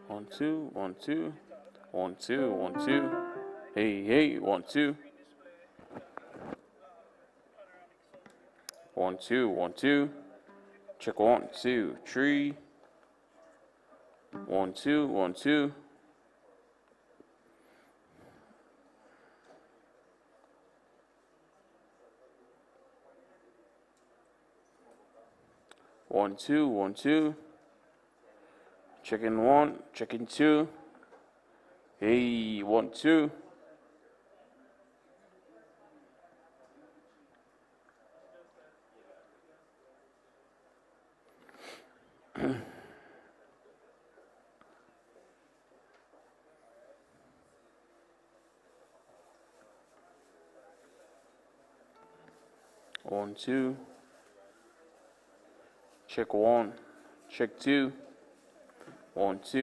One, two, one, two. One, two, one, two. Hey, hey, one, two. One, two, one, two. Check one, two, three. One, two, one, two. One, two, one, two. Checking one, checking two. Hey, one, two. One, two. Check one, check two. One, two.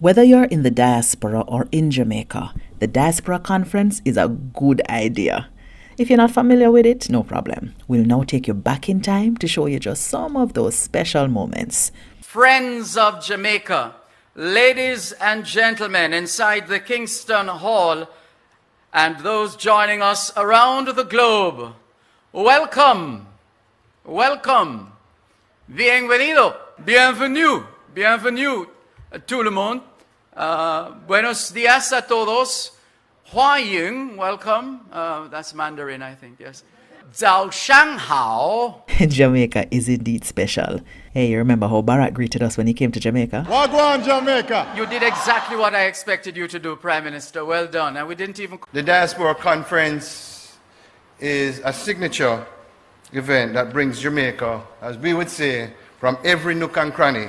Whether you're in the diaspora or in Jamaica, the Diaspora Conference is a good idea. If you're not familiar with it, no problem. We'll now take you back in time to show you just some of those special moments. Friends of Jamaica, ladies and gentlemen inside the Kingston Hall, and those joining us around the globe, welcome, welcome Bienvenido, bienvenue, bienvenue, tout le monde. Buenos días a todos. 欢迎, welcome. That's Mandarin, I think, yes. 早上好. Jamaica is indeed special. Hey, you remember how Barack greeted us when he came to Jamaica? Wagwan, Jamaica. You did exactly what I expected you to do, Prime Minister. Well done. And we didn't even... The Diaspora Conference is a signature event that brings Jamaica, as we would say, from every nook and cranny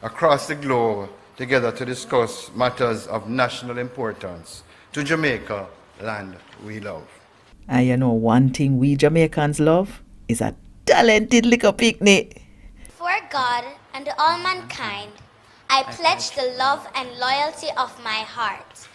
across the globe together to discuss matters of national importance to Jamaica, land we love. And you know, one thing we Jamaicans love is a talented liquor picnic. For God and all mankind, I pledge the love and loyalty of my heart,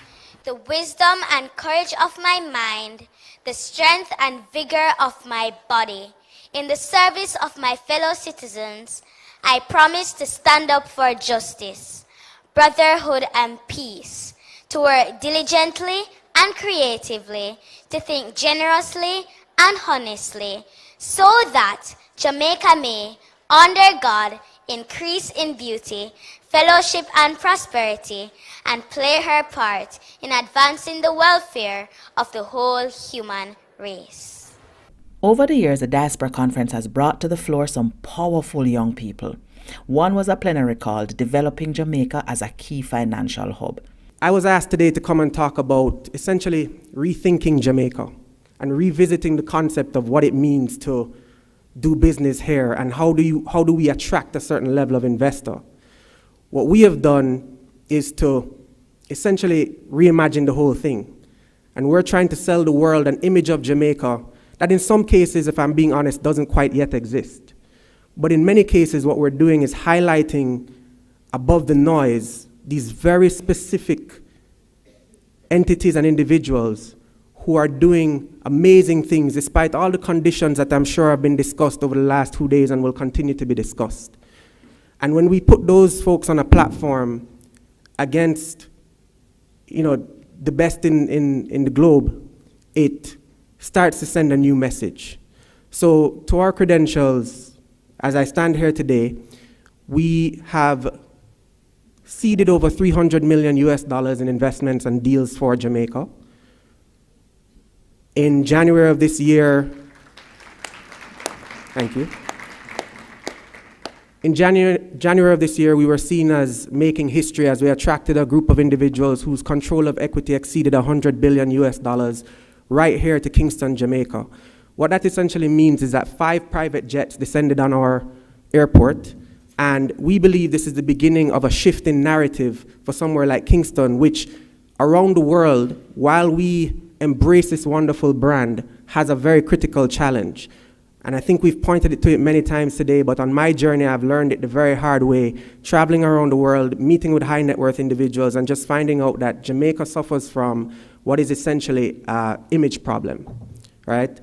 the wisdom and courage of my mind, the strength and vigor of my body. In the service of my fellow citizens, I promise to stand up for justice, brotherhood, and peace, to work diligently and creatively, to think generously and honestly, so that Jamaica may, under God, increase in beauty, fellowship, and prosperity, and play her part in advancing the welfare of the whole human race. Over the years, the Diaspora Conference has brought to the floor some powerful young people. One was a plenary called Developing Jamaica as a Key Financial Hub. I was asked today to come and talk about essentially rethinking Jamaica and revisiting the concept of what it means to do business here and how do we attract a certain level of investor. What we have done is to essentially reimagine the whole thing. And we're trying to sell the world an image of Jamaica that in some cases, if I'm being honest, doesn't quite yet exist. But in many cases, what we're doing is highlighting above the noise these very specific entities and individuals who are doing amazing things despite all the conditions that I'm sure have been discussed over the last 2 days and will continue to be discussed. And when we put those folks on a platform against, the best in the globe, it starts to send a new message. So to our credentials, as I stand here today, we have seeded over $300 million in investments and deals for Jamaica. In January of this year, thank you. In January of this year, we were seen as making history as we attracted a group of individuals whose control of equity exceeded $100 billion right here to Kingston, Jamaica. What that essentially means is that 5 private jets descended on our airport, and we believe this is the beginning of a shift in narrative for somewhere like Kingston, which around the world, while we embrace this wonderful brand, has a very critical challenge. And I think we've pointed to it many times today, but on my journey, I've learned it the very hard way, traveling around the world, meeting with high net worth individuals, and just finding out that Jamaica suffers from what is essentially an image problem, right?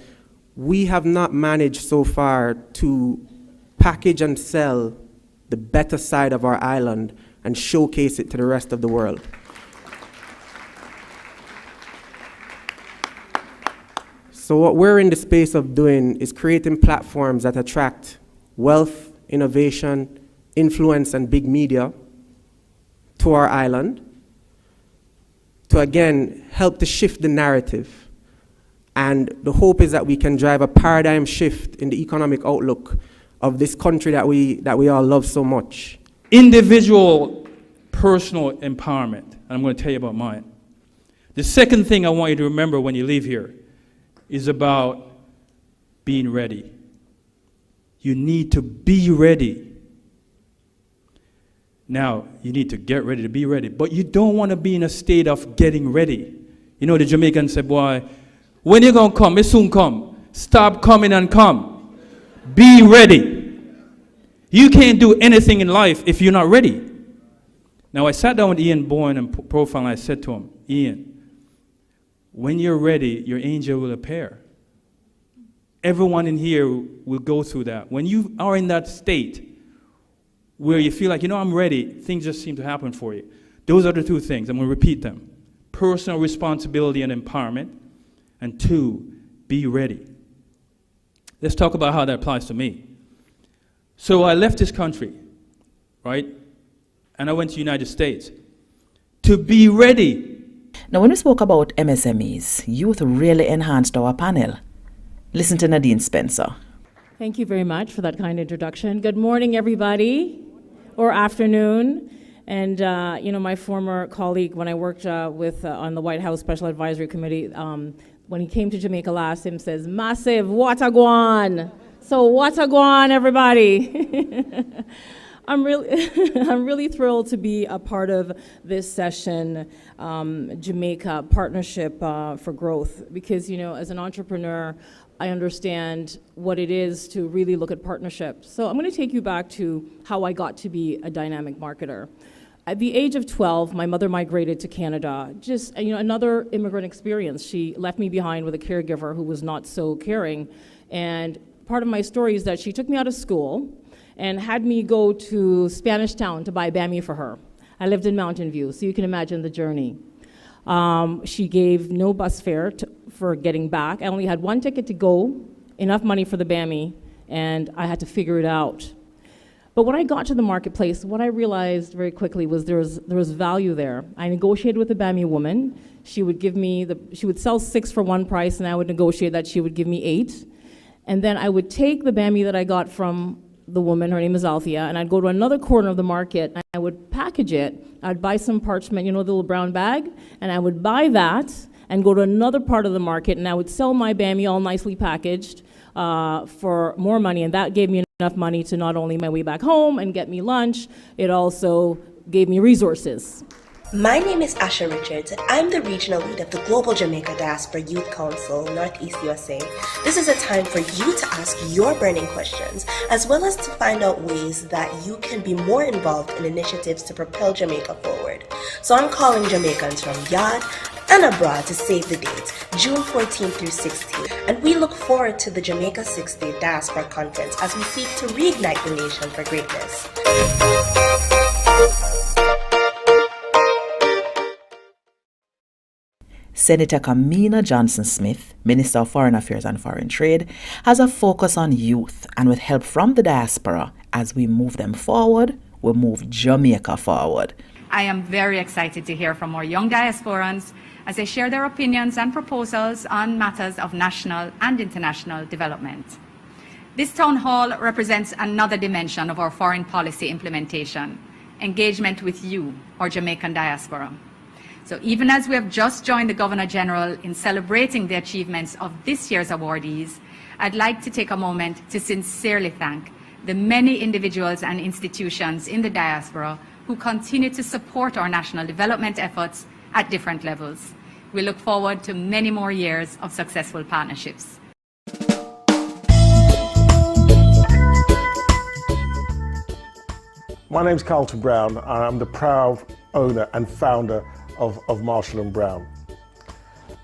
We have not managed so far to package and sell the better side of our island and showcase it to the rest of the world. So what we're in the space of doing is creating platforms that attract wealth, innovation, influence, and big media to our island to, again, help to shift the narrative. And the hope is that we can drive a paradigm shift in the economic outlook of this country that we all love so much. Individual personal empowerment, and I'm going to tell you about mine. The second thing I want you to remember when you leave here is about being ready. You need to be ready. Now, you need to get ready to be ready, but you don't want to be in a state of getting ready. You know, the Jamaicans say, boy, when you going to come, it soon come. Stop coming and come. Be ready. You can't do anything in life if you're not ready. Now, I sat down with Ian Boyne and Profile, and I said to him, Ian, when you're ready, your angel will appear. Everyone in here will go through that. When you are in that state where you feel like, I'm ready, things just seem to happen for you. Those are the 2 things. I'm going to repeat them. Personal responsibility and empowerment. And 2, be ready. Let's talk about how that applies to me. So I left this country, right? And I went to the United States to be ready. Now, when we spoke about MSMEs, youth really enhanced our panel. Listen to Nadine Spencer. Thank you very much for that kind introduction. Good morning, everybody, or afternoon. And, my former colleague, when I worked on the White House Special Advisory Committee, when he came to Jamaica last, him says, massive, what a go on. So what a go on, everybody. I'm really thrilled to be a part of this session, Jamaica Partnership for Growth, because, as an entrepreneur, I understand what it is to really look at partnerships. So I'm going to take you back to how I got to be a dynamic marketer. At the age of 12, my mother migrated to Canada. Just, another immigrant experience. She left me behind with a caregiver who was not so caring. And part of my story is that she took me out of school and had me go to Spanish Town to buy Bammy for her. I lived in Mountain View, so you can imagine the journey. She gave no bus fare for getting back. I only had one ticket to go, enough money for the Bammy, and I had to figure it out. But when I got to the marketplace, what I realized very quickly was there was value there. I negotiated with the Bammy woman. She would sell 6 for one price, and I would negotiate that she would give me 8. And then I would take the Bammy that I got from the woman, her name is Althea, and I'd go to another corner of the market, and I would package it. I'd buy some parchment, the little brown bag, and I would buy that and go to another part of the market, and I would sell my Bammy all nicely packaged for more money, and that gave me enough money to not only my way back home and get me lunch, it also gave me resources. My name is Asha Richards, and I'm the regional lead of the Global Jamaica Diaspora Youth Council, Northeast USA. This is a time for you to ask your burning questions, as well as to find out ways that you can be more involved in initiatives to propel Jamaica forward. So I'm calling Jamaicans from yard and abroad to save the date, June 14th through 16th. And we look forward to the Jamaica 6th Diaspora Conference as we seek to reignite the nation for greatness. Senator Kamina Johnson-Smith, Minister of Foreign Affairs and Foreign Trade, has a focus on youth, and with help from the diaspora, as we move them forward, we'll move Jamaica forward. I am very excited to hear from our young diasporans as they share their opinions and proposals on matters of national and international development. This town hall represents another dimension of our foreign policy implementation, engagement with you, our Jamaican diaspora. So even as we have just joined the Governor General in celebrating the achievements of this year's awardees, I'd like to take a moment to sincerely thank the many individuals and institutions in the diaspora who continue to support our national development efforts at different levels. We look forward to many more years of successful partnerships. My name's Carlton Brown, and I'm the proud owner and founder of Marshall & Brown.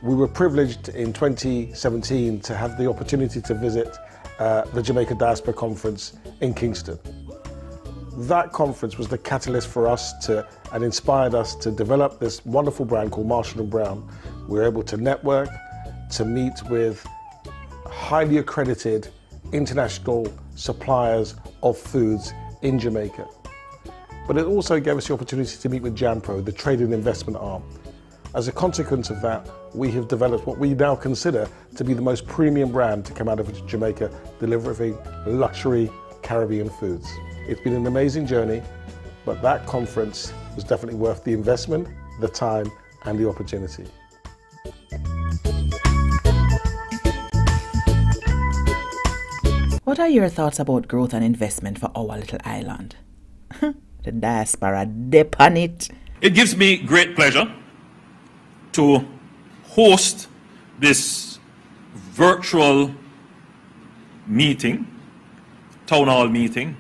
We were privileged in 2017 to have the opportunity to visit the Jamaica Diaspora Conference in Kingston. That conference was the catalyst for us and inspired us to develop this wonderful brand called Marshall & Brown. We were able to network, to meet with highly accredited international suppliers of foods in Jamaica. But it also gave us the opportunity to meet with JAMPRO, the trade and investment arm. As a consequence of that, we have developed what we now consider to be the most premium brand to come out of Jamaica, delivering luxury Caribbean foods. It's been an amazing journey, but that conference was definitely worth the investment, the time, and the opportunity. What are your thoughts about growth and investment for our little island? The diaspora dip on it. It gives me great pleasure to host this virtual meeting, town hall meeting,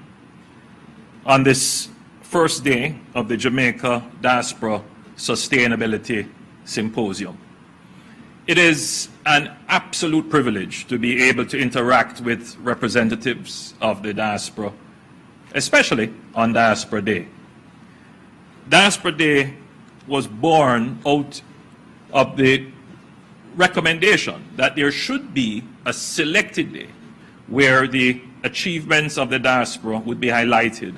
on this first day of the Jamaica Diaspora Sustainability Symposium. It is an absolute privilege to be able to interact with representatives of the diaspora, especially on Diaspora Day. Diaspora Day was born out of the recommendation that there should be a selected day where the achievements of the diaspora would be highlighted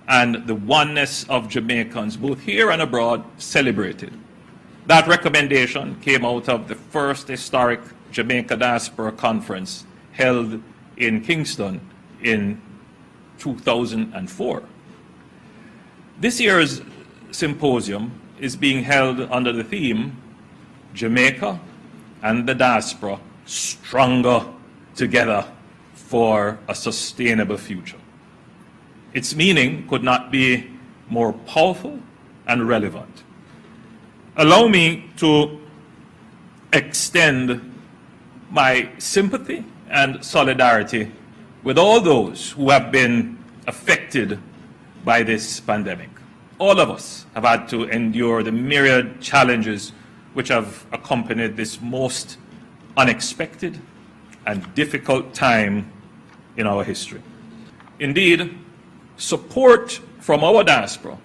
and the oneness of Jamaicans, both here and abroad, celebrated. That recommendation came out of the first historic Jamaica Diaspora Conference held in Kingston in 2004. This year's symposium is being held under the theme, Jamaica and the Diaspora, Stronger Together for a Sustainable Future. Its meaning could not be more powerful and relevant. Allow me to extend my sympathy and solidarity with all those who have been affected by this pandemic. All of us have had to endure the myriad challenges which have accompanied this most unexpected and difficult time in our history. Indeed, support from our diaspora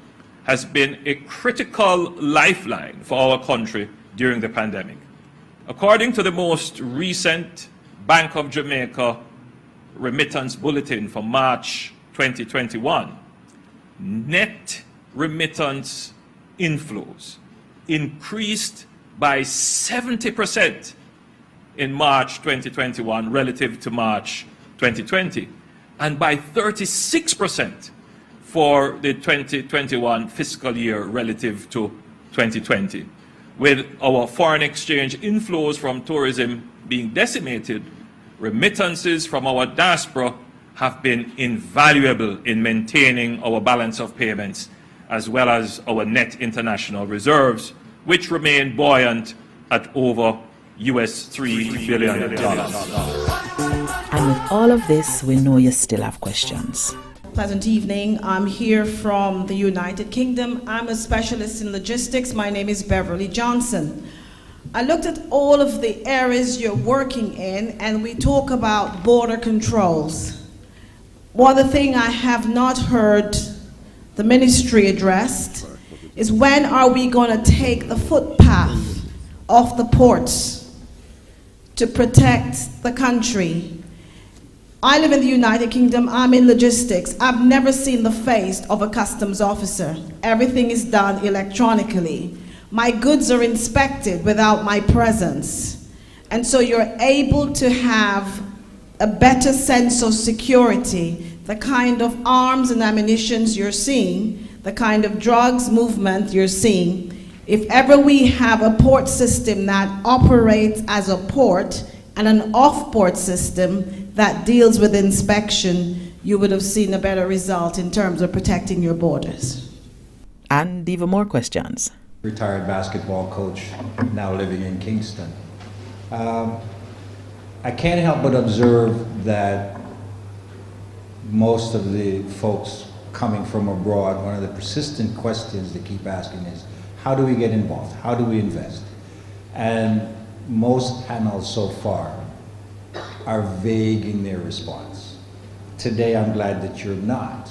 has been a critical lifeline for our country during the pandemic. According to the most recent Bank of Jamaica remittance bulletin for March 2021, net remittance inflows increased by 70% in March 2021 relative to March 2020, and by 36% for the 2021 fiscal year relative to 2020. With our foreign exchange inflows from tourism being decimated, remittances from our diaspora have been invaluable in maintaining our balance of payments, as well as our net international reserves, which remain buoyant at over US $3 billion. And with all of this, we know you still have questions. Pleasant evening. I'm here from the United Kingdom. I'm a specialist in logistics. My name is Beverly Johnson. I looked at all of the areas you're working in, and we talk about border controls. One thing I have not heard the ministry addressed is when are we going to take the footpath off the ports to protect the country? I live in the United Kingdom. I'm in logistics. I've never seen the face of a customs officer. Everything is done electronically. My goods are inspected without my presence. And so you're able to have a better sense of security, the kind of arms and ammunitions you're seeing, the kind of drugs movement you're seeing. If ever we have a port system that operates as a port and an off-port system that deals with inspection, you would have seen a better result in terms of protecting your borders. And even more questions. Retired basketball coach, now living in Kingston. I can't help but observe that most of the folks coming from abroad, one of the persistent questions they keep asking is, how do we get involved? How do we invest? And most panels so far are vague in their response. Today, I'm glad that you're not.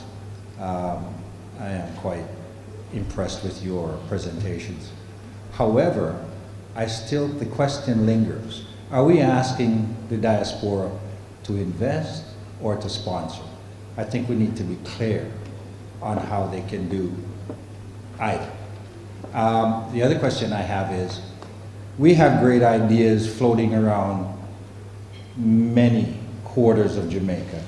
I am quite impressed with your presentations. However, the question lingers. Are we asking the diaspora to invest or to sponsor? I think we need to be clear on how they can do either. The other question I have is, we have great ideas floating around many quarters of Jamaica.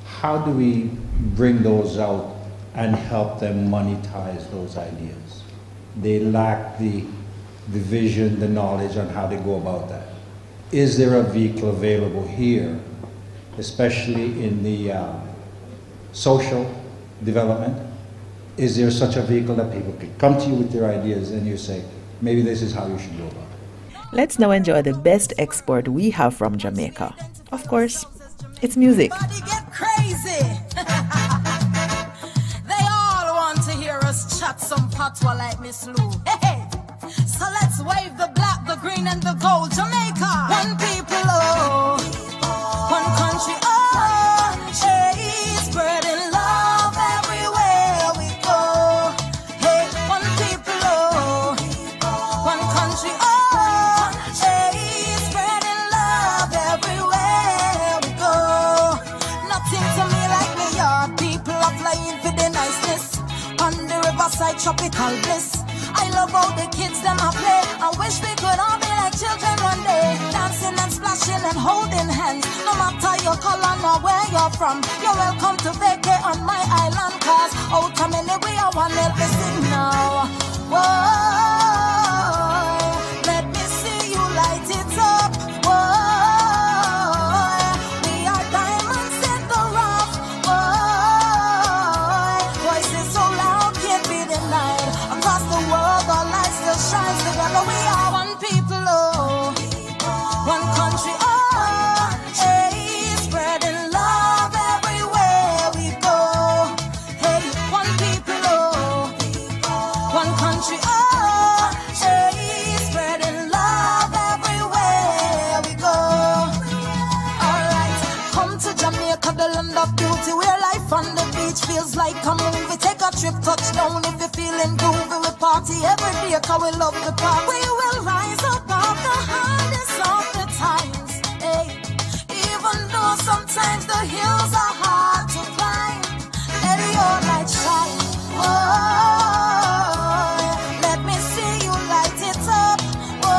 How do we bring those out and help them monetize those ideas? They lack the vision, the knowledge on how to go about that. Is there a vehicle available here, especially in the social development? Is there such a vehicle that people can come to you with their ideas and you say, maybe this is how you should go about it? Let's now enjoy the best export we have from Jamaica. Of course, it's music. Get crazy. They all want to hear us chat some patois like Miss Lou. Hey, so let's wave the black, the green, and the gold. Jamaica, one people, oh, one country, oh, hey, spreading love everywhere we go. Hey, one people, oh, one country, oh. Nothing tropical bliss. I love how the kids them a play. I wish we could all be like children one day, dancing and splashing and holding hands. No matter your color nor where you're from, you're welcome to vacate on my island. Cause out a minute we are one little signal. Whoa, let me see you light it up. Whoa, we are diamonds in the rough. Whoa, voices so loud can't be denied. Across the world, our light still shines together. We are one people, oh, one country, oh, hey, spreading love everywhere we go. Hey, one people, oh, one country, oh, hey, spreading love everywhere we go. Alright, come to Jamaica, the land of beauty, where life on the beach feels like a movie. Take a trip, touchdown if you're feeling groovy. We party every day, cause we love the park. We will rise above the hardest of the times, hey. Even though sometimes the hills are hard to climb, let your light shine. Oh, let me see you light it up. Oh,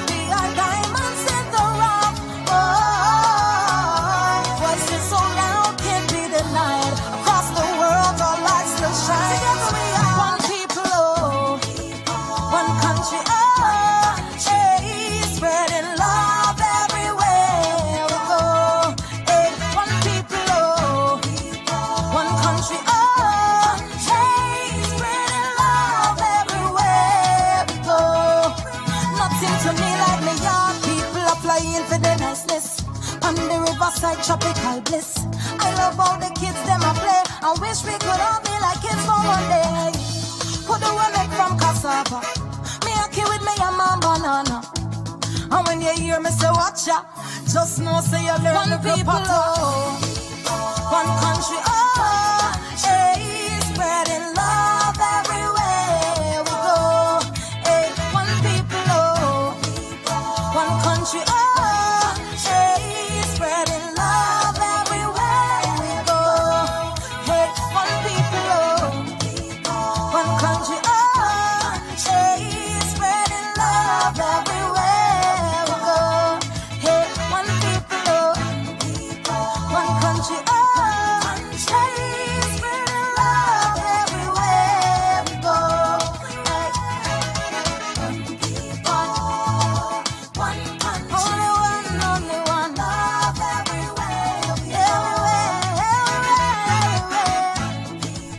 we are diamonds in the rough. Oh, voices so loud can't be denied. Across the world, our lights still shine. Together we are one people, oh, one country, oh, hey, spreading love everywhere we go. Hey, one people, oh, one country, oh, hey, spreading love everywhere we go. Nothing to me like me yard people applying for the niceness. On the riverside, tropical bliss. I love how the kids them a play. I wish we could all be like kids for one day. Put the women from cassava, me a kid with me a man banana. And when you hear me say watch ya, just know say you learn one people, oh, one country, oh, hey, spreading love everywhere we go. Hey, one people, oh, one country, oh, hey, spreading love everywhere we go. Hey, one people, oh, one country, oh, hey, spreading love everywhere we go. Hey, one people, oh, one country, oh, hey, spreading love everywhere we go. Hey, one country, only one, love everywhere, everywhere.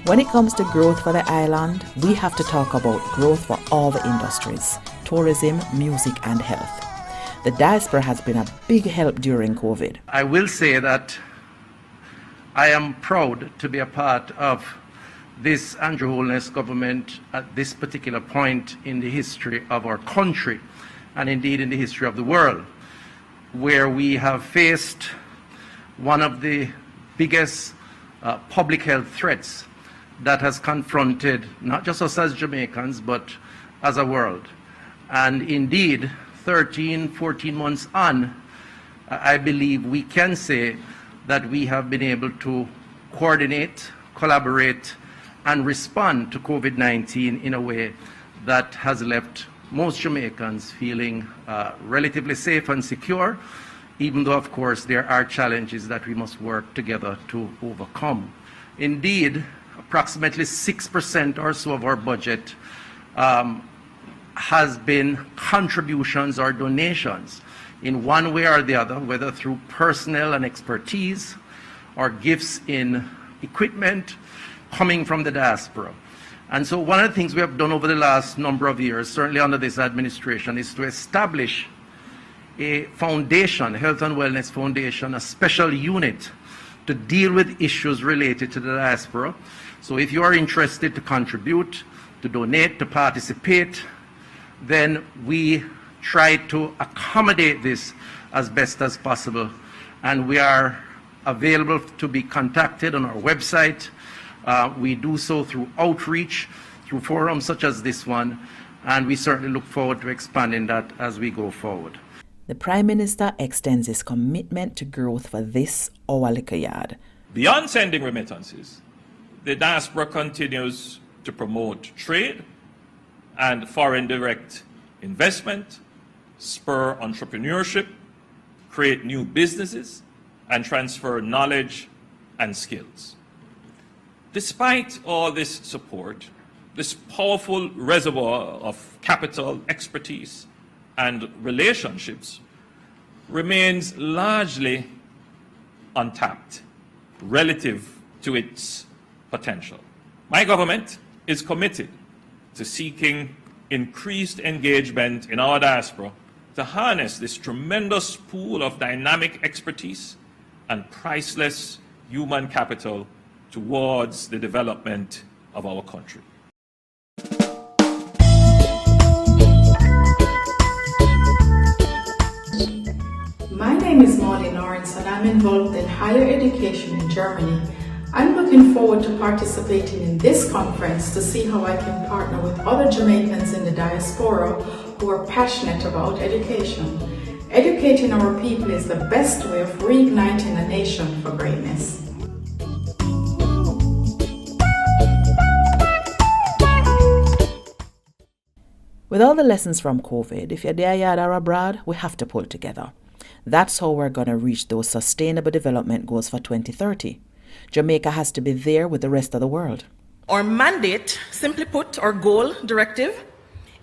When it comes to growth for the island, we have to talk about growth for all the industries: tourism, music, and health. The diaspora has been a big help during COVID. I will say that I am proud to be a part of this Andrew Holness government at this particular point in the history of our country, and indeed in the history of the world, where we have faced one of the biggest public health threats that has confronted not just us as Jamaicans, but as a world. And indeed, 13, 14 months on, I believe we can say that we have been able to coordinate, collaborate, and respond to COVID-19 in a way that has left most Jamaicans feeling relatively safe and secure, even though, of course, there are challenges that we must work together to overcome. Indeed, approximately 6% or so of our budget has been contributions or donations in one way or the other, whether through personnel and expertise or gifts in equipment coming from the diaspora. And so one of the things we have done over the last number of years, certainly under this administration, is to establish a foundation, Health and Wellness Foundation, a special unit to deal with issues related to the diaspora. So if you are interested to contribute, to donate, to participate, then we try to accommodate this as best as possible. And we are available to be contacted on our website. We do so through outreach, through forums such as this one, and we certainly look forward to expanding that as we go forward. The Prime Minister extends his commitment to growth for this, our liquor yard. Beyond sending remittances, the diaspora continues to promote trade and foreign direct investment, spur entrepreneurship, create new businesses, and transfer knowledge and skills. Despite all this support, this powerful reservoir of capital, expertise, and relationships remains largely untapped relative to its potential. My government is committed to seeking increased engagement in our diaspora to harness this tremendous pool of dynamic expertise and priceless human capital towards the development of our country. My name is Maudie Lawrence and I'm involved in higher education in Germany. I'm looking forward to participating in this conference to see how I can partner with other Jamaicans in the diaspora who are passionate about education. Educating our people is the best way of reigniting a nation for greatness. With all the lessons from COVID, if you're there or abroad, we have to pull together. That's how we're going to reach those sustainable development goals for 2030. Jamaica has to be there with the rest of the world. Our mandate, simply put, our goal, directive,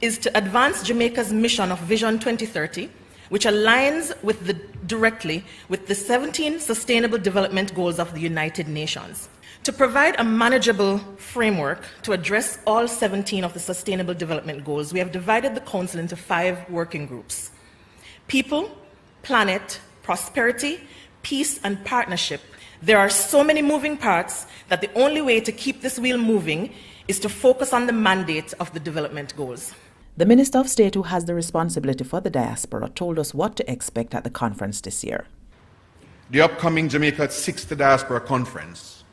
is to advance Jamaica's mission of Vision 2030, which aligns directly with the 17 Sustainable Development Goals of the United Nations. To provide a manageable framework to address all 17 of the Sustainable Development Goals, we have divided the Council into 5 working groups: people, planet, prosperity, peace, and partnership. There are so many moving parts that the only way to keep this wheel moving is to focus on the mandate of the development goals. The Minister of State who has the responsibility for the diaspora told us what to expect at the conference this year. The upcoming Jamaica 6th Diaspora Conference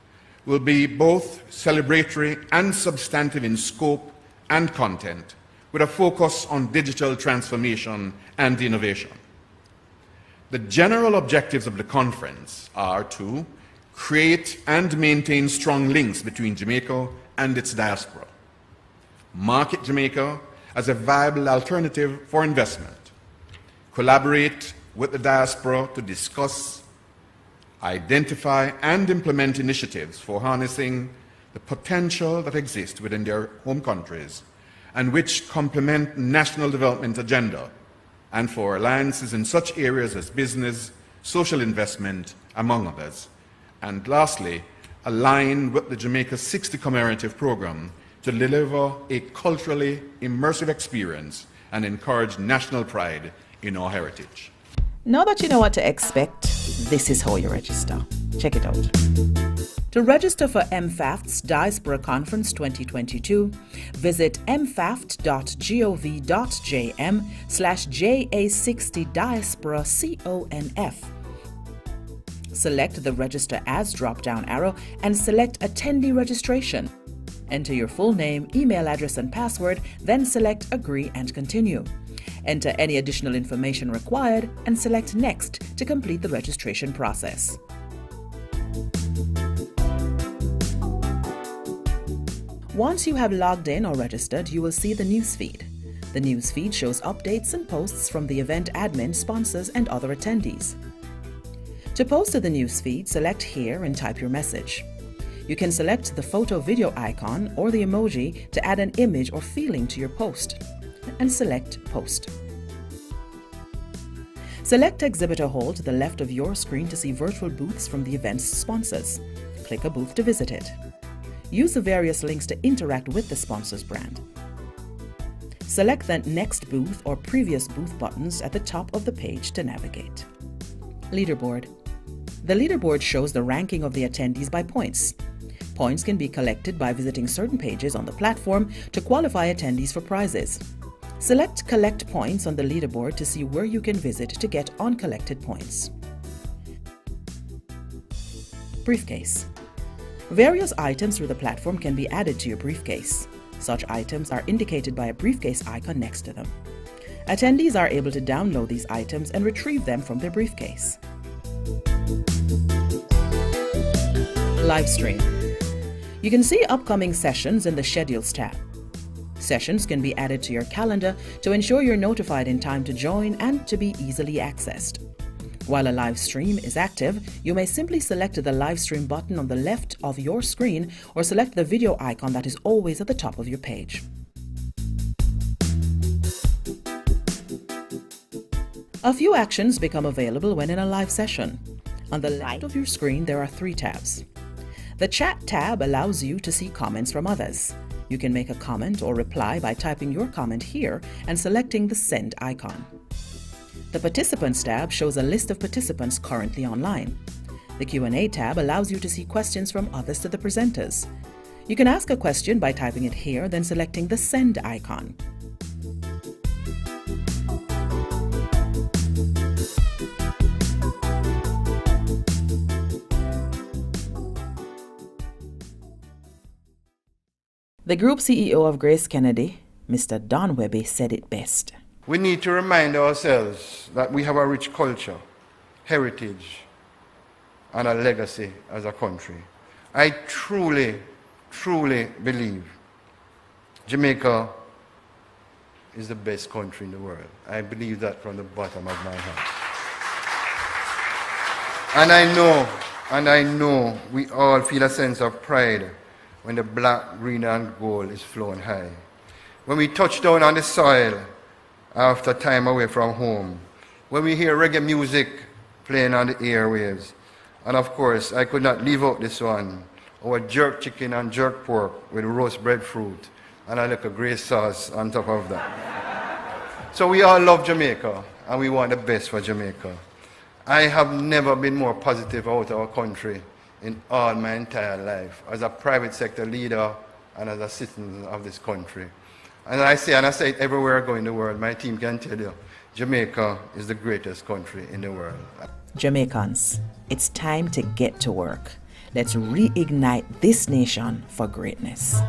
will be both celebratory and substantive in scope and content, with a focus on digital transformation and innovation. The general objectives of the conference are to create and maintain strong links between Jamaica and its diaspora, market Jamaica as a viable alternative for investment, collaborate with the diaspora to discuss, identify, and implement initiatives for harnessing the potential that exists within their home countries and which complement national development agenda, and for alliances in such areas as business, social investment, among others. And lastly, align with the Jamaica 60 commemorative program to deliver a culturally immersive experience and encourage national pride in our heritage. Now that you know what to expect, this is how you register. Check it out. To register for MFAFT's Diaspora Conference 2022, visit mfaft.gov.jm/JA60Diaspora CONF. Select the Register As drop-down arrow and select Attendee Registration. Enter your full name, email address, and password, then select Agree and Continue. Enter any additional information required and select Next to complete the registration process. Once you have logged in or registered, you will see the newsfeed. The newsfeed shows updates and posts from the event admin, sponsors, and other attendees. To post to the newsfeed, select Here and type your message. You can select the photo video icon or the emoji to add an image or feeling to your post, and select Post. Select Exhibitor Hall to the left of your screen to see virtual booths from the event's sponsors. Click a booth to visit it. Use the various links to interact with the sponsor's brand. Select the Next Booth or Previous Booth buttons at the top of the page to navigate. Leaderboard. The leaderboard shows the ranking of the attendees by points. Points can be collected by visiting certain pages on the platform to qualify attendees for prizes. Select Collect Points on the leaderboard to see where you can visit to get uncollected points. Briefcase. Various items through the platform can be added to your briefcase. Such items are indicated by a briefcase icon next to them. Attendees are able to download these items and retrieve them from their briefcase. Live stream. You can see upcoming sessions in the Schedules tab. Sessions can be added to your calendar to ensure you're notified in time to join and to be easily accessed. While a live stream is active, you may simply select the live stream button on the left of your screen or select the video icon that is always at the top of your page. A few actions become available when in a live session. On the left of your screen, there are 3 tabs. The Chat tab allows you to see comments from others. You can make a comment or reply by typing your comment here and selecting the Send icon. The Participants tab shows a list of participants currently online. The Q&A tab allows you to see questions from others to the presenters. You can ask a question by typing it here, then selecting the Send icon. The Group CEO of Grace Kennedy, Mr. Don Webby, said it best. We need to remind ourselves that we have a rich culture, heritage, and a legacy as a country. I truly, truly believe Jamaica is the best country in the world. I believe that from the bottom of my heart. And I know we all feel a sense of pride when the black, green, and gold is flown high. When we touch down on the soil after time away from home, when we hear reggae music playing on the airwaves, and of course, I could not leave out this one, our jerk chicken and jerk pork with roast breadfruit and a little grey sauce on top of that. So we all love Jamaica, and we want the best for Jamaica. I have never been more positive about our country in all my entire life, as a private sector leader and as a citizen of this country. And I say it everywhere I go in the world, my team can tell you, Jamaica is the greatest country in the world. Jamaicans, it's time to get to work. Let's reignite this nation for greatness.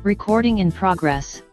Recording in progress.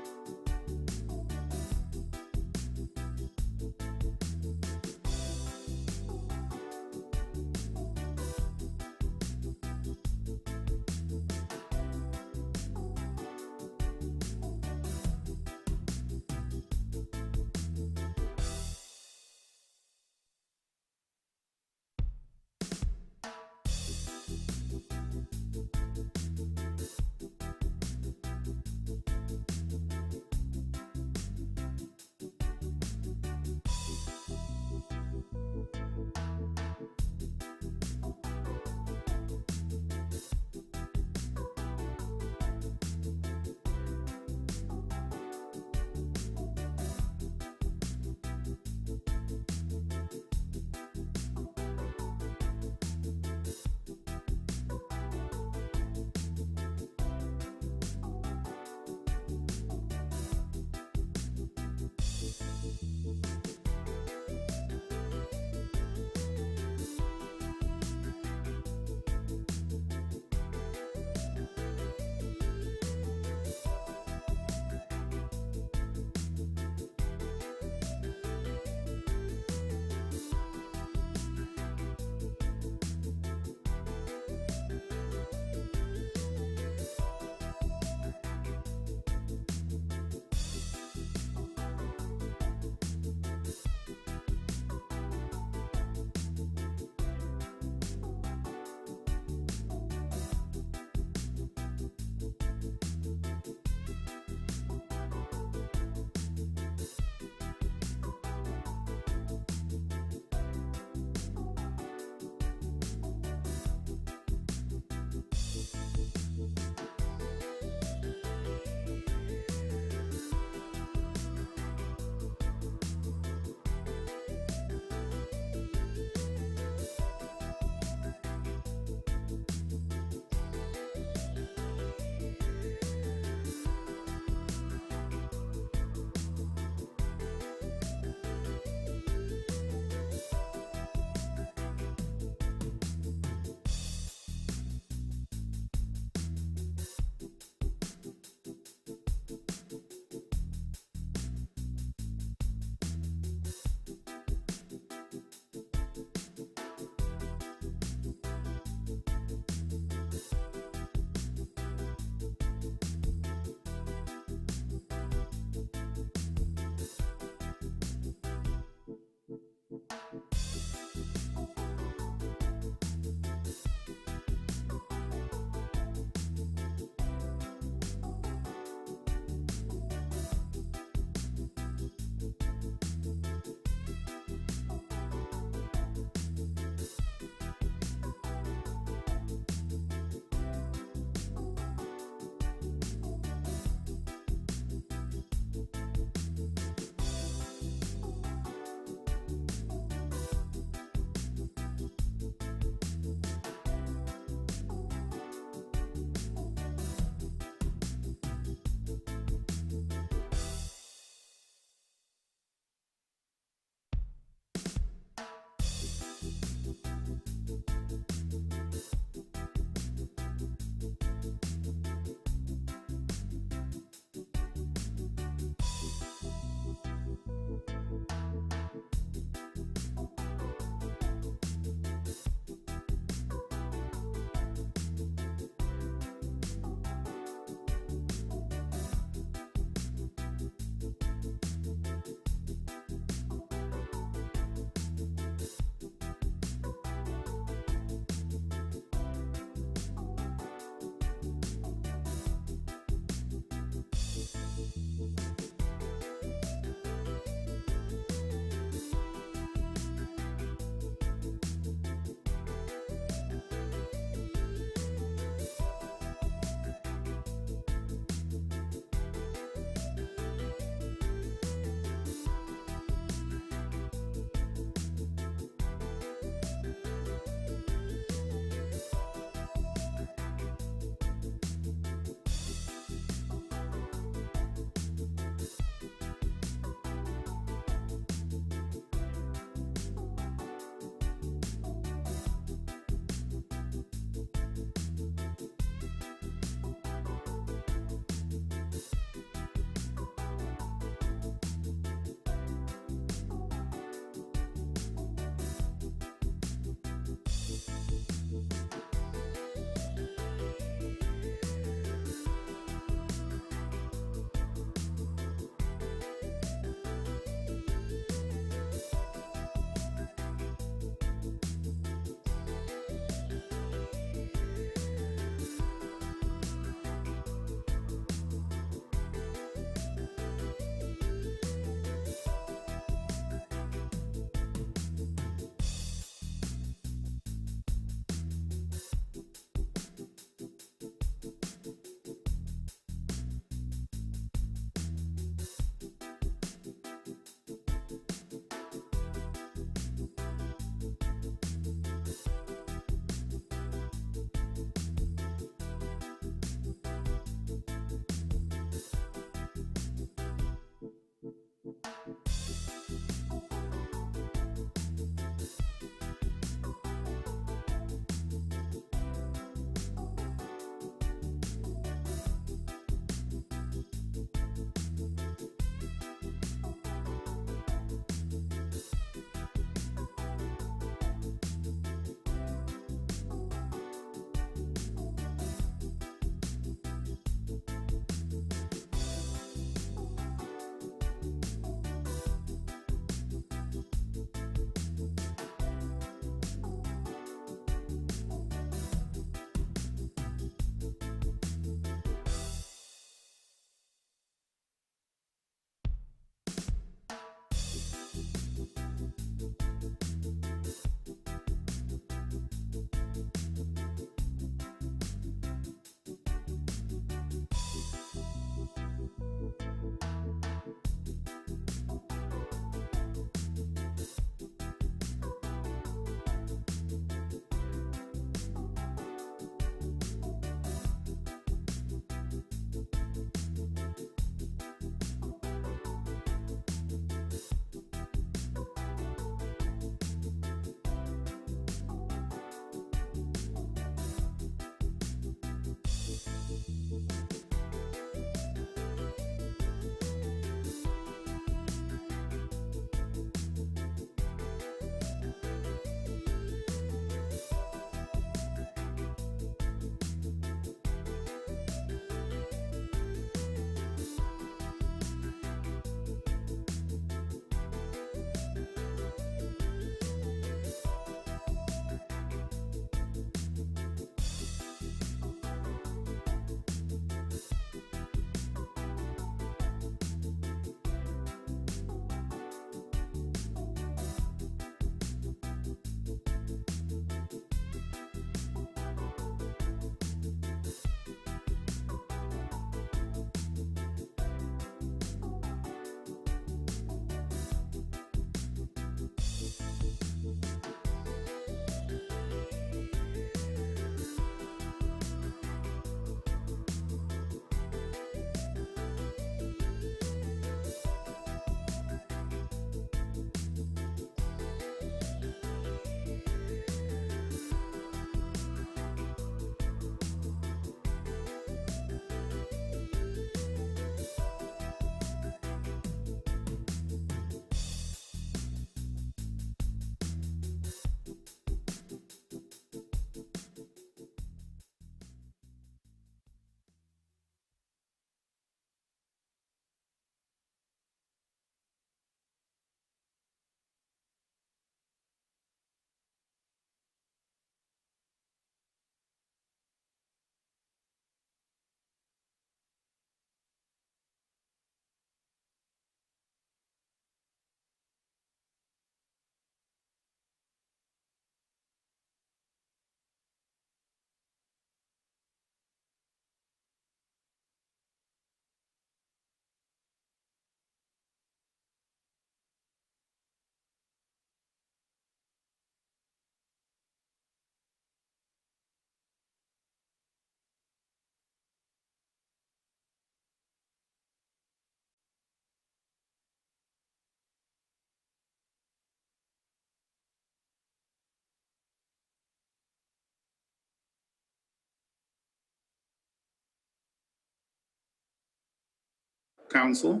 Council,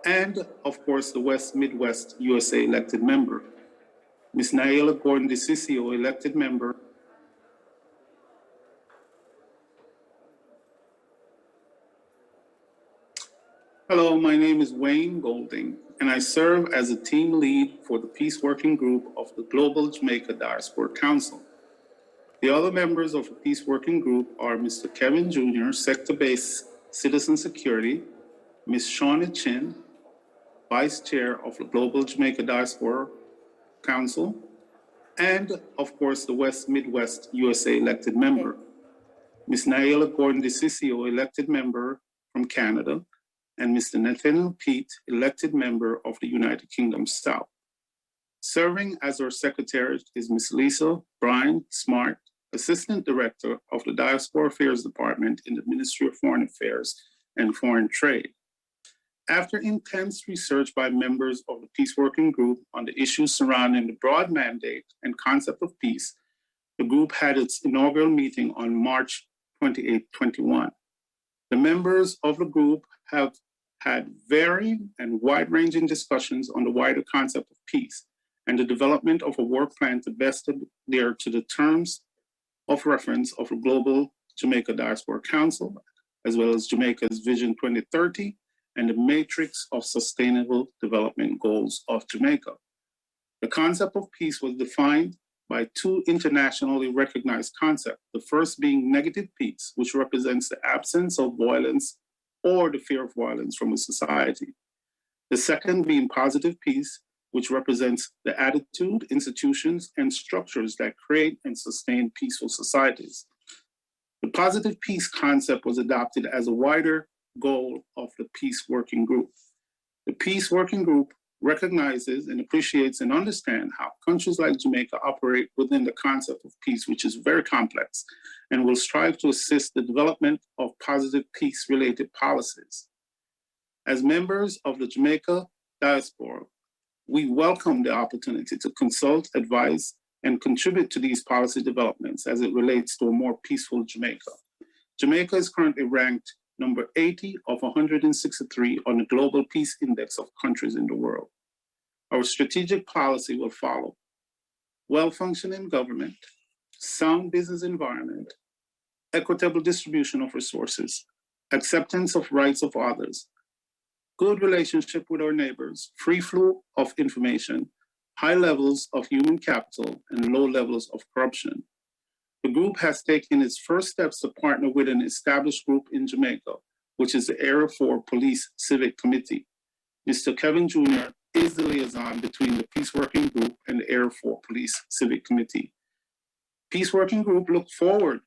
and of course the West Midwest USA elected member, Ms. Naila Gordon DeCiccio, elected member. Hello, my name is Wayne Golding, and I serve as a team lead for the Peace Working Group of the Global Jamaica Diaspora Council. The other members of the Peace Working Group are Mr. Kevin Jr., Sector-Based Citizen Security, Ms. Shauna Chin, Vice Chair of the Global Jamaica Diaspora Council, and of course the West Midwest USA elected member, Ms. Naila Gordon DeCiccio, elected member from Canada, and Mr. Nathaniel Pete, elected member of the United Kingdom South. Serving as our secretary is Ms. Lisa Brian Smart, Assistant Director of the Diaspora Affairs Department in the Ministry of Foreign Affairs and Foreign Trade. After intense research by members of the Peace Working Group on the issues surrounding the broad mandate and concept of peace, the group had its inaugural meeting on March 28, 21. The members of the group have had varying and wide-ranging discussions on the wider concept of peace and the development of a work plan to best adhere to the terms of reference of the Global Jamaica Diaspora Council, as well as Jamaica's Vision 2030 and the Matrix of Sustainable Development Goals of Jamaica. The concept of peace was defined by two internationally recognized concepts, the first being negative peace, which represents the absence of violence or the fear of violence from a society. The second being positive peace, which represents the attitude, institutions, and structures that create and sustain peaceful societies. The positive peace concept was adopted as a wider goal of the Peace Working Group. The Peace Working Group recognizes and appreciates and understands how countries like Jamaica operate within the concept of peace, which is very complex, and will strive to assist the development of positive peace-related policies. As members of the Jamaica Diaspora, we welcome the opportunity to consult, advise, and contribute to these policy developments as it relates to a more peaceful Jamaica. Jamaica is currently ranked number 80 of 163 on the Global Peace Index of countries in the world. Our strategic policy will follow well-functioning government, sound business environment, equitable distribution of resources, acceptance of rights of others, good relationship with our neighbors, free flow of information, high levels of human capital, and low levels of corruption. The group has taken its first steps to partner with an established group in Jamaica, which is the Area 4 Police Civic Committee. Mr. Kevin Jr. is the liaison between the Peace Working Group and the Area 4 Police Civic Committee. Peace Working Group looks forward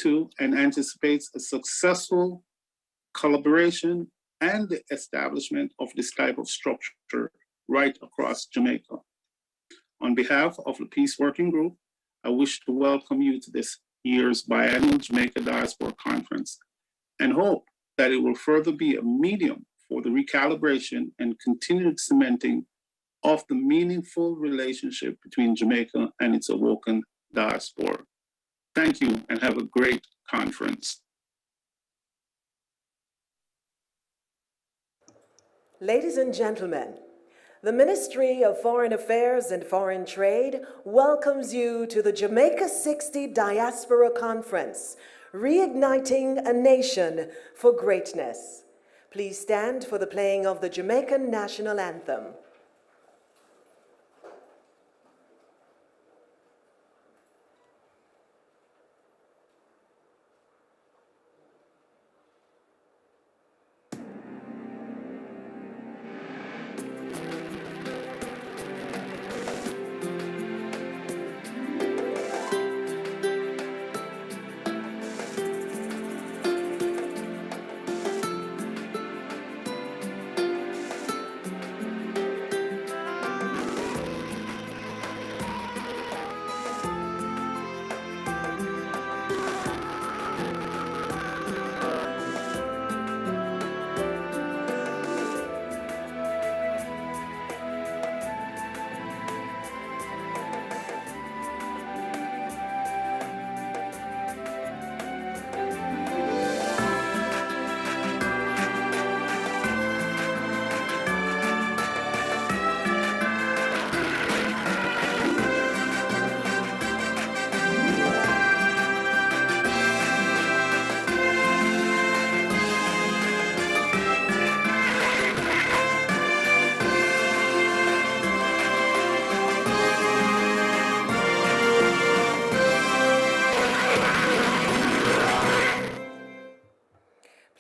to and anticipates a successful collaboration and the establishment of this type of structure right across Jamaica. On behalf of the Peace Working Group, I wish to welcome you to this year's biannual Jamaica Diaspora Conference and hope that it will further be a medium for the recalibration and continued cementing of the meaningful relationship between Jamaica and its awoken diaspora. Thank you and have a great conference. Ladies and gentlemen, the Ministry of Foreign Affairs and Foreign Trade welcomes you to the Jamaica 60 Diaspora Conference, Reigniting a Nation for Greatness. Please stand for the playing of the Jamaican National Anthem.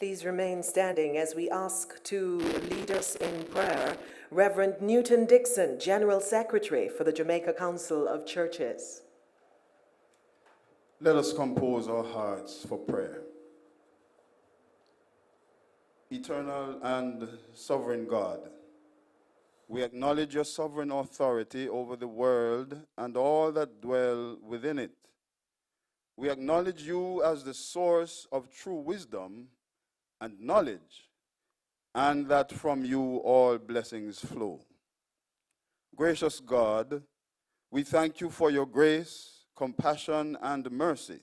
Please remain standing as we ask to lead us in prayer Reverend Newton Dixon, General Secretary for the Jamaica Council of Churches. Let us compose our hearts for prayer. Eternal and sovereign God, we acknowledge your sovereign authority over the world and all that dwell within it. We acknowledge you as the source of true wisdom and knowledge, and that from you all blessings flow. Gracious God, we thank you for your grace, compassion, and mercy,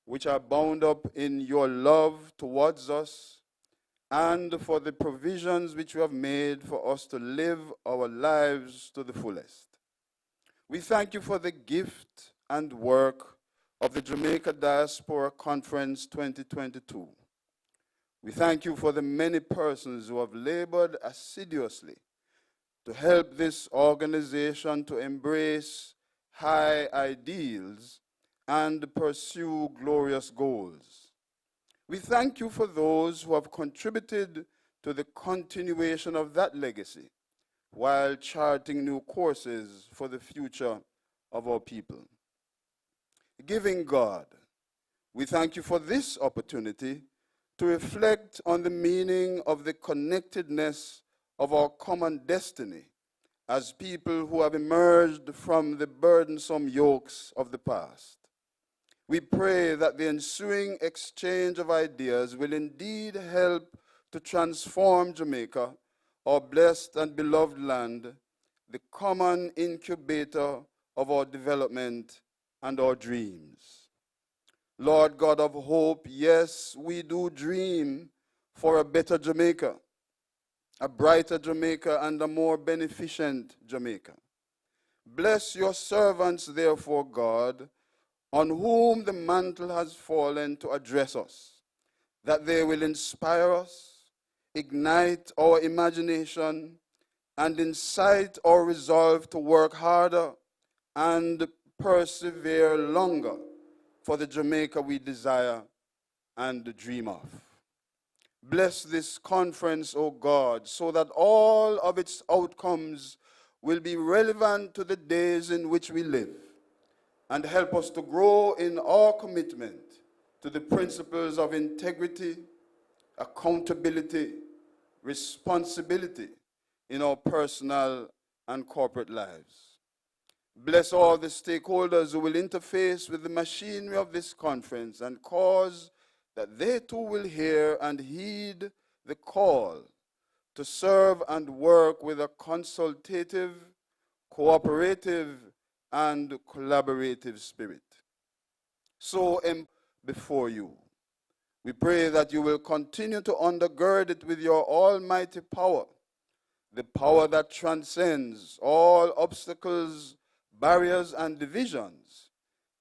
which are bound up in your love towards us, and for the provisions which you have made for us to live our lives to the fullest. We thank you for the gift and work of the Jamaica Diaspora Conference 2022. We thank you for the many persons who have labored assiduously to help this organization to embrace high ideals and pursue glorious goals. We thank you for those who have contributed to the continuation of that legacy while charting new courses for the future of our people. Giving God, we thank you for this opportunity to reflect on the meaning of the connectedness of our common destiny as people who have emerged from the burdensome yokes of the past. We pray that the ensuing exchange of ideas will indeed help to transform Jamaica, our blessed and beloved land, the common incubator of our development and our dreams. Lord God of hope, yes, we do dream for a better Jamaica, a brighter Jamaica, and a more beneficent Jamaica. Bless your servants, therefore, God, on whom the mantle has fallen to address us, that they will inspire us, ignite our imagination, and incite our resolve to work harder and persevere longer for the Jamaica we desire and dream of. Bless this conference, O God, so that all of its outcomes will be relevant to the days in which we live, and help us to grow in our commitment to the principles of integrity, accountability, responsibility in our personal and corporate lives. Bless all the stakeholders who will interface with the machinery of this conference and cause that they too will hear and heed the call to serve and work with a consultative, cooperative, and collaborative spirit. So before you, we pray that you will continue to undergird it with your almighty power, the power that transcends all obstacles, barriers, and divisions,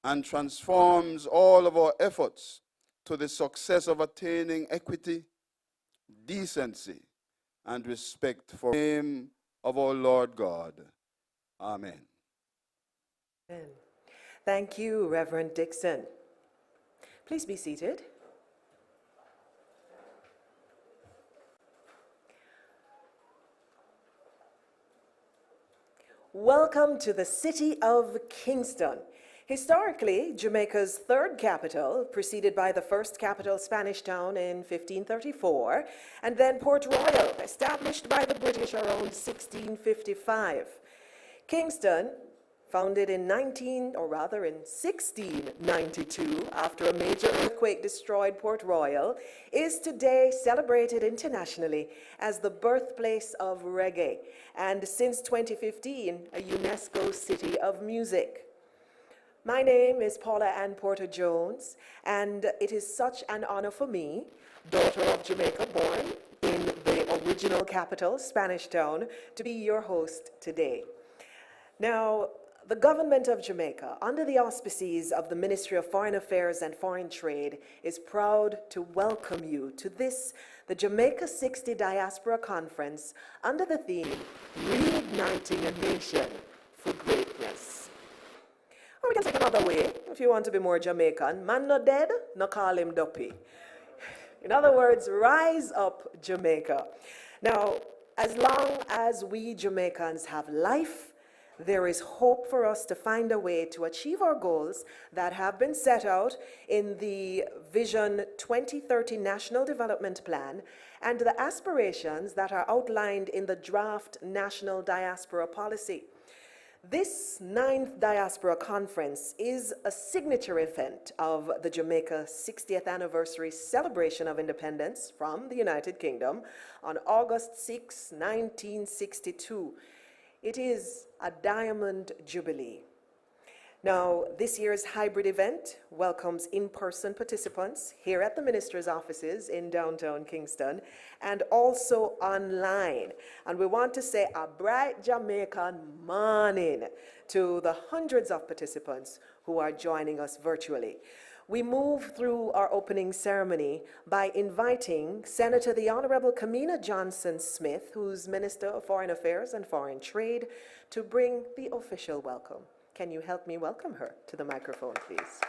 and transforms all of our efforts to the success of attaining equity, decency, and respect for the name of our Lord God. Amen. Amen. Thank you, Reverend Dixon. Please be seated. Welcome to the city of Kingston. Historically, Jamaica's third capital, preceded by the first capital, Spanish Town, in 1534, and then Port Royal, established by the British around 1655. Kingston, founded in 1692, after a major earthquake destroyed Port Royal, is today celebrated internationally as the birthplace of reggae, and since 2015, a UNESCO City of Music. My name is Paula Ann Porter-Jones, and it is such an honor for me, daughter of Jamaica, born in the original capital, Spanish Town, to be your host today. Now, the government of Jamaica, under the auspices of the Ministry of Foreign Affairs and Foreign Trade, is proud to welcome you to this, the Jamaica 60 Diaspora Conference, under the theme, Reigniting a Nation for Greatness. Or we can take another way, if you want to be more Jamaican, man not dead, no call him duppy. In other words, rise up, Jamaica. Now, as long as we Jamaicans have life, there is hope for us to find a way to achieve our goals that have been set out in the Vision 2030 National Development Plan and the aspirations that are outlined in the draft National Diaspora Policy. This 9th Diaspora Conference is a signature event of the Jamaica 60th Anniversary Celebration of Independence from the United Kingdom on August 6, 1962. It is a Diamond Jubilee. Now, this year's hybrid event welcomes in-person participants here at the Minister's offices in downtown Kingston and also online. And we want to say a bright Jamaican morning to the hundreds of participants who are joining us virtually. We move through our opening ceremony by inviting Senator the Honorable Kamina Johnson-Smith, who's Minister of Foreign Affairs and Foreign Trade, to bring the official welcome. Can you help me welcome her to the microphone, please?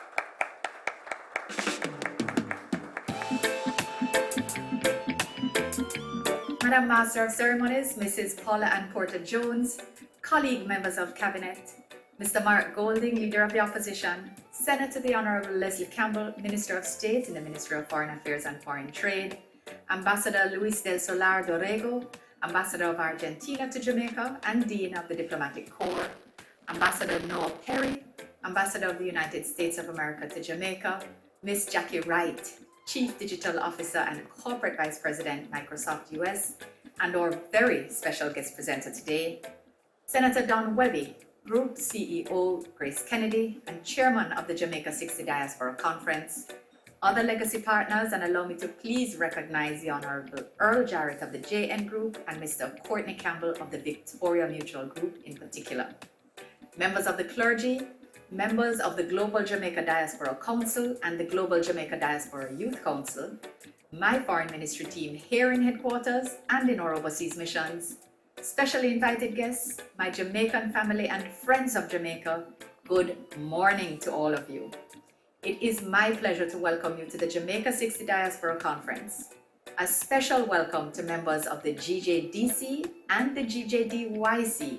Madam Master of Ceremonies, Mrs. Paula Ann Porter-Jones, colleague members of Cabinet, Mr. Mark Golding, Leader of the Opposition, Senator the Honorable Leslie Campbell, Minister of State in the Ministry of Foreign Affairs and Foreign Trade, Ambassador Luis del Solar Dorrego, Ambassador of Argentina to Jamaica and Dean of the Diplomatic Corps, Ambassador Noah Perry, Ambassador of the United States of America to Jamaica, Ms. Jackie Wright, Chief Digital Officer and Corporate Vice President, Microsoft US, and our very special guest presenter today, Senator Don Webby, Group CEO, Grace Kennedy, and Chairman of the Jamaica 60 Diaspora Conference, other legacy partners, and allow me to please recognize the Honorable Earl Jarrett of the JN Group and Mr. Courtney Campbell of the Victoria Mutual Group in particular. Members of the clergy, members of the Global Jamaica Diaspora Council and the Global Jamaica Diaspora Youth Council, my foreign ministry team here in headquarters and in our overseas missions, specially invited guests, my Jamaican family and friends of Jamaica, good morning to all of you. It is my pleasure to welcome you to the Jamaica 60 Diaspora Conference. A special welcome to members of the GJDC and the GJDYC,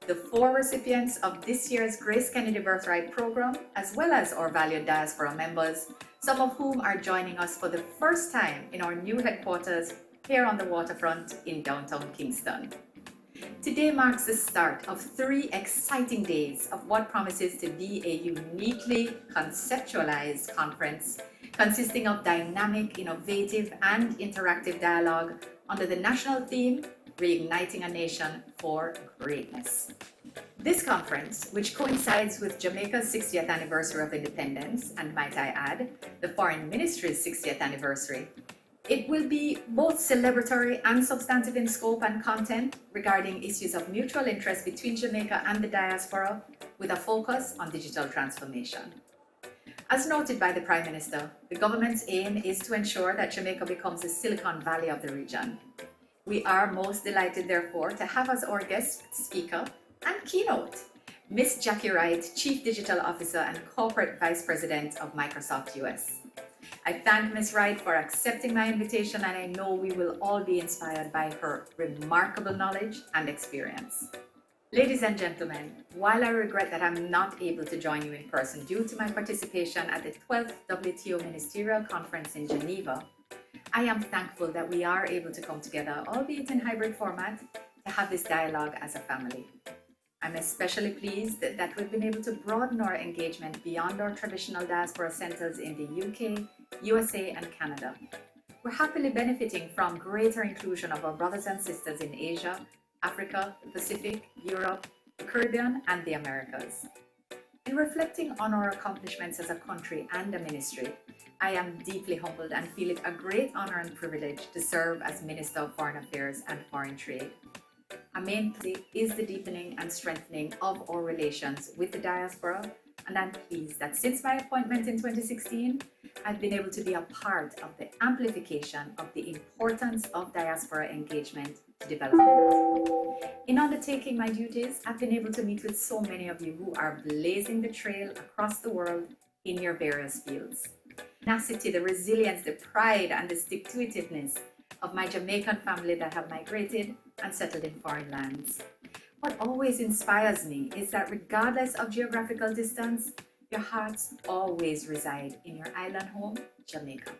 the 4 recipients of this year's Grace Kennedy Birthright Program, as well as our valued diaspora members, some of whom are joining us for the first time in our new headquarters here on the waterfront in downtown Kingston. Today marks the start of 3 exciting days of what promises to be a uniquely conceptualized conference consisting of dynamic, innovative, and interactive dialogue under the national theme, Reigniting a Nation for Greatness. This conference, which coincides with Jamaica's 60th anniversary of independence, and might I add, the Foreign Ministry's 60th anniversary, it will be both celebratory and substantive in scope and content regarding issues of mutual interest between Jamaica and the diaspora, with a focus on digital transformation. As noted by the Prime Minister, the government's aim is to ensure that Jamaica becomes the Silicon Valley of the region. We are most delighted, therefore, to have as our guest speaker and keynote, Ms. Jackie Wright, Chief Digital Officer and Corporate Vice President of Microsoft US. I thank Ms. Wright for accepting my invitation, and I know we will all be inspired by her remarkable knowledge and experience. Ladies and gentlemen, while I regret that I'm not able to join you in person due to my participation at the 12th WTO Ministerial Conference in Geneva, I am thankful that we are able to come together, albeit in hybrid format, to have this dialogue as a family. I'm especially pleased that we've been able to broaden our engagement beyond our traditional diaspora centers in the UK, USA, and Canada. We're happily benefiting from greater inclusion of our brothers and sisters in Asia, Africa, the Pacific, Europe, the Caribbean, and the Americas. In reflecting on our accomplishments as a country and a ministry, I am deeply humbled and feel it a great honor and privilege to serve as Minister of Foreign Affairs and Foreign Trade. Our main priority is the deepening and strengthening of our relations with the diaspora, and I'm pleased that since my appointment in 2016, I've been able to be a part of the amplification of the importance of diaspora engagement to development. In undertaking my duties, I've been able to meet with so many of you who are blazing the trail across the world in your various fields. tenacity, the resilience, the pride, and the stick-to-itiveness of my Jamaican family that have migrated and settled in foreign lands. What always inspires me is that regardless of geographical distance, your hearts always reside in your island home, Jamaica.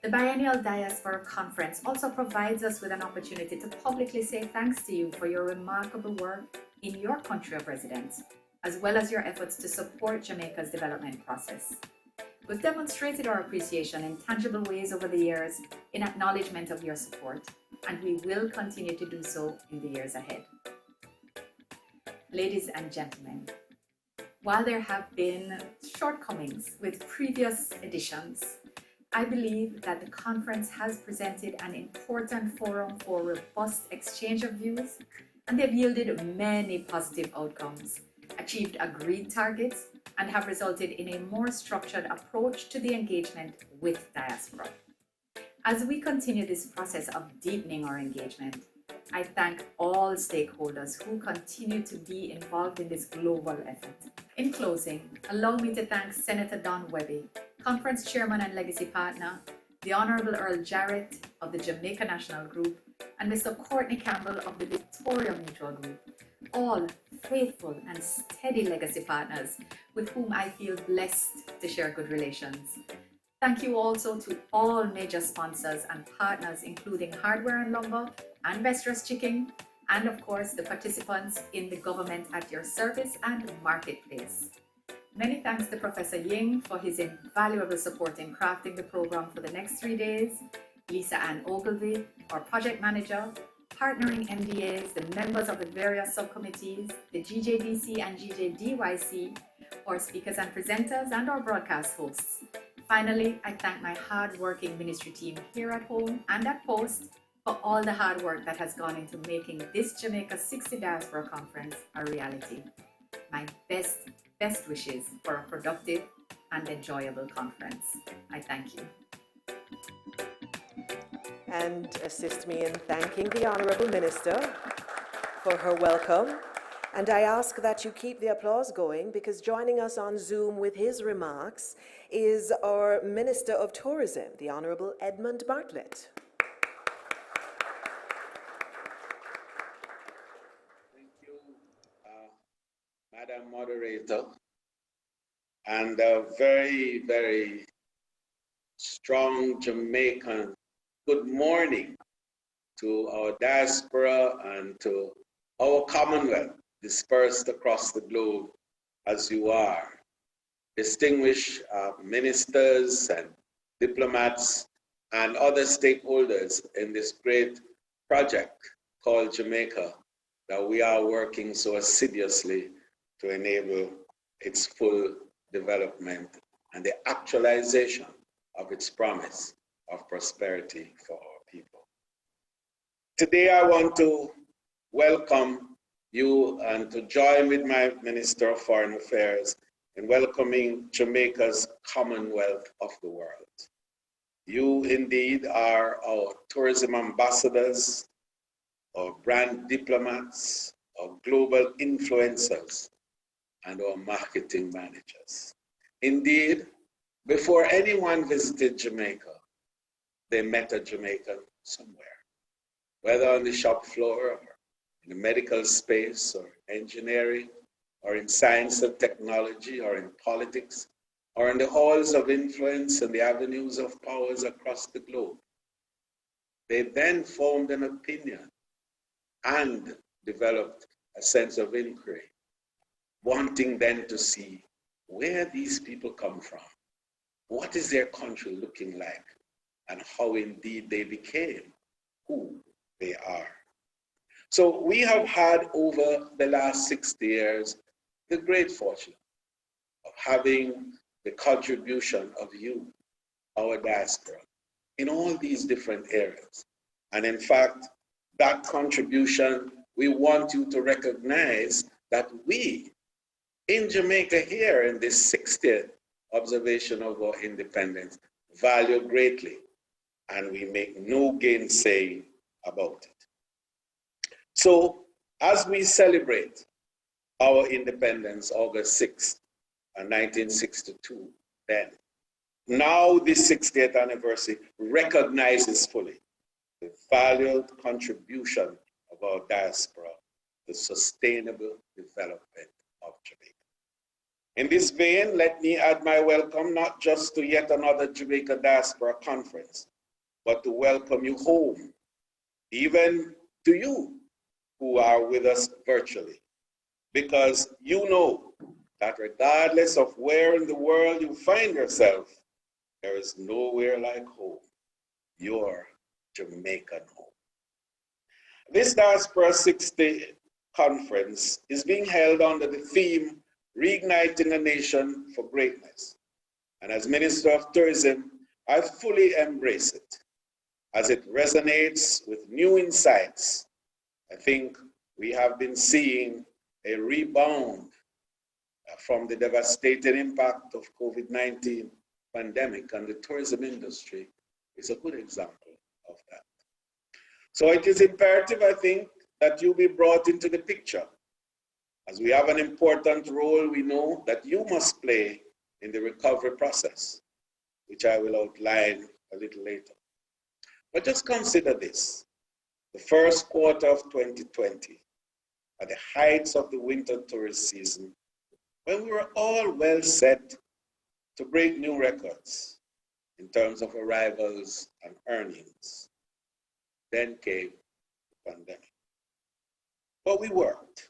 The Biennial Diaspora Conference also provides us with an opportunity to publicly say thanks to you for your remarkable work in your country of residence, as well as your efforts to support Jamaica's development process. We've demonstrated our appreciation in tangible ways over the years in acknowledgement of your support, and we will continue to do so in the years ahead. Ladies and gentlemen, while there have been shortcomings with previous editions, I believe that the conference has presented an important forum for robust exchange of views, and they've yielded many positive outcomes, achieved agreed targets, and have resulted in a more structured approach to the engagement with diaspora. As we continue this process of deepening our engagement, I thank all stakeholders who continue to be involved in this global effort. In closing, allow me to thank Senator Don Webby, Conference Chairman and Legacy Partner, the Honorable Earl Jarrett of the Jamaica National Group, and Mr. Courtney Campbell of the Victoria Mutual Group, all faithful and steady legacy partners with whom I feel blessed to share good relations. Thank you also to all major sponsors and partners, including Hardware and Lumber and Best Dressed Chicken, and of course the participants in the Government at Your Service and Marketplace. Many thanks to Professor Ying for his invaluable support in crafting the program for the next 3 days, Lisa Ann Ogilvie, our project manager, partnering MDAs, the members of the various subcommittees, the GJDC and GJDYC, our speakers and presenters, and our broadcast hosts. Finally, I thank my hard-working ministry team here at home and at Post for all the hard work that has gone into making this Jamaica 60 Diaspora Conference a reality. My best wishes for a productive and enjoyable conference. I thank you. And assist me in thanking the Honourable Minister for her welcome. And I ask that you keep the applause going, because joining us on Zoom with his remarks is our Minister of Tourism, the Honourable Edmund Bartlett. Thank you, Madam Moderator, and a very, very strong Jamaican good morning to our diaspora and to our Commonwealth dispersed across the globe as you are. Distinguished ministers and diplomats and other stakeholders in this great project called Jamaica that we are working so assiduously to enable its full development and the actualization of its promise of prosperity for our people. Today I want to welcome you and to join with my Minister of Foreign Affairs in welcoming Jamaica's Commonwealth of the world. You indeed are our tourism ambassadors, our brand diplomats, our global influencers, and our marketing managers. Indeed, before anyone visited Jamaica, they met a Jamaican somewhere, whether on the shop floor or in the medical space or engineering or in science and technology or in politics or in the halls of influence and the avenues of powers across the globe. They then formed an opinion and developed a sense of inquiry, wanting then to see where these people come from, what is their country looking like, and how indeed they became who they are. So we have had over the last 60 years the great fortune of having the contribution of you, our diaspora, in all these different areas. And in fact, that contribution, we want you to recognize that we in Jamaica here in this 60th observation of our independence value greatly, and we make no gainsaying about it. So as we celebrate our independence August 6th, 1962, then now this 60th anniversary recognizes fully the valued contribution of our diaspora to sustainable development of Jamaica. In this vein, let me add my welcome not just to yet another Jamaica Diaspora Conference, but to welcome you home, even to you who are with us virtually, because you know that regardless of where in the world you find yourself, there is nowhere like home, your Jamaican home. This Diaspora 60 conference is being held under the theme, Reigniting a Nation for Greatness. And as Minister of Tourism, I fully embrace it as it resonates with new insights. I think we have been seeing a rebound from the devastating impact of COVID-19 pandemic, and the tourism industry is a good example of that. So it is imperative, I think, that you be brought into the picture, as we have an important role we know that you must play in the recovery process, which I will outline a little later. But just consider this. The first quarter of 2020, at the heights of the winter tourist season, when we were all well set to break new records in terms of arrivals and earnings, then came the pandemic. But we worked.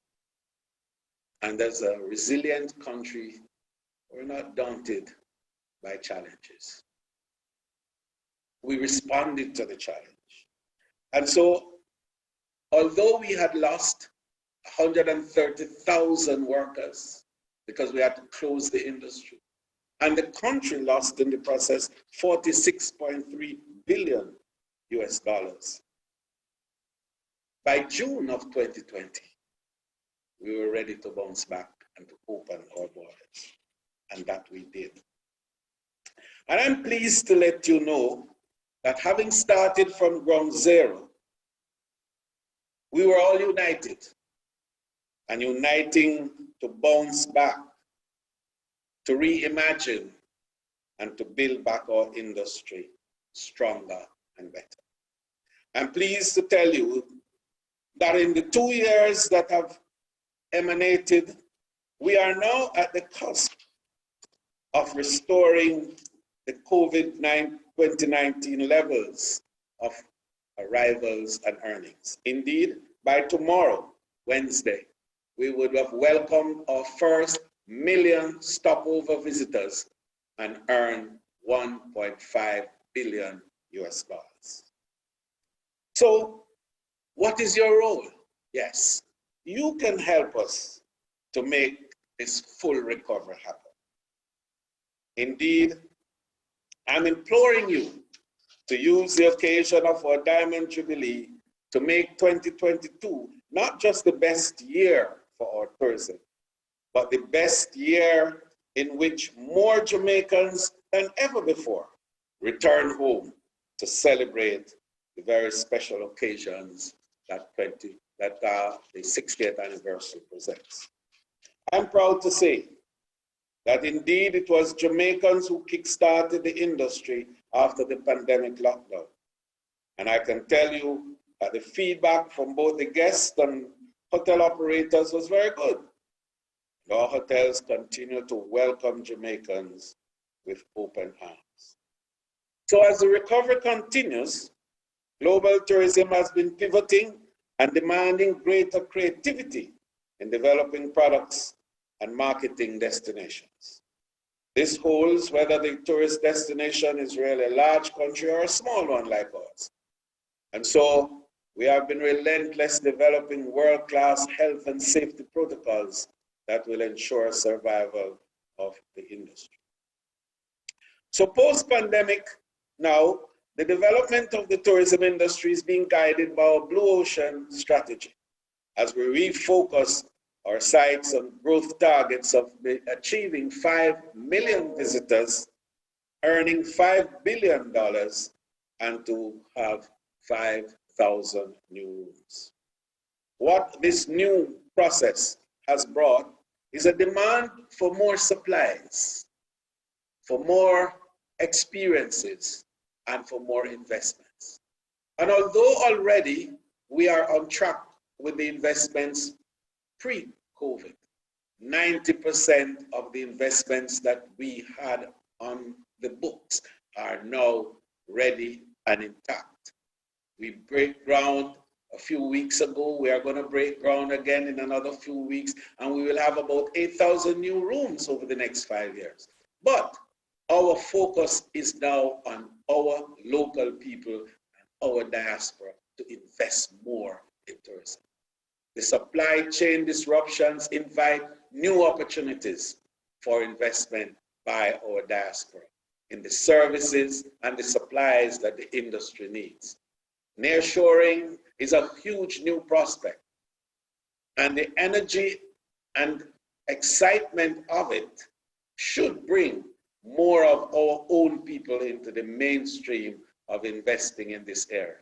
And as a resilient country, we're not daunted by challenges. We responded to the challenge. And so, although we had lost 130,000 workers because we had to close the industry, and the country lost in the process $46.3 billion US. By June of 2020, we were ready to bounce back and to open our borders, and that we did. And I'm pleased to let you know that having started from ground zero, we were all united and uniting to bounce back, to reimagine, and to build back our industry stronger and better. I'm pleased to tell you that in the 2 years that have emanated, we are now at the cusp of restoring the COVID-2019 levels of arrivals and earnings. Indeed, by tomorrow, Wednesday, we would have welcomed our first million stopover visitors and earned $1.5 billion US. So, what is your role? Yes, you can help us to make this full recovery happen. Indeed, I'm imploring you to use the occasion of our Diamond Jubilee to make 2022 not just the best year for our tourism, but the best year in which more Jamaicans than ever before return home to celebrate the very special occasions that the 60th anniversary presents. I'm proud to say that indeed it was Jamaicans who kickstarted the industry after the pandemic lockdown. And I can tell you that the feedback from both the guests and hotel operators was very good. Our hotels continue to welcome Jamaicans with open arms. So as the recovery continues, global tourism has been pivoting and demanding greater creativity in developing products and marketing destinations. This holds whether the tourist destination is really a large country or a small one like ours. And so we have been relentless developing world-class health and safety protocols that will ensure survival of the industry. So post-pandemic, now, the development of the tourism industry is being guided by our Blue Ocean strategy as we refocus our sights on growth targets of achieving 5 million visitors, earning $5 billion, and to have 5,000 new rooms. What this new process has brought is a demand for more supplies, for more experiences, and for more investments. And although already we are on track with the investments pre-COVID, 90% of the investments that we had on the books are now ready and intact. We break ground a few weeks ago. We are going to break ground again in another few weeks, and we will have about 8,000 new rooms over the next 5 years. But our focus is now on our local people and our diaspora to invest more in tourism. The supply chain disruptions invite new opportunities for investment by our diaspora in the services and the supplies that the industry needs. Nearshoring is a huge new prospect, and the energy and excitement of it should bring more of our own people into the mainstream of investing in this area,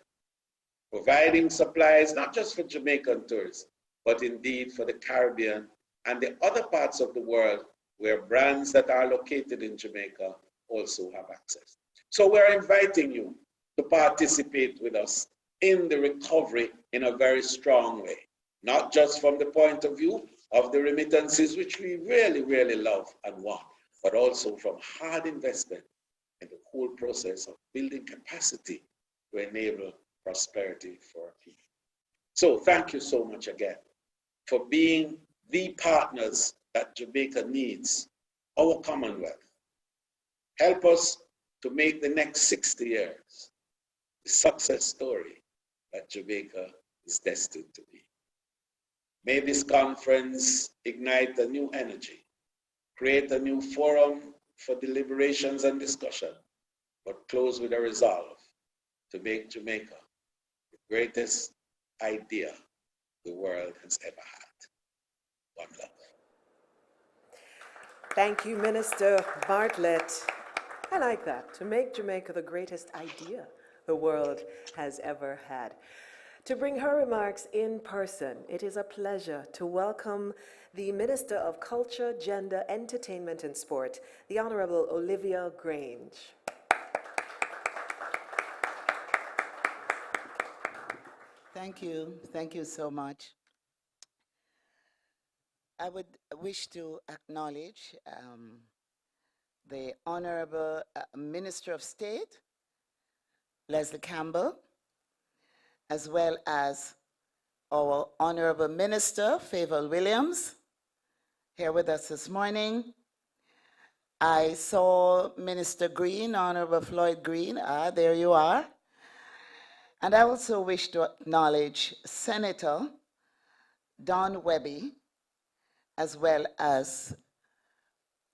providing supplies not just for Jamaican tourism, but indeed for the Caribbean and the other parts of the world where brands that are located in Jamaica also have access. So we're inviting you to participate with us in the recovery in a very strong way, not just from the point of view of the remittances, which we really, really love and want, but also from hard investment in the whole process of building capacity to enable prosperity for our people. So thank you so much again for being the partners that Jamaica needs, our Commonwealth. Help us to make the next 60 years the success story that Jamaica is destined to be. May this conference ignite a new energy, create a new forum for deliberations and discussion, but close with a resolve to make Jamaica the greatest idea the world has ever had. One love. Thank you, Minister Bartlett. I like that, to make Jamaica the greatest idea the world has ever had. To bring her remarks in person, it is a pleasure to welcome the Minister of Culture, Gender, Entertainment and Sport, the Honorable Olivia Grange. Thank you so much. I would wish to acknowledge the Honorable Minister of State, Leslie Campbell, as well as our Honorable Minister, Favour Williams, here with us this morning. I saw Minister Green, Honorable Floyd Green, there you are. And I also wish to acknowledge Senator Don Webby, as well as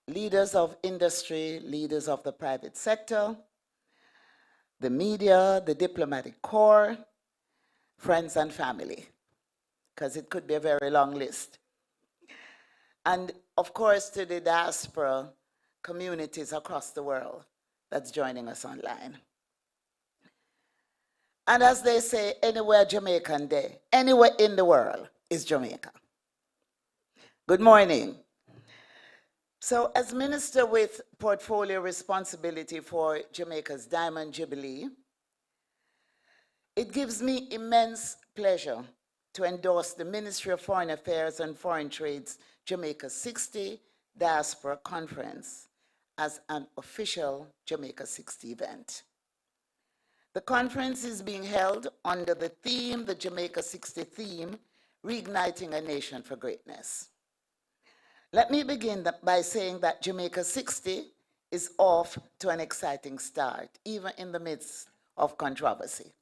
leaders of industry, leaders of the private sector, the media, the diplomatic corps, friends and family, because it could be a very long list. And of course, to the diaspora communities across the world that's joining us online. And as they say, anywhere Jamaican Day, anywhere in the world is Jamaica. Good morning. So as Minister with portfolio responsibility for Jamaica's Diamond Jubilee, it gives me immense pleasure to endorse the Ministry of Foreign Affairs and Foreign Trade's Jamaica 60 Diaspora Conference as an official Jamaica 60 event. The conference is being held under the theme, the Jamaica 60 theme, Reigniting a Nation for Greatness. Let me begin by saying that Jamaica 60 is off to an exciting start, even in the midst of controversy.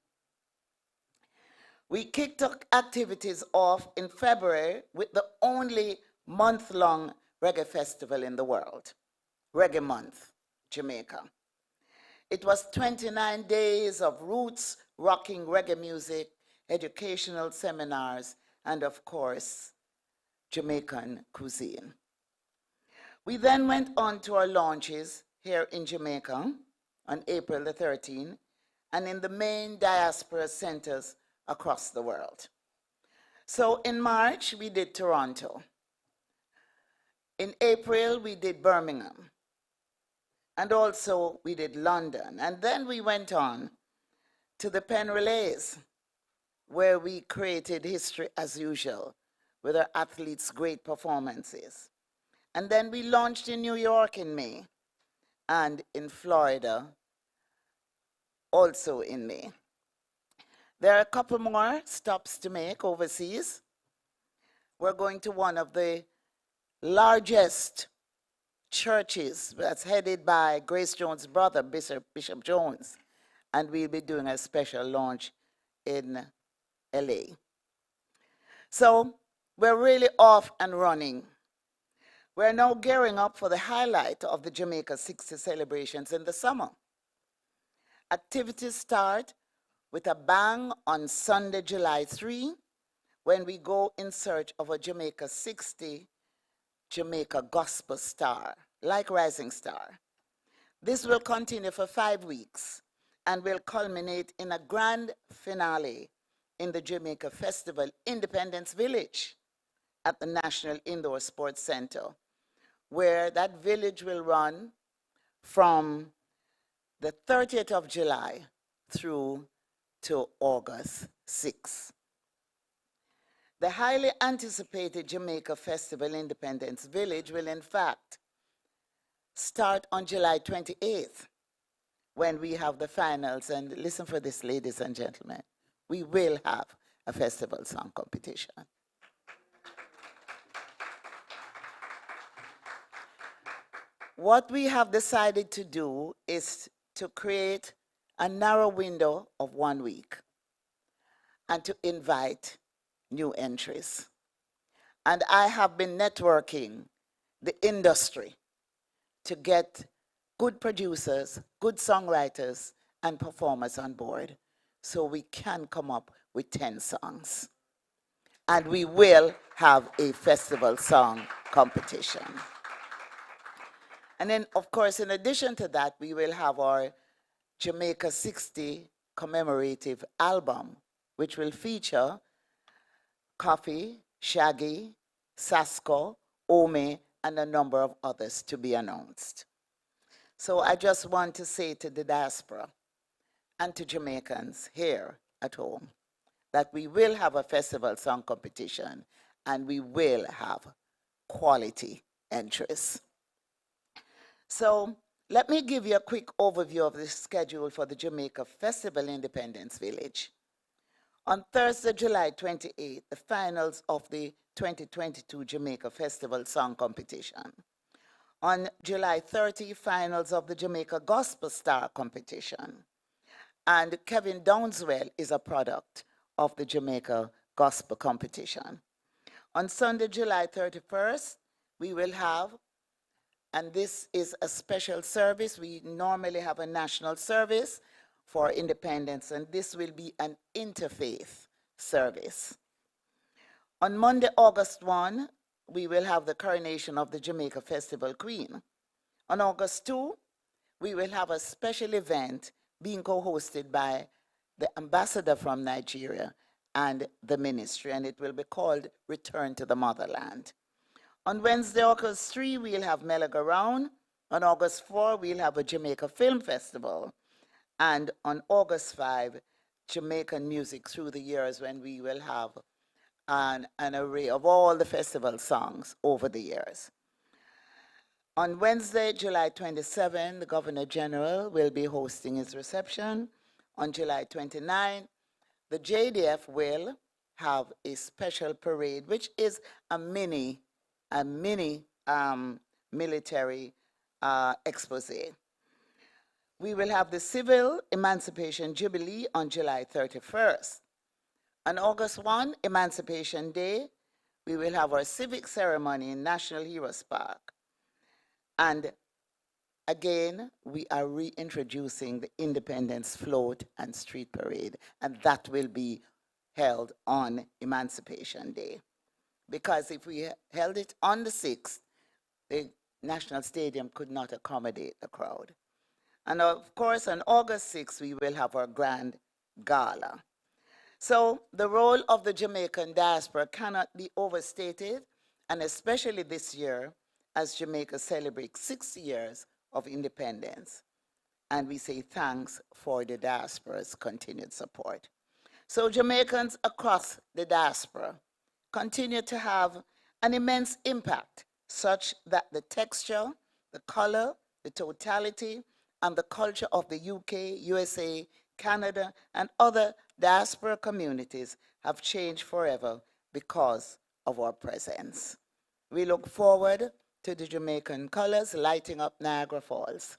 We kicked activities off in February with the only month-long reggae festival in the world, Reggae Month, Jamaica. It was 29 days of roots, rocking reggae music, educational seminars, and of course, Jamaican cuisine. We then went on to our launches here in Jamaica on April the 13th, and in the main diaspora centers across the world. So in March, we did Toronto. In April, we did Birmingham. And also we did London. And then we went on to the Penn Relays, where we created history as usual with our athletes' great performances. And then we launched in New York in May and in Florida also in May. There are a couple more stops to make overseas. We're going to one of the largest churches that's headed by Grace Jones' brother, Bishop Jones, and we'll be doing a special launch in LA. So we're really off and running. We're now gearing up for the highlight of the Jamaica 60 celebrations in the summer. Activities start with a bang on Sunday, July 3, when we go in search of a Jamaica 60 Jamaica Gospel Star, like Rising Star. This will continue for 5 weeks and will culminate in a grand finale in the Jamaica Festival Independence Village at the National Indoor Sports Center, where that village will run from the 30th of July through to August 6. The highly anticipated Jamaica Festival Independence Village will in fact start on July 28th when we have the finals. And listen for this, ladies and gentlemen, we will have a festival song competition. What we have decided to do is to create a narrow window of 1 week and to invite new entries. And I have been networking the industry to get good producers, good songwriters, and performers on board so we can come up with 10 songs. And we will have a festival song competition. And then, of course, in addition to that, we will have our Jamaica 60 commemorative album, which will feature Coffee, Shaggy, Sasko, Ome, and a number of others to be announced. So I just want to say to the diaspora and to Jamaicans here at home that we will have a festival song competition and we will have quality entries. So let me give you a quick overview of the schedule for the Jamaica Festival Independence Village. On Thursday, July 28th, the finals of the 2022 Jamaica Festival Song Competition. On July 30, finals of the Jamaica Gospel Star Competition. And Kevin Downswell is a product of the Jamaica Gospel Competition. On Sunday, July 31st, we will have, and this is a special service, we normally have a national service for independence, and this will be an interfaith service. On Monday, August 1, we will have the coronation of the Jamaica Festival Queen. On August 2, we will have a special event being co-hosted by the ambassador from Nigeria and the ministry, and it will be called Return to the Motherland. On Wednesday, August 3, we'll have Melaga Round. On August 4, we'll have a Jamaica Film Festival. And on August 5, Jamaican Music Through the Years, when we will have an array of all the festival songs over the years. On Wednesday, July 27, the Governor General will be hosting his reception. On July 29, the JDF will have a special parade, which is a mini military expose. We will have the Civil Emancipation Jubilee on July 31st. On August 1, Emancipation Day, we will have our civic ceremony in National Heroes Park. And again, we are reintroducing the Independence Float and Street Parade, and that will be held on Emancipation Day. Because if we held it on the 6th, the National Stadium could not accommodate the crowd. And of course, on August 6th, we will have our grand gala. So the role of the Jamaican diaspora cannot be overstated, and especially this year, as Jamaica celebrates 60 years of independence. And we say thanks for the diaspora's continued support. So Jamaicans across the diaspora continue to have an immense impact, such that the texture, the color, the totality, and the culture of the UK, USA, Canada, and other diaspora communities have changed forever because of our presence. We look forward to the Jamaican colors lighting up Niagara Falls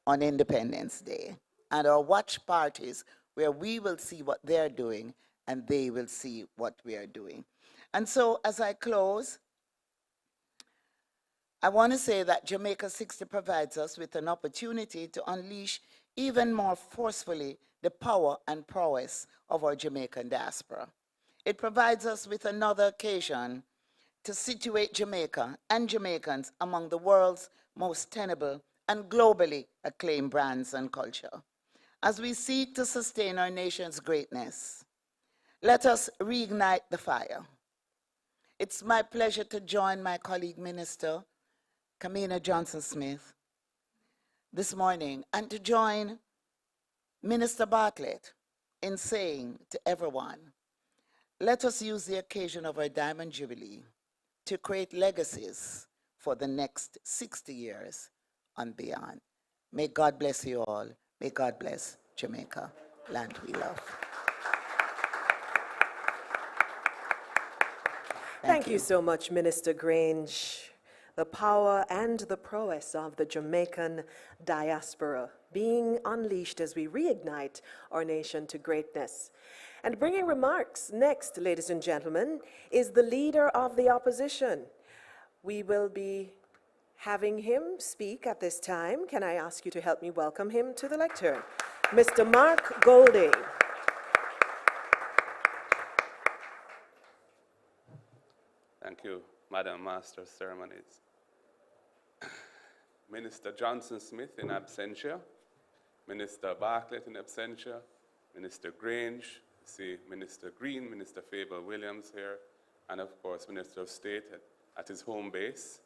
on Independence Day, and our watch parties where we will see what they're doing and they will see what we are doing. And so as I close, I want to say that Jamaica 60 provides us with an opportunity to unleash even more forcefully the power and prowess of our Jamaican diaspora. It provides us with another occasion to situate Jamaica and Jamaicans among the world's most tenable and globally acclaimed brands and culture. As we seek to sustain our nation's greatness, let us reignite the fire. It's my pleasure to join my colleague Minister Kamina Johnson-Smith this morning and to join Minister Bartlett in saying to everyone, let us use the occasion of our Diamond Jubilee to create legacies for the next 60 years and beyond. May God bless you all. May God bless Jamaica, land we love. Thank you so much, Minister Grange. The power and the prowess of the Jamaican diaspora being unleashed as we reignite our nation to greatness. And bringing remarks next, ladies and gentlemen, is the leader of the opposition. We will be having him speak at this time. Can I ask you to help me welcome him to the lectern? Mr. Mark Golding. Thank you, Madam Master of Ceremonies. Minister Johnson-Smith in absentia, Minister Bartlett in absentia, Minister Grange, I see Minister Green, Minister Faber-Williams here, and of course Minister of State at his home base,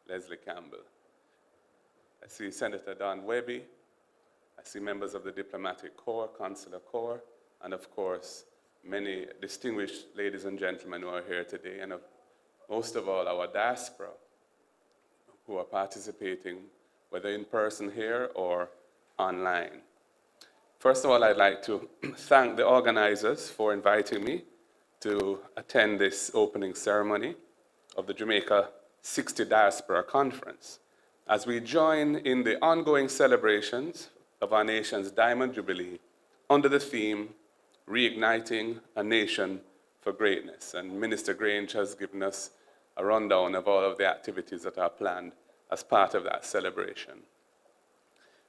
Leslie Campbell. I see Senator Don Webby, I see members of the Diplomatic Corps, Consular Corps, and of course many distinguished ladies and gentlemen who are here today, and most of all our diaspora who are participating, whether in person here or online. First of all, I'd like to thank the organizers for inviting me to attend this opening ceremony of the Jamaica 60 Diaspora Conference, as we join in the ongoing celebrations of our nation's Diamond Jubilee under the theme, Reigniting a Nation for Greatness. And Minister Grange has given us a rundown of all of the activities that are planned as part of that celebration.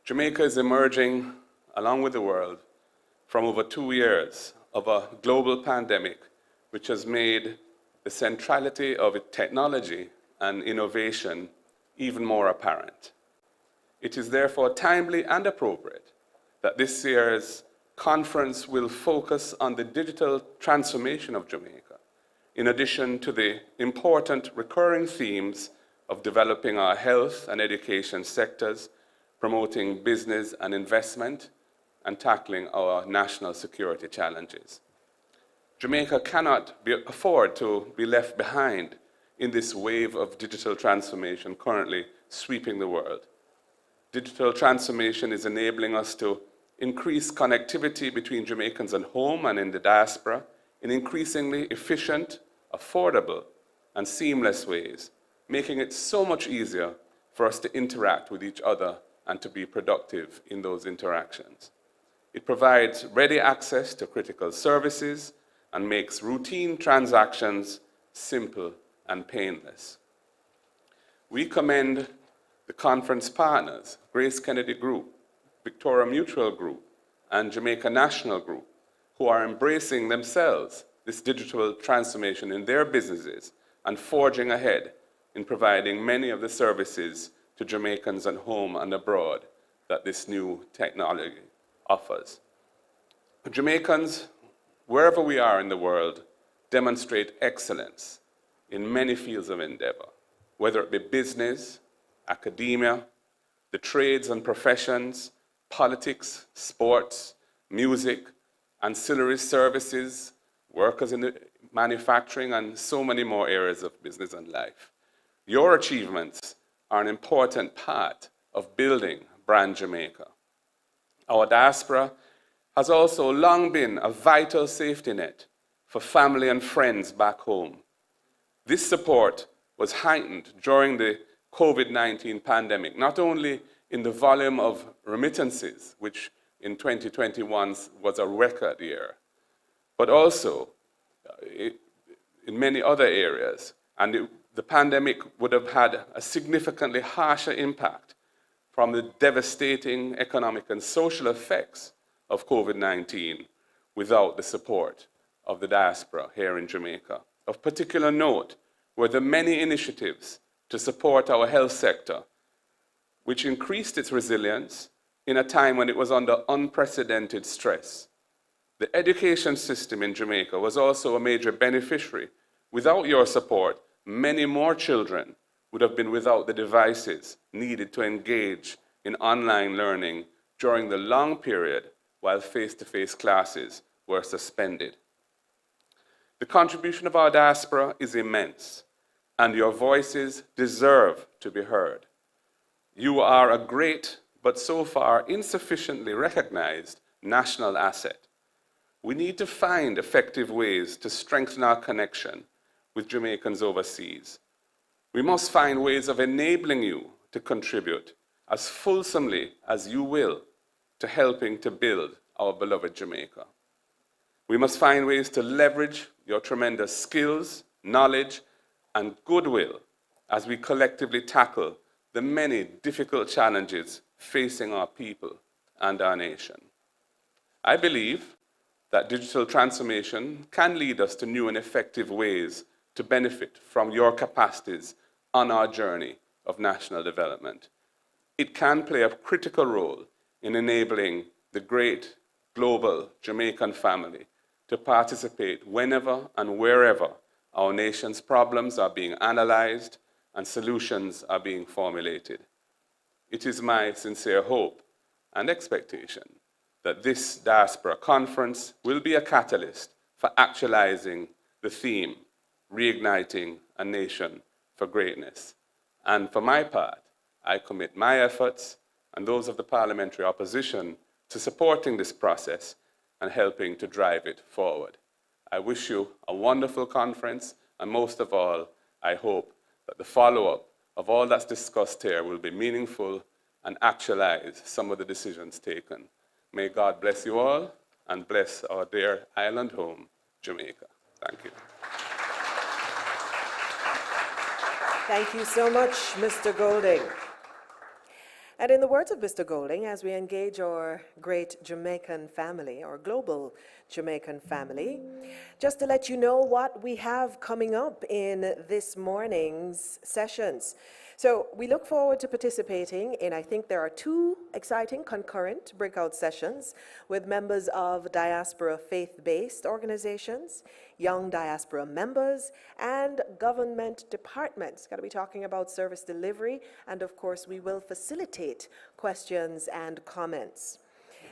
Jamaica is emerging, along with the world, from over 2 years of a global pandemic, which has made the centrality of technology and innovation even more apparent. It is therefore timely and appropriate that this year's conference will focus on the digital transformation of Jamaica, in addition to the important recurring themes of developing our health and education sectors, promoting business and investment, and tackling our national security challenges. Jamaica cannot afford to be left behind in this wave of digital transformation currently sweeping the world. Digital transformation is enabling us to increase connectivity between Jamaicans at home and in the diaspora in increasingly efficient, affordable, and seamless ways, making it so much easier for us to interact with each other and to be productive in those interactions. It provides ready access to critical services and makes routine transactions simple and painless. We commend the conference partners, Grace Kennedy Group, Victoria Mutual Group, and Jamaica National Group, who are embracing themselves this digital transformation in their businesses and forging ahead in providing many of the services to Jamaicans at home and abroad that this new technology offers. Jamaicans, wherever we are in the world, demonstrate excellence in many fields of endeavor, whether it be business, academia, the trades and professions, politics, sports, music, ancillary services, workers in the manufacturing, and so many more areas of business and life. Your achievements are an important part of building Brand Jamaica. Our diaspora has also long been a vital safety net for family and friends back home. This support was heightened during the COVID-19 pandemic, not only in the volume of remittances, which in 2021 was a record year, but also in many other areas. And the pandemic would have had a significantly harsher impact from the devastating economic and social effects of COVID-19 without the support of the diaspora here in Jamaica. Of particular note were the many initiatives to support our health sector, which increased its resilience in a time when it was under unprecedented stress. The education system in Jamaica was also a major beneficiary. Without your support, many more children would have been without the devices needed to engage in online learning during the long period while face-to-face classes were suspended. The contribution of our diaspora is immense, and your voices deserve to be heard. You are a great, but so far insufficiently recognized national asset. We need to find effective ways to strengthen our connection with Jamaicans overseas. We must find ways of enabling you to contribute as fulsomely as you will to helping to build our beloved Jamaica. We must find ways to leverage your tremendous skills, knowledge, and goodwill as we collectively tackle the many difficult challenges facing our people and our nation. I believe that digital transformation can lead us to new and effective ways to benefit from your capacities on our journey of national development. It can play a critical role in enabling the great global Jamaican family to participate whenever and wherever our nation's problems are being analyzed and solutions are being formulated. It is my sincere hope and expectation that this diaspora conference will be a catalyst for actualizing the theme, reigniting a nation for greatness. And for my part, I commit my efforts and those of the parliamentary opposition to supporting this process and helping to drive it forward. I wish you a wonderful conference, and most of all, I hope that the follow-up of all that's discussed here will be meaningful and actualize some of the decisions taken. May God bless you all and bless our dear island home, Jamaica. Thank you. Thank you so much, Mr. Golding. And in the words of Mr. Golding, as we engage our great Jamaican family, our global Jamaican family, just to let you know what we have coming up in this morning's sessions. So we look forward to participating in, I think there are 2 exciting concurrent breakout sessions with members of diaspora faith-based organizations, young diaspora members, and government departments. Going to be talking about service delivery, and of course we will facilitate questions and comments.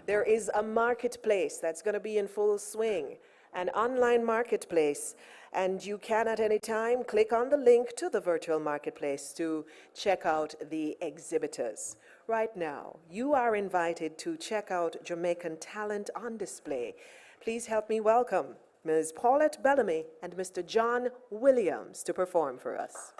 There is a marketplace that's going to be in full swing, an online marketplace, and you can at any time click on the link to the virtual marketplace to check out the exhibitors. Right now, you are invited to check out Jamaican talent on display. Please help me welcome Ms. Paulette Bellamy and Mr. John Williams to perform for us.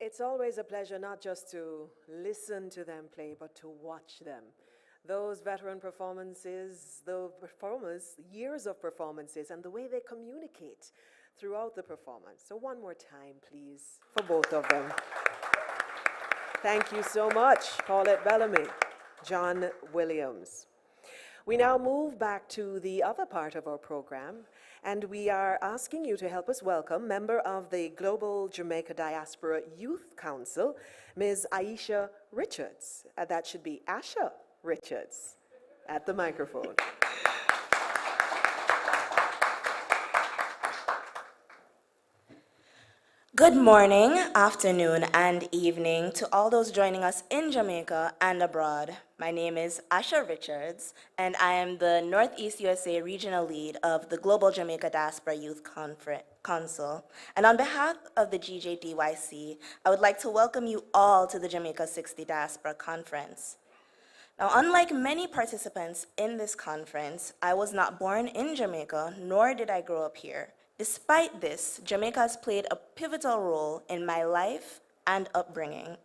It's always a pleasure not just to listen to them play, but to watch them. Those veteran performances, the performers, years of performances, and the way they communicate throughout the performance. So one more time, please, for both of them. Thank you so much, Paulette Bellamy, John Williams. We now move back to the other part of our program, and we are asking you to help us welcome member of the Global Jamaica Diaspora Youth Council, Ms. Aisha Richards. That should be Asha Richards at the microphone. Good morning, afternoon, and evening to all those joining us in Jamaica and abroad. My name is Asha Richards, and I am the Northeast USA Regional Lead of the Global Jamaica Diaspora Youth Council. And on behalf of the GJDYC, I would like to welcome you all to the Jamaica 60 Diaspora Conference. Now, unlike many participants in this conference, I was not born in Jamaica, nor did I grow up here. Despite this, Jamaica has played a pivotal role in my life and upbringing.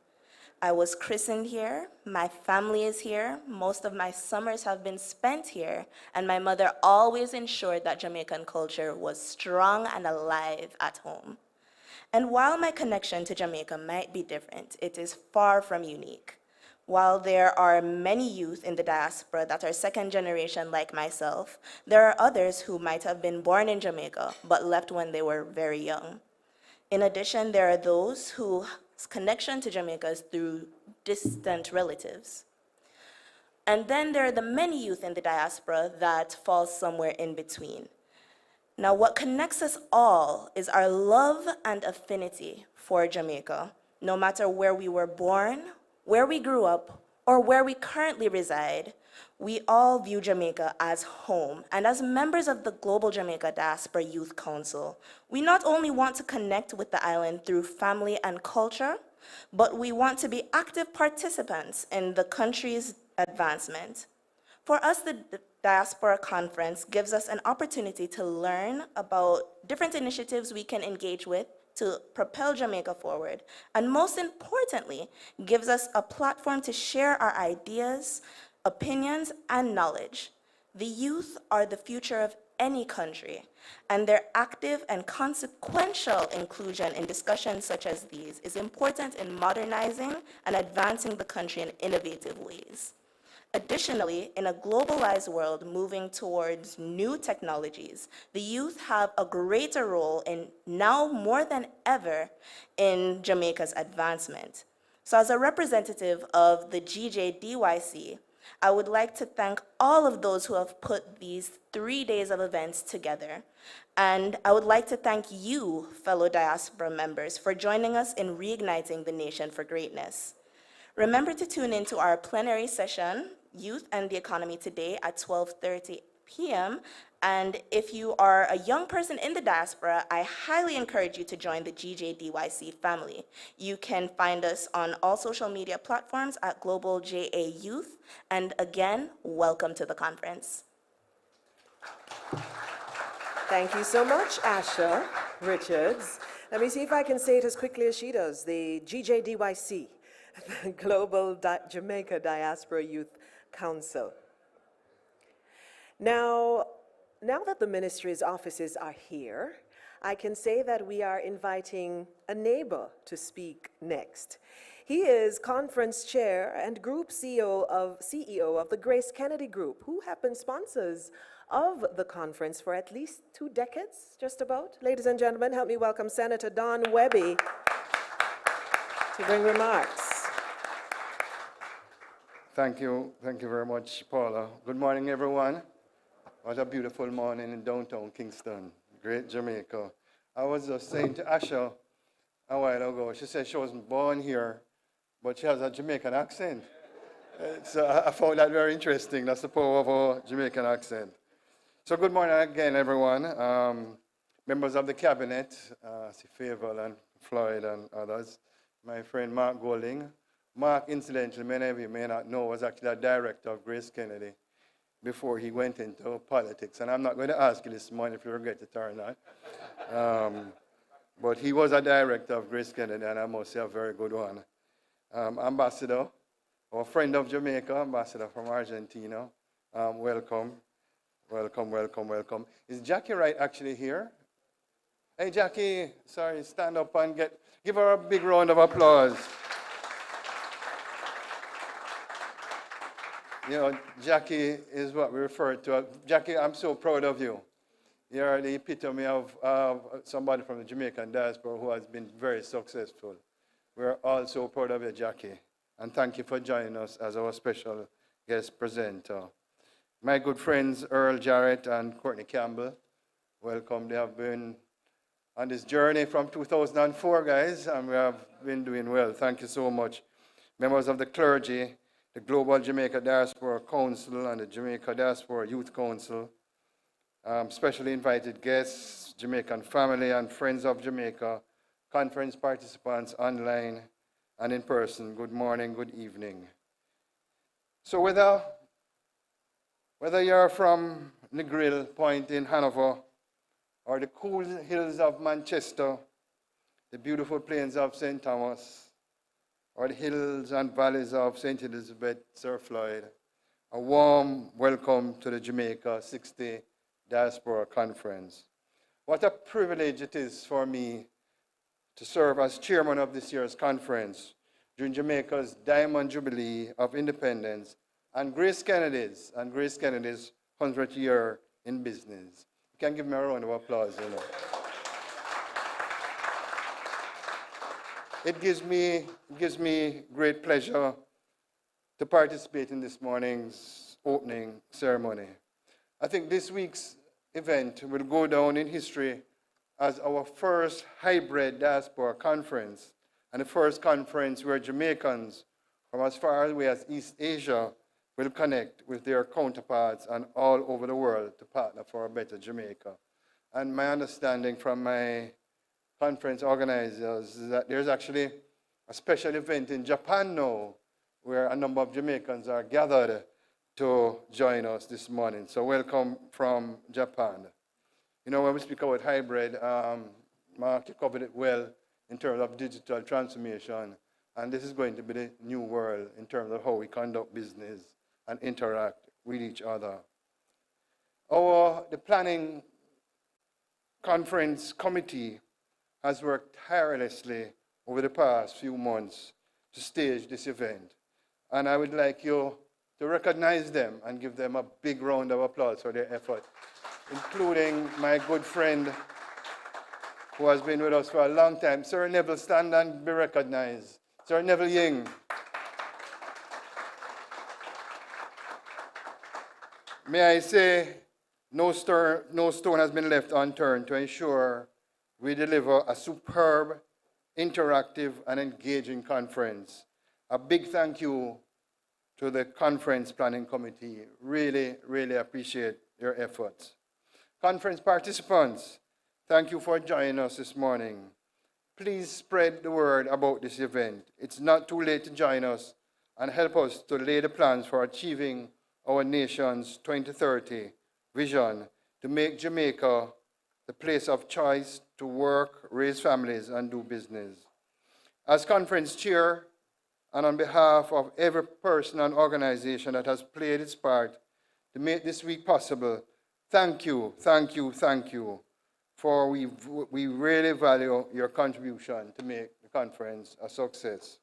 I was christened here, my family is here, most of my summers have been spent here, and my mother always ensured that Jamaican culture was strong and alive at home. And while my connection to Jamaica might be different, it is far from unique. While there are many youth in the diaspora that are second generation like myself, there are others who might have been born in Jamaica but left when they were very young. In addition, there are those whose connection to Jamaica is through distant relatives. And then there are the many youth in the diaspora that fall somewhere in between. Now, what connects us all is our love and affinity for Jamaica, no matter where we were born, where we grew up, or where we currently reside. We all view Jamaica as home, and as members of the Global Jamaica Diaspora Youth Council, we not only want to connect with the island through family and culture, but we want to be active participants in the country's advancement. For us, the Diaspora Conference gives us an opportunity to learn about different initiatives we can engage with to propel Jamaica forward, and most importantly, gives us a platform to share our ideas, opinions, and knowledge. The youth are the future of any country, and their active and consequential inclusion in discussions such as these is important in modernizing and advancing the country in innovative ways. Additionally, in a globalized world moving towards new technologies, the youth have a greater role in now more than ever in Jamaica's advancement. So as a representative of the GJDYC, I would like to thank all of those who have put these 3 days of events together. And I would like to thank you, fellow diaspora members, for joining us in reigniting the nation for greatness. Remember to tune into our plenary session, Youth and the Economy, today at 12:30 p.m. And if you are a young person in the diaspora, I highly encourage you to join the GJDYC family. You can find us on all social media platforms at Global JA Youth. And again, welcome to the conference. Thank you so much, Asha Richards. Let me see if I can say it as quickly as she does. The GJDYC, the Global Jamaica Diaspora Youth Council. Now that the ministry's offices are here, I can say that we are inviting a neighbor to speak next. He is conference chair and group CEO of the Grace Kennedy Group, who have been sponsors of the conference for at least 2 decades, just about. Ladies and gentlemen, help me welcome Senator Don Webby to bring remarks. Thank you very much, Paula. Good morning, everyone. What a beautiful morning in downtown Kingston, great Jamaica. I was just saying to Asha a while ago, she said she wasn't born here, but she has a Jamaican accent. So I found that very interesting. That's the power of our Jamaican accent. So good morning again, everyone. Members of the cabinet, Favel and Floyd and others. My friend Mark Golding. Mark, incidentally, many of you may not know, was actually a director of Grace Kennedy before he went into politics. And I'm not going to ask you this morning if you regret it or not. but he was a director of Grace Kennedy, and I must say a very good one. Ambassador, or friend of Jamaica, ambassador from Argentina. Welcome, welcome, welcome, welcome. Is Jackie Wright actually here? Hey, Jackie, sorry, stand up and give her a big round of applause. You know, Jackie is what we refer to. Jackie, I'm so proud of you. You're the epitome of somebody from the Jamaican diaspora who has been very successful. We're all so proud of you, Jackie. And thank you for joining us as our special guest presenter. My good friends, Earl Jarrett and Courtney Campbell, welcome. They have been on this journey from 2004, guys, and we have been doing well. Thank you so much. Members of the clergy, the Global Jamaica Diaspora Council and the Jamaica Diaspora Youth Council, specially invited guests, Jamaican family and friends of Jamaica, conference participants online and in person, good morning, good evening. So whether you're from Negril Point in Hanover, or the cool hills of Manchester, the beautiful plains of St. Thomas, or the hills and valleys of St. Elizabeth, Sir Floyd, a warm welcome to the Jamaica 60 Diaspora Conference. What a privilege it is for me to serve as chairman of this year's conference during Jamaica's Diamond Jubilee of Independence and Grace Kennedy's 100th year in business. You can give me a round of applause, you know. It gives me great pleasure to participate in this morning's opening ceremony. I think this week's event will go down in history as our first hybrid diaspora conference and the first conference where Jamaicans from as far away as East Asia will connect with their counterparts and all over the world to partner for a better Jamaica. And my understanding from my conference organizers is that there's actually a special event in Japan now where a number of Jamaicans are gathered to join us this morning. So welcome from Japan. You know, when we speak about hybrid, Mark, you covered it well in terms of digital transformation. And this is going to be the new world in terms of how we conduct business and interact with each other. The planning conference committee has worked tirelessly over the past few months to stage this event. And I would like you to recognize them and give them a big round of applause for their effort, including my good friend who has been with us for a long time, Sir Neville, stand and be recognized. Sir Neville Ying. May I say, no stone has been left unturned to ensure we deliver a superb, interactive, and engaging conference. A big thank you to the conference planning committee. Really, really appreciate your efforts. Conference participants, thank you for joining us this morning. Please spread the word about this event. It's not too late to join us and help us to lay the plans for achieving our nation's 2030 vision to make Jamaica the place of choice to work, raise families, and do business. As conference chair, and on behalf of every person and organization that has played its part to make this week possible, thank you, thank you, thank you, for we really value your contribution to make the conference a success.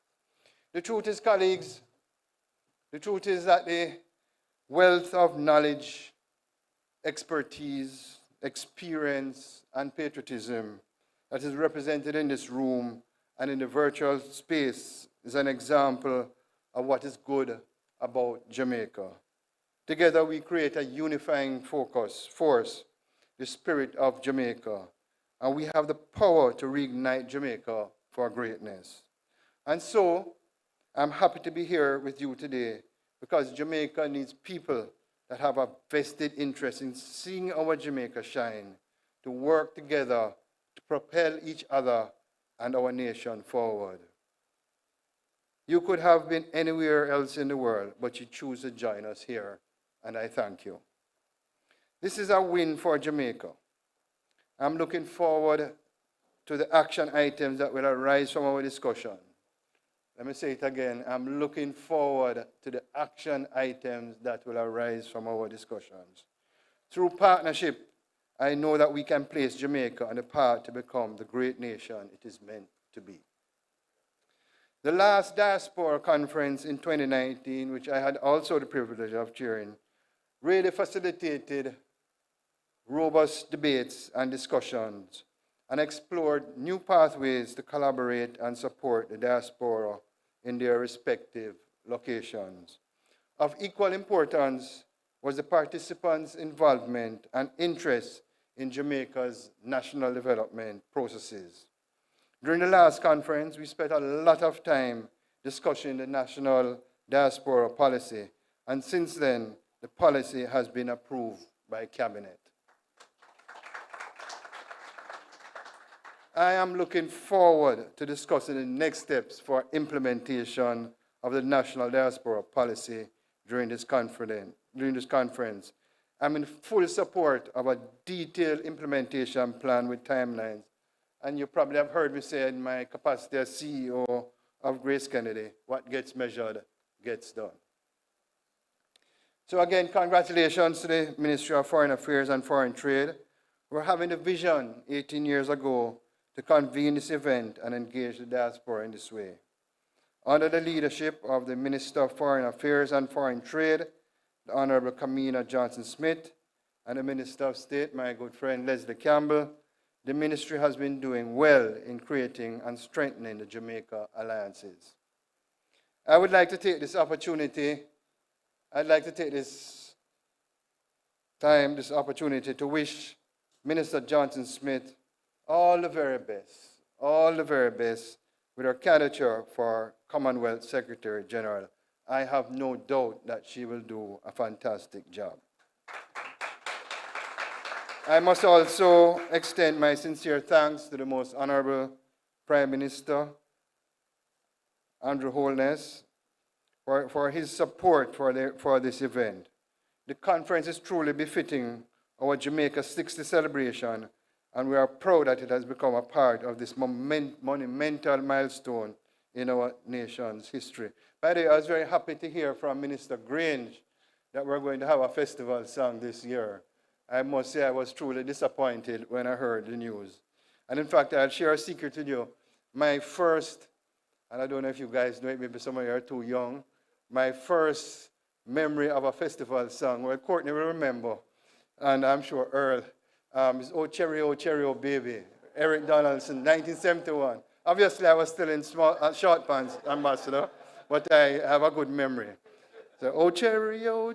The truth is, colleagues, the truth is that the wealth of knowledge, expertise, experience, and patriotism that is represented in this room and in the virtual space is an example of what is good about Jamaica. Together we create a unifying force, the spirit of Jamaica, and we have the power to reignite Jamaica for greatness. And so, I'm happy to be here with you today because Jamaica needs people that have a vested interest in seeing our Jamaica shine, to work together to propel each other and our nation forward. You could have been anywhere else in the world, but you choose to join us here, and I thank you. This is a win for Jamaica. I'm looking forward to the action items that will arise from our discussion. Let me say it again. I'm looking forward to the action items that will arise from our discussions. Through partnership, I know that we can place Jamaica on the path to become the great nation it is meant to be. The last Diaspora Conference in 2019, which I had also the privilege of chairing, really facilitated robust debates and discussions and explored new pathways to collaborate and support the diaspora in their respective locations. Of equal importance was the participants' involvement and interest in Jamaica's national development processes. During the last conference, we spent a lot of time discussing the national diaspora policy, and since then, the policy has been approved by Cabinet. I am looking forward to discussing the next steps for implementation of the national diaspora policy during this conference. I'm in full support of a detailed implementation plan with timelines. And you probably have heard me say in my capacity as CEO of Grace Kennedy, what gets measured gets done. So again, congratulations to the Ministry of Foreign Affairs and Foreign Trade. We're having a vision 18 years ago to convene this event and engage the diaspora in this way. Under the leadership of the Minister of Foreign Affairs and Foreign Trade, the Honorable Kamina Johnson-Smith, and the Minister of State, my good friend Leslie Campbell, the ministry has been doing well in creating and strengthening the Jamaica alliances. I would like to take this opportunity, this opportunity to wish Minister Johnson-Smith all the very best with her candidature for Commonwealth Secretary General. I have no doubt that she will do a fantastic job. I must also extend my sincere thanks to the Most Honorable Prime Minister, Andrew Holness, for his support for this event. The conference is truly befitting our Jamaica 60 celebration, and we are proud that it has become a part of this monumental milestone in our nation's history. By the way, I was very happy to hear from Minister Grange that we're going to have a festival song this year. I must say I was truly disappointed when I heard the news. And in fact, I'll share a secret with you. My first, and I don't know if you guys know it, maybe some of you are too young, my first memory of a festival song, well, Courtney will remember, and I'm sure Earl, is Oh Cherry, Oh Baby, Eric Donaldson, 1971. Obviously, I was still in short pants, Ambassador, but I have a good memory. So, Oh Cherry, Oh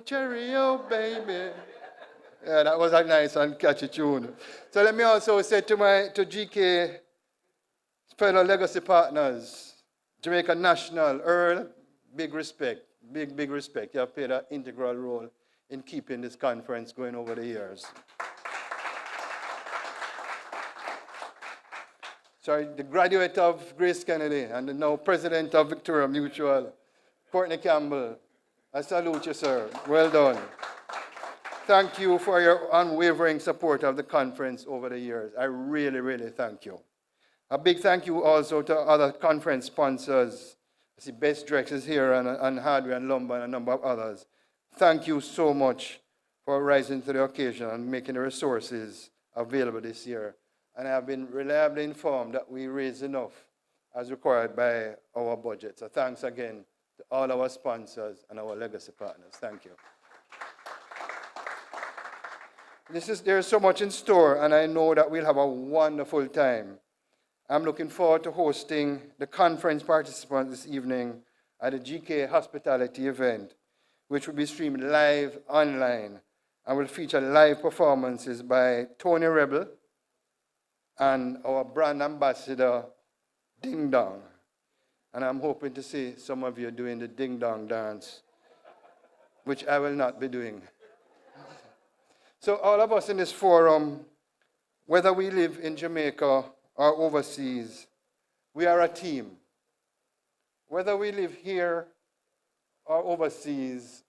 Baby. Yeah, that was a nice and catchy tune. So let me also say to GK fellow legacy partners, Jamaica National, Earl, big respect, big respect. You have played an integral role in keeping this conference going over the years. Sorry, the graduate of Grace Kennedy and the now president of Victoria Mutual, Courtney Campbell, I salute you, sir. Well done. Thank you for your unwavering support of the conference over the years. I really thank you. A big thank you also to other conference sponsors. I see Best Drex is here and Hardware and Lumber and a number of others. Thank you so much for rising to the occasion and making the resources available this year. And I have been reliably informed that we raised enough as required by our budget. So thanks again to all our sponsors and our legacy partners. Thank you. There's so much in store, and I know that we'll have a wonderful time. I'm looking forward to hosting the conference participants this evening at the GK Hospitality event, which will be streamed live online and will feature live performances by Tony Rebel and our brand ambassador, Ding Dong. And I'm hoping to see some of you doing the Ding Dong dance, which I will not be doing. So all of us in this forum, whether we live in Jamaica or overseas, we are a team. Whether we live here or overseas,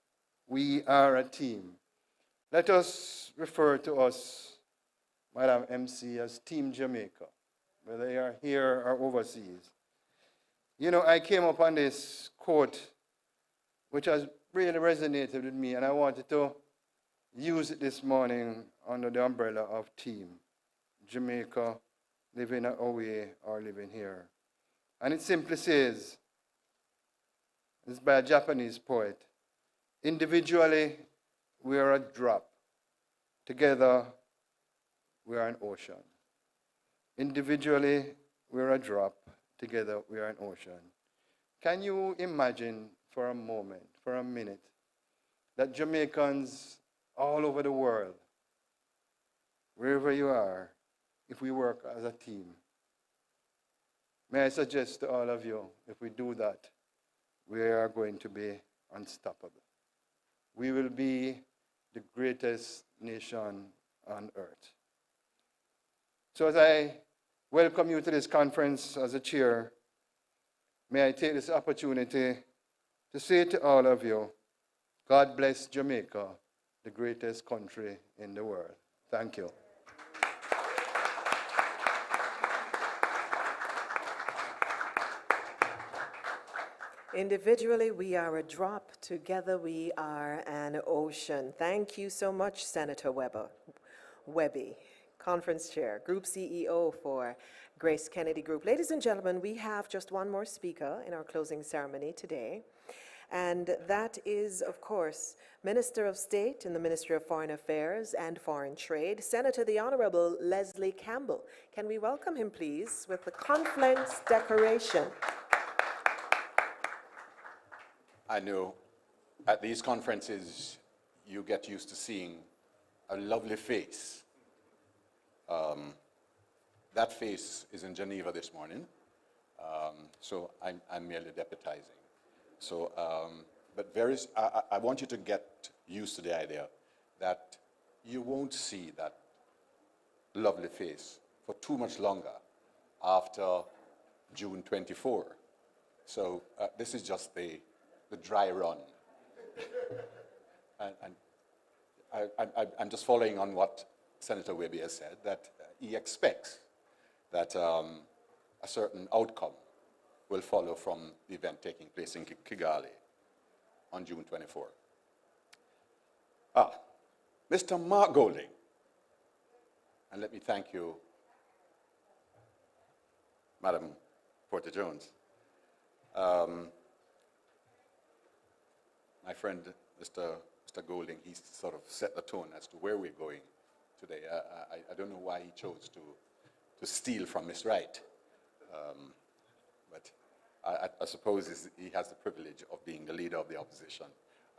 we are a team. Let us refer to us, Madam MC, as Team Jamaica. whether they are here or overseas. You know, I came up on this quote, which has really resonated with me, and I wanted to use it this morning under the umbrella of TEAM, Jamaica, living away or living here. And it simply says, it's by a Japanese poet, individually, we are a drop. Together, we are an ocean. Individually, we are a drop. Together, we are an ocean. Can you imagine for a moment, for a minute, that Jamaicans all over the world, wherever you are, if we work as a team, may I suggest to all of you, if we do that, we are going to be unstoppable. We will be the greatest nation on earth. So as I welcome you to this conference as a chair, may I take this opportunity to say to all of you, God bless Jamaica, the greatest country in the world. Thank you. Individually, we are a drop. Together, we are an ocean. Thank you so much, Senator Webby, Conference Chair, Group CEO for Grace Kennedy Group. Ladies and gentlemen, we have just one more speaker in our closing ceremony today. And that is, of course, Minister of State in the Ministry of Foreign Affairs and Foreign Trade, Senator the Honorable Leslie Campbell. Can we welcome him, please, with the Conference Decoration? I know at these conferences you get used to seeing a lovely face. That face is in Geneva this morning, so I'm merely deputizing. So, but I want you to get used to the idea that you won't see that lovely face for too much longer after June 24. So this is just the dry run. I'm just following on what Senator Webby has said, that he expects that a certain outcome will follow from the event taking place in Kigali on June 24. Mr. Mark Golding, and let me thank you, Madam Porter-Jones. My friend, Mr. Golding, he sort of set the tone as to where we're going today. I don't know why he chose to steal from Miss Wright, but I suppose he has the privilege of being the leader of the opposition,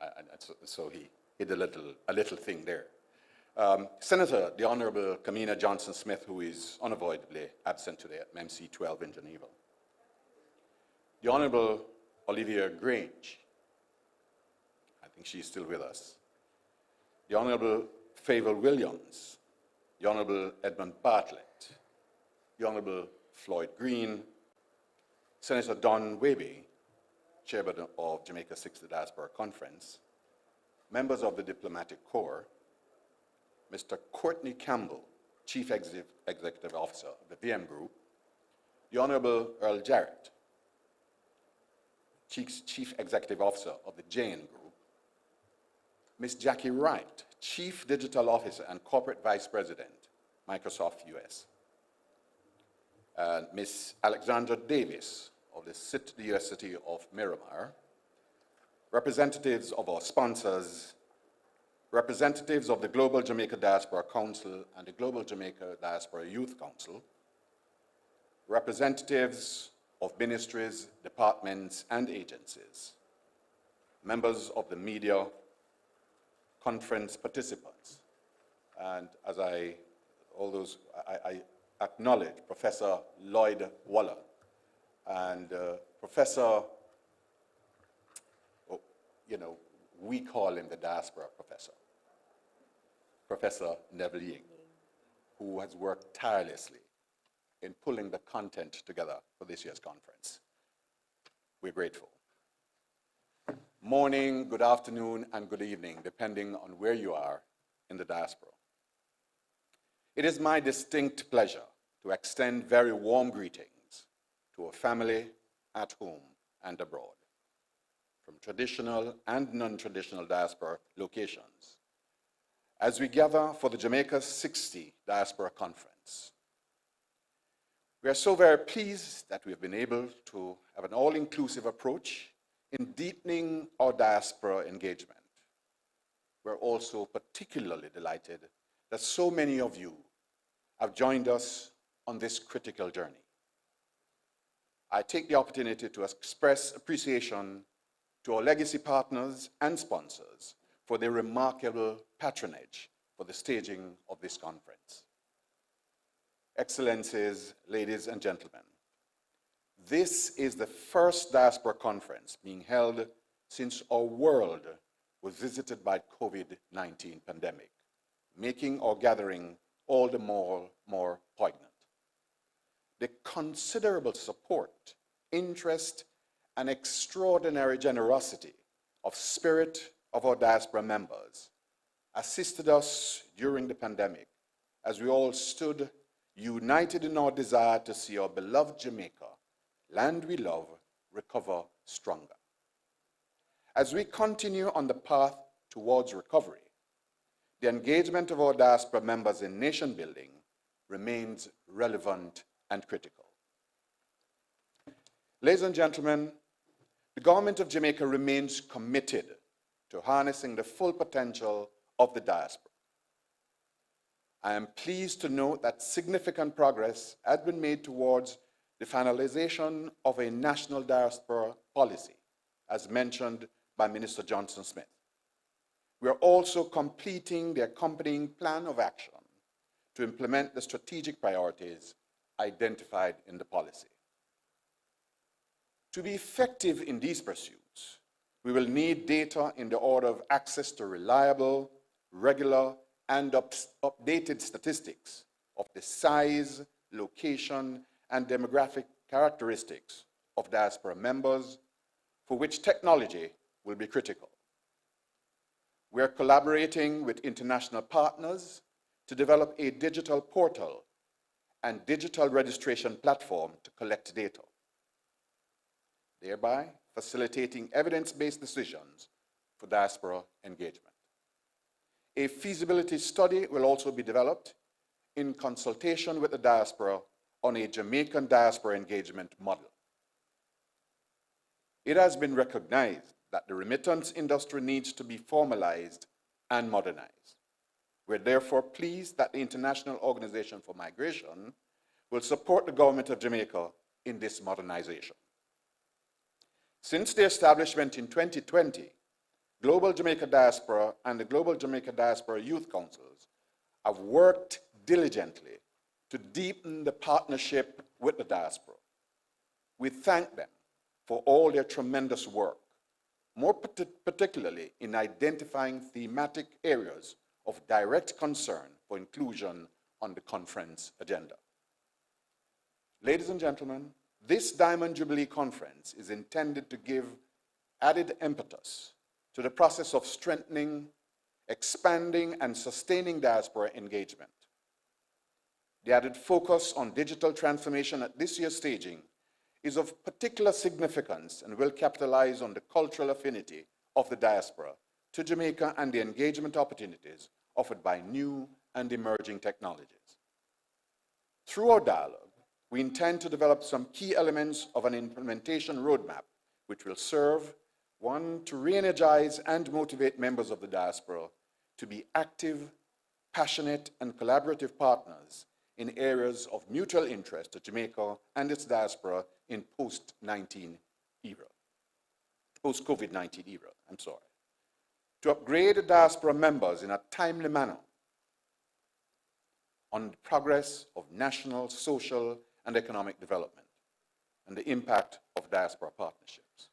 and so he did a little thing there. Senator, the Honorable Kamina Johnson-Smith, who is unavoidably absent today at MC 12 in Geneva. The Honorable Olivia Grange, I think she's still with us. The Honorable Favour Williams, the Honorable Edmund Bartlett, the Honorable Floyd Green, Senator Don Webby, Chairman of Jamaica 60 Diaspora Conference, members of the Diplomatic Corps, Mr. Courtney Campbell, Chief Executive Officer of the VM Group, the Honorable Earl Jarrett, Chief Executive Officer of the JN Group, Ms. Jackie Wright, Chief Digital Officer and Corporate Vice President, Microsoft US, and Ms. Alexandra Davis of the US City of Miramar, representatives of our sponsors, representatives of the Global Jamaica Diaspora Council and the Global Jamaica Diaspora Youth Council, representatives of ministries, departments, and agencies, members of the media, conference participants, and as I acknowledge Professor Lloyd Waller and Professor, we call him the diaspora professor, Professor Neville Ying, who has worked tirelessly in pulling the content together for this year's conference. We're grateful. Morning, good afternoon, and good evening, depending on where you are in the diaspora. It is my distinct pleasure to extend very warm greetings to our family at home and abroad, from traditional and non-traditional diaspora locations, as we gather for the Jamaica 60 Diaspora Conference. We are so very pleased that we have been able to have an all-inclusive approach in deepening our diaspora engagement. We're also particularly delighted that so many of you have joined us on this critical journey. I take the opportunity to express appreciation to our legacy partners and sponsors for their remarkable patronage for the staging of this conference. Excellencies, ladies and gentlemen, this is the first diaspora conference being held since our world was visited by COVID-19 pandemic, making our gathering all the more poignant. The considerable support, interest, and extraordinary generosity of spirit of our diaspora members assisted us during the pandemic as we all stood united in our desire to see our beloved Jamaica, land we love, recover stronger. As we continue on the path towards recovery, the engagement of our diaspora members in nation building remains relevant and critical. Ladies and gentlemen, the government of Jamaica remains committed to harnessing the full potential of the diaspora. I am pleased to note that significant progress has been made towards the finalization of a national diaspora policy, as mentioned by Minister Johnson Smith. We are also completing the accompanying plan of action to implement the strategic priorities identified in the policy. To be effective in these pursuits, we will need data in the order of access to reliable, regular, and updated statistics of the size, location, and demographic characteristics of diaspora members, for which technology will be critical. We are collaborating with international partners to develop a digital portal and digital registration platform to collect data, thereby facilitating evidence-based decisions for diaspora engagement. A feasibility study will also be developed in consultation with the diaspora on a Jamaican diaspora engagement model. It has been recognized that the remittance industry needs to be formalized and modernized. We're therefore pleased that the International Organization for Migration will support the government of Jamaica in this modernization. Since the establishment in 2020, Global Jamaica Diaspora and the Global Jamaica Diaspora Youth Councils have worked diligently to deepen the partnership with the diaspora. We thank them for all their tremendous work, more particularly in identifying thematic areas of direct concern for inclusion on the conference agenda. Ladies and gentlemen, this Diamond Jubilee Conference is intended to give added impetus to the process of strengthening, expanding, and sustaining diaspora engagement. The added focus on digital transformation at this year's staging is of particular significance and will capitalize on the cultural affinity of the diaspora to Jamaica and the engagement opportunities offered by new and emerging technologies. Through our dialogue, we intend to develop some key elements of an implementation roadmap, which will serve, one, to re-energize and motivate members of the diaspora to be active, passionate, and collaborative partners in areas of mutual interest to Jamaica and its diaspora in post-COVID-19 era, to upgrade the diaspora members in a timely manner on the progress of national, social, and economic development and the impact of diaspora partnerships.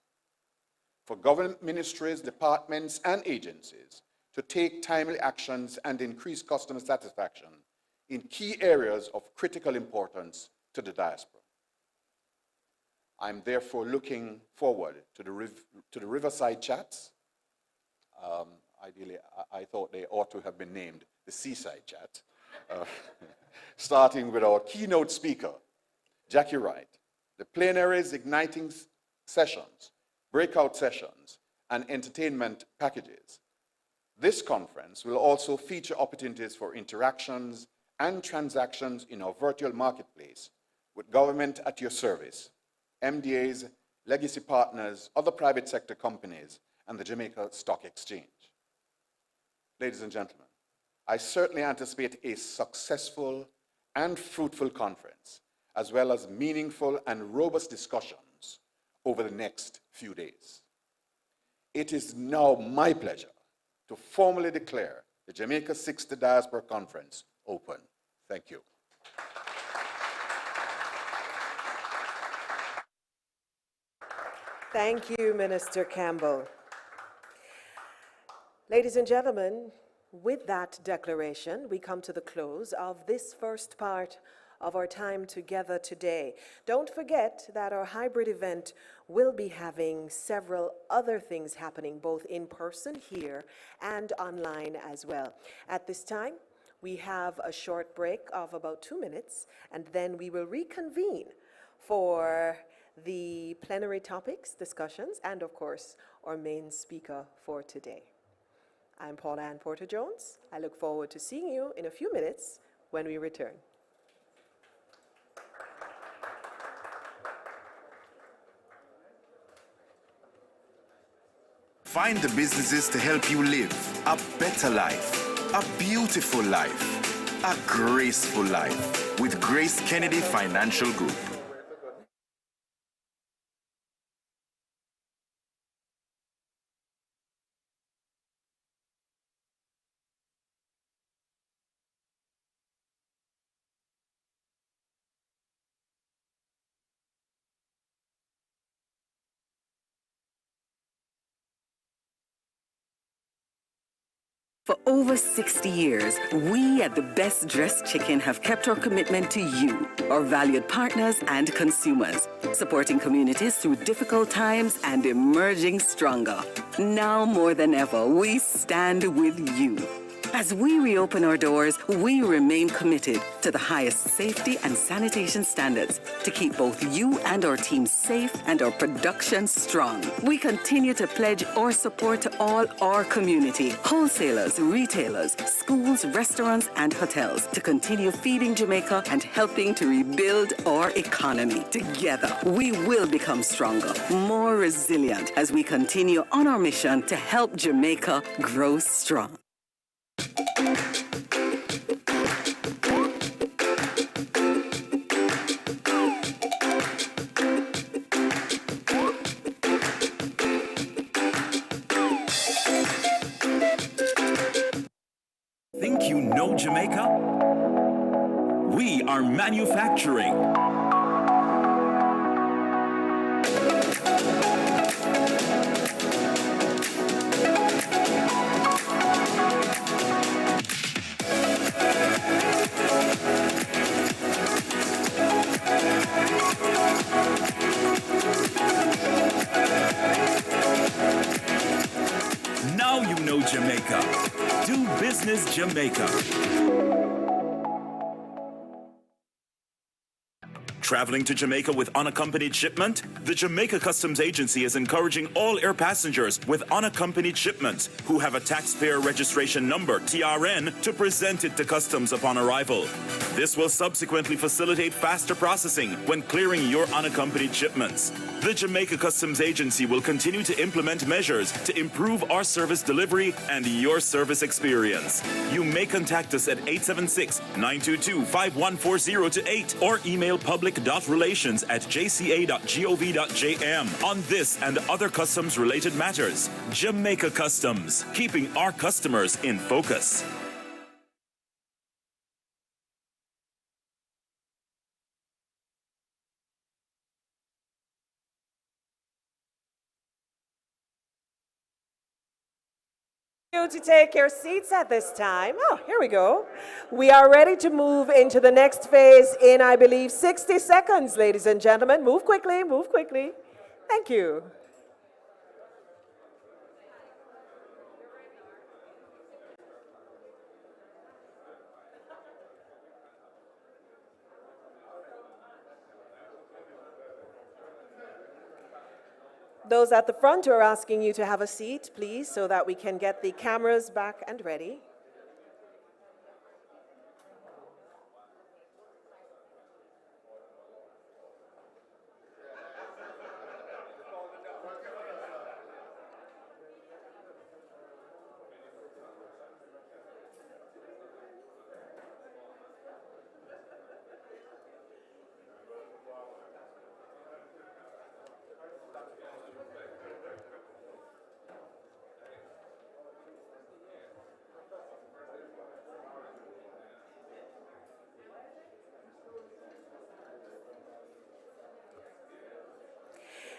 For government ministries, departments, and agencies to take timely actions and increase customer satisfaction in key areas of critical importance to the diaspora. I'm therefore looking forward to the Riverside Chats. Ideally, I thought they ought to have been named the Seaside Chat. uh, starting with our keynote speaker, Jackie Wright, the plenaries, igniting sessions, breakout sessions, and entertainment packages. This conference will also feature opportunities for interactions and transactions in our virtual marketplace with government at your service, MDAs, legacy partners, other private sector companies, and the Jamaica Stock Exchange. Ladies and gentlemen, I certainly anticipate a successful and fruitful conference, as well as meaningful and robust discussions over the next few days. It is now my pleasure to formally declare the Jamaica 60 Diaspora Conference open. Thank you. Thank you, Minister Campbell. Ladies and gentlemen, with that declaration, we come to the close of this first part of our time together today. Don't forget that our hybrid event will be having several other things happening, both in person here and online as well. At this time, we have a short break of about 2 minutes, and then we will reconvene for the plenary topics, discussions, and of course, our main speaker for today. I'm Paula Ann Porter-Jones. I look forward to seeing you in a few minutes when we return. Find the businesses to help you live a better life, a beautiful life, a graceful life with Grace Kennedy Financial Group. For over 60 years, we at the Best Dressed Chicken have kept our commitment to you, our valued partners and consumers, supporting communities through difficult times and emerging stronger. Now more than ever, we stand with you. As we reopen our doors, we remain committed to the highest safety and sanitation standards to keep both you and our team safe and our production strong. We continue to pledge our support to all our community, wholesalers, retailers, schools, restaurants, and hotels to continue feeding Jamaica and helping to rebuild our economy. Together, we will become stronger, more resilient as we continue on our mission to help Jamaica grow strong. Think you know Jamaica? We are manufacturing. Now you know Jamaica. Do business Jamaica. Traveling to Jamaica with unaccompanied shipment? The Jamaica Customs Agency is encouraging all air passengers with unaccompanied shipments who have a taxpayer registration number, TRN, to present it to Customs upon arrival. This will subsequently facilitate faster processing when clearing your unaccompanied shipments. The Jamaica Customs Agency will continue to implement measures to improve our service delivery and your service experience. You may contact us at 876-922-5140 or email public.relations@jca.gov.jm on this and other customs-related matters. Jamaica Customs, keeping our customers in focus. You to take your seats at this time. Oh, here we go. We are ready to move into the next phase in, I believe, 60 seconds, ladies and gentlemen. Move quickly, move quickly. Thank you. Those at the front are asking you to have a seat, please, so that we can get the cameras back and ready.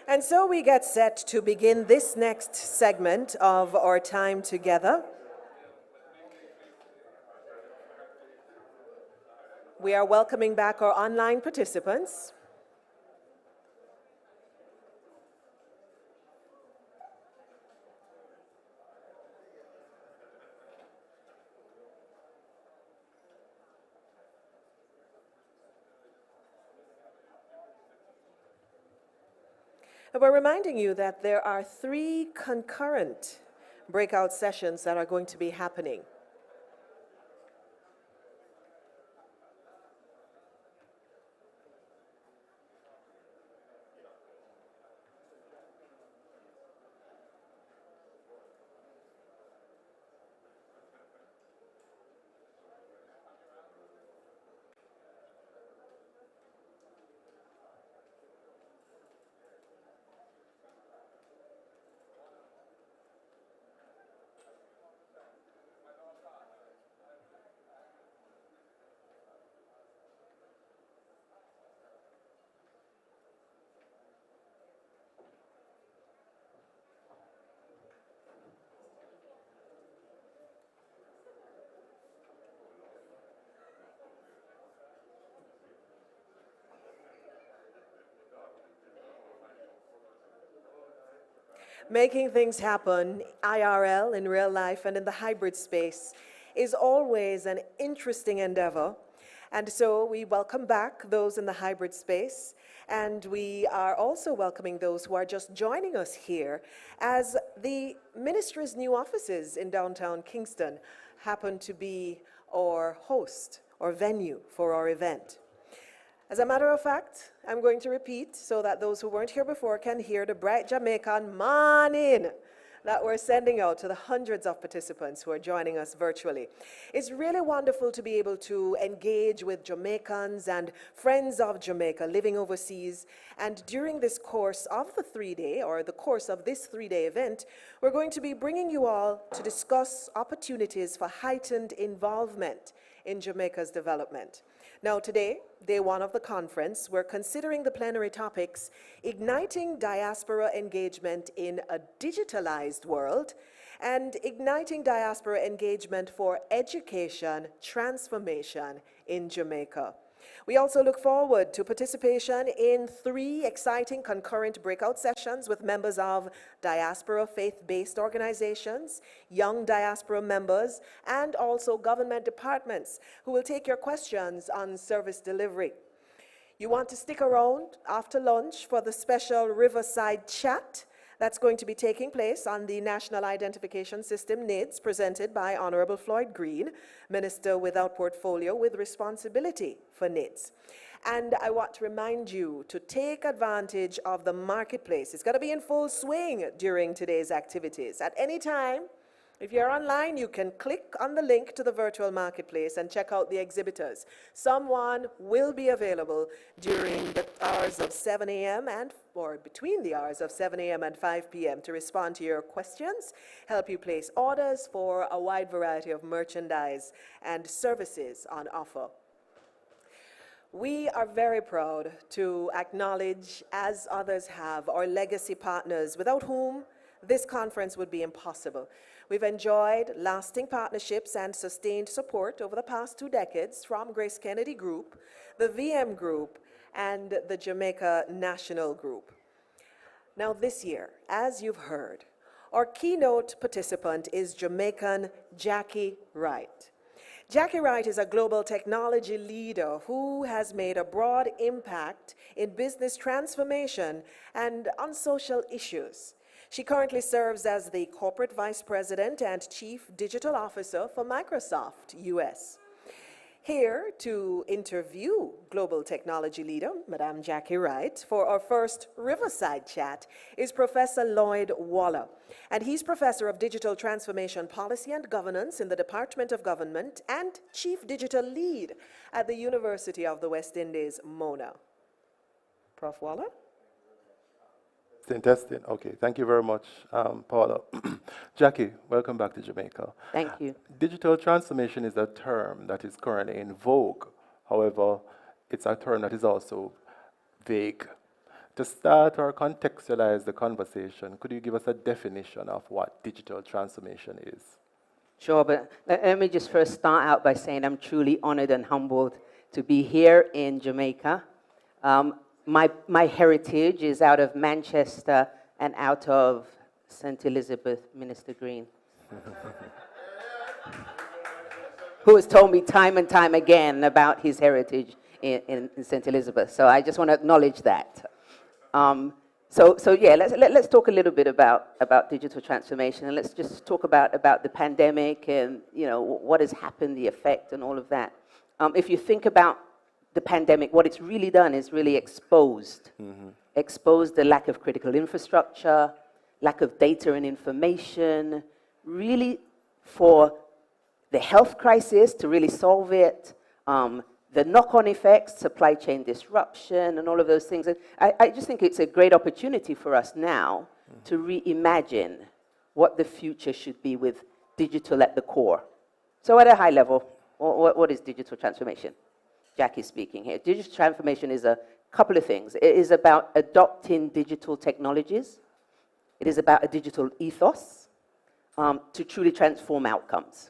And so we get set to begin this next segment of our time together. We are welcoming back our online participants. And we're reminding you that there are 3 concurrent breakout sessions that are going to be happening. Making things happen, IRL, in real life and in the hybrid space, is always an interesting endeavor. And so we welcome back those in the hybrid space, and we are also welcoming those who are just joining us here as the ministry's new offices in downtown Kingston happen to be our host or venue for our event. As a matter of fact, I'm going to repeat so that those who weren't here before can hear the bright Jamaican morning that we're sending out to the hundreds of participants who are joining us virtually. It's really wonderful to be able to engage with Jamaicans and friends of Jamaica living overseas. And during this course of the 3-day, or the course of this 3-day event, we're going to be bringing you all to discuss opportunities for heightened involvement in Jamaica's development. Now today, day 1 of the conference, we're considering the plenary topics, Igniting Diaspora Engagement in a Digitalized World, and Igniting Diaspora Engagement for Education Transformation in Jamaica. We also look forward to participation in 3 exciting concurrent breakout sessions with members of diaspora faith-based organizations, young diaspora members, and also government departments who will take your questions on service delivery. You want to stick around after lunch for the special Riverside Chat that's going to be taking place on the National Identification System, NIDS, presented by Honorable Floyd Green, Minister without portfolio with responsibility for NIDS. And I want to remind you to take advantage of the marketplace. It's going to be in full swing during today's activities. At any time, if you're online, you can click on the link to the virtual marketplace and check out the exhibitors. Someone will be available during the hours of 7 a.m. or between the hours of 7 a.m. and 5 p.m. to respond to your questions, help you place orders for a wide variety of merchandise and services on offer. We are very proud to acknowledge, as others have, our legacy partners without whom this conference would be impossible. We've enjoyed lasting partnerships and sustained support over the past 2 decades from Grace Kennedy Group, the VM Group, and the Jamaica National Group. Now this year, as you've heard, our keynote participant is Jamaican Jackie Wright. Jackie Wright is a global technology leader who has made a broad impact in business transformation and on social issues. She currently serves as the Corporate Vice President and Chief Digital Officer for Microsoft US. Here to interview global technology leader, Madame Jackie Wright, for our first Riverside chat is Professor Lloyd Waller. And he's Professor of Digital Transformation Policy and Governance in the Department of Government and Chief Digital Lead at the University of the West Indies, Mona. Prof. Waller? Testing. Okay, thank you very much, Paula. Jackie, welcome back to Jamaica. Thank you. Digital transformation is a term that is currently in vogue. However, it's a term that is also vague. To start or contextualize the conversation, could you give us a definition of what digital transformation is? Sure, but let me just first start out by saying I'm truly honored and humbled to be here in Jamaica. My heritage is out of Manchester and out of St. Elizabeth, Minister Green, who has told me time and time again about his heritage in St. Elizabeth. So I just want to acknowledge that. So yeah, let's talk a little bit about digital transformation, and let's just talk about the pandemic and what has happened, the effect, and all of that. If you think about the pandemic, what it's really done is really exposed the lack of critical infrastructure, lack of data and information, really for the health crisis to really solve it, the knock-on effects, supply chain disruption, and all of those things. And I just think it's a great opportunity for us now to reimagine what the future should be with digital at the core. So at a high level, what is digital transformation? Jackie speaking here. Digital transformation is a couple of things. It is about adopting digital technologies. It is about a digital ethos to truly transform outcomes,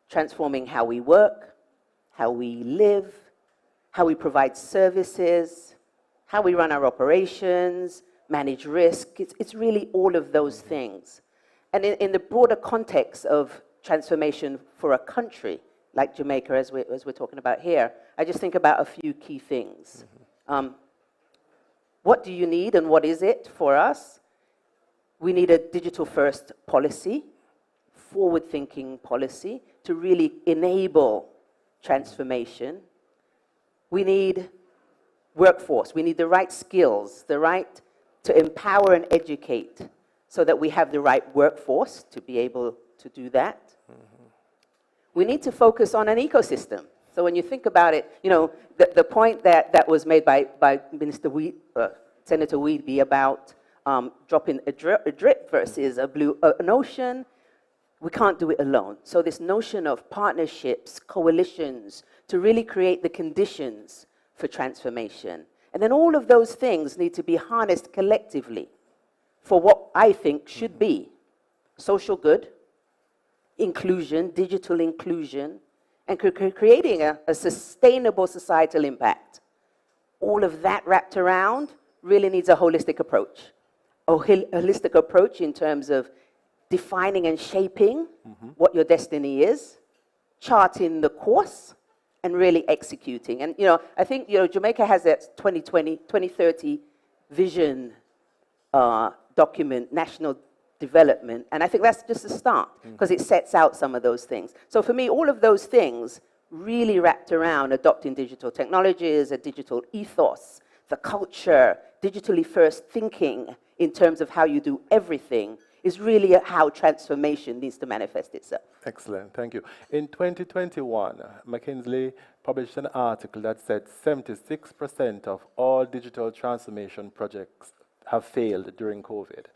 transforming how we work, how we live, how we provide services, how we run our operations, manage risk. It's really all of those things. And in the broader context of transformation for a country, like Jamaica, as we're talking about here, I just think about a few key things. What do you need and what is it for us? We need a digital-first policy, forward-thinking policy to really enable transformation. We need workforce. We need the right skills, the right to empower and educate so that we have the right workforce to be able to do that. We need to focus on an ecosystem. So when you think about it, the point that was made by Senator Weedby about dropping a drip versus an ocean, we can't do it alone. So this notion of partnerships, coalitions, to really create the conditions for transformation. And then all of those things need to be harnessed collectively for what I think should be social good, inclusion, digital inclusion, and creating a sustainable societal impact. All of that wrapped around really needs a holistic approach. A holistic approach in terms of defining and shaping what your destiny is, charting the course, and really executing. And, I think, Jamaica has that 2030 vision document, national development, and I think that's just a start because it sets out some of those things. So for me, all of those things really wrapped around adopting digital technologies, a digital ethos, the culture, digitally first thinking in terms of how you do everything is really how transformation needs to manifest itself. Excellent, thank you. In 2021, McKinsey published an article that said 76% of all digital transformation projects have failed during COVID.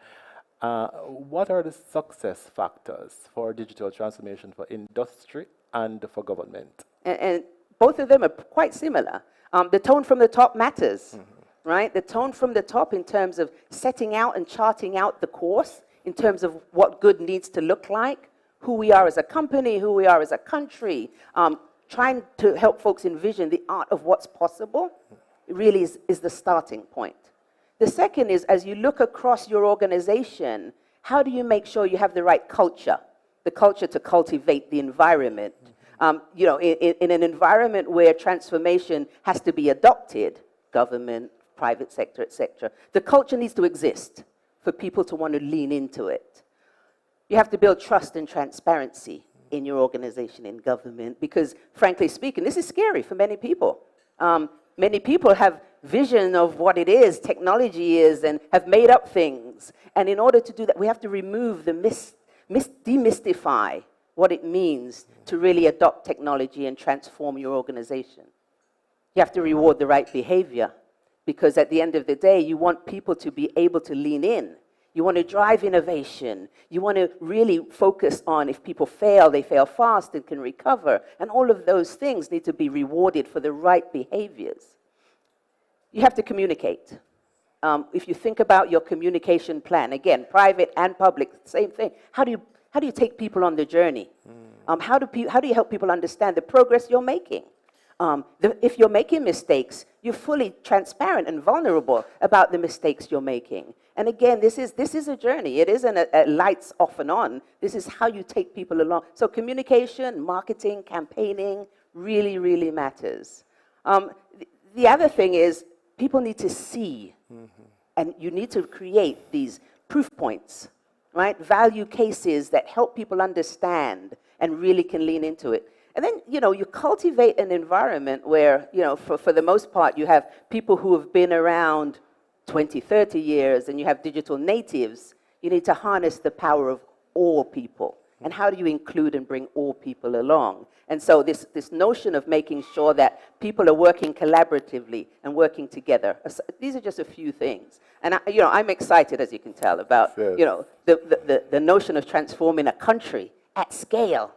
What are the success factors for digital transformation for industry and for government? And both of them are quite similar. The tone from the top matters, right? The tone from the top in terms of setting out and charting out the course, in terms of what good needs to look like, who we are as a company, who we are as a country, trying to help folks envision the art of what's possible, really is the starting point. The second is, as you look across your organization, how do you make sure you have the right culture? The culture to cultivate the environment, You know, in an environment where transformation has to be adopted, government, private sector, etc., the culture needs to exist for people to want to lean into it. You have to build trust and transparency in your organization, in government, because frankly speaking, this is scary for many people. Many people have vision of what it is, technology is, and have made up things. And in order to do that, we have to remove the demystify what it means to really adopt technology and transform your organization. You have to reward the right behavior, because at the end of the day, you want people to be able to lean in. You want to drive innovation. You want to really focus on, if people fail, they fail fast and can recover. And all of those things need to be rewarded for the right behaviors. You have to communicate. If you think about your communication plan, again, private and public, same thing. How do you take people on the journey? How do you help people understand the progress you're making? If you're making mistakes, you're fully transparent and vulnerable about the mistakes you're making. And again, this is a journey. It isn't a lights off and on. This is how you take people along. So communication, marketing, campaigning really, really matters. The other thing is people need to see, and you need to create these proof points, right? Value cases that help people understand and really can lean into it. And then, you know, you cultivate an environment where, you know, for the most part, you have people who have been around 20, 30 years, and you have digital natives. You need to harness the power of all people. And how do you include and bring all people along? And so this notion of making sure that people are working collaboratively and working together, these are just a few things. And you know, I'm excited, as you can tell, about you know, the notion of transforming a country at scale.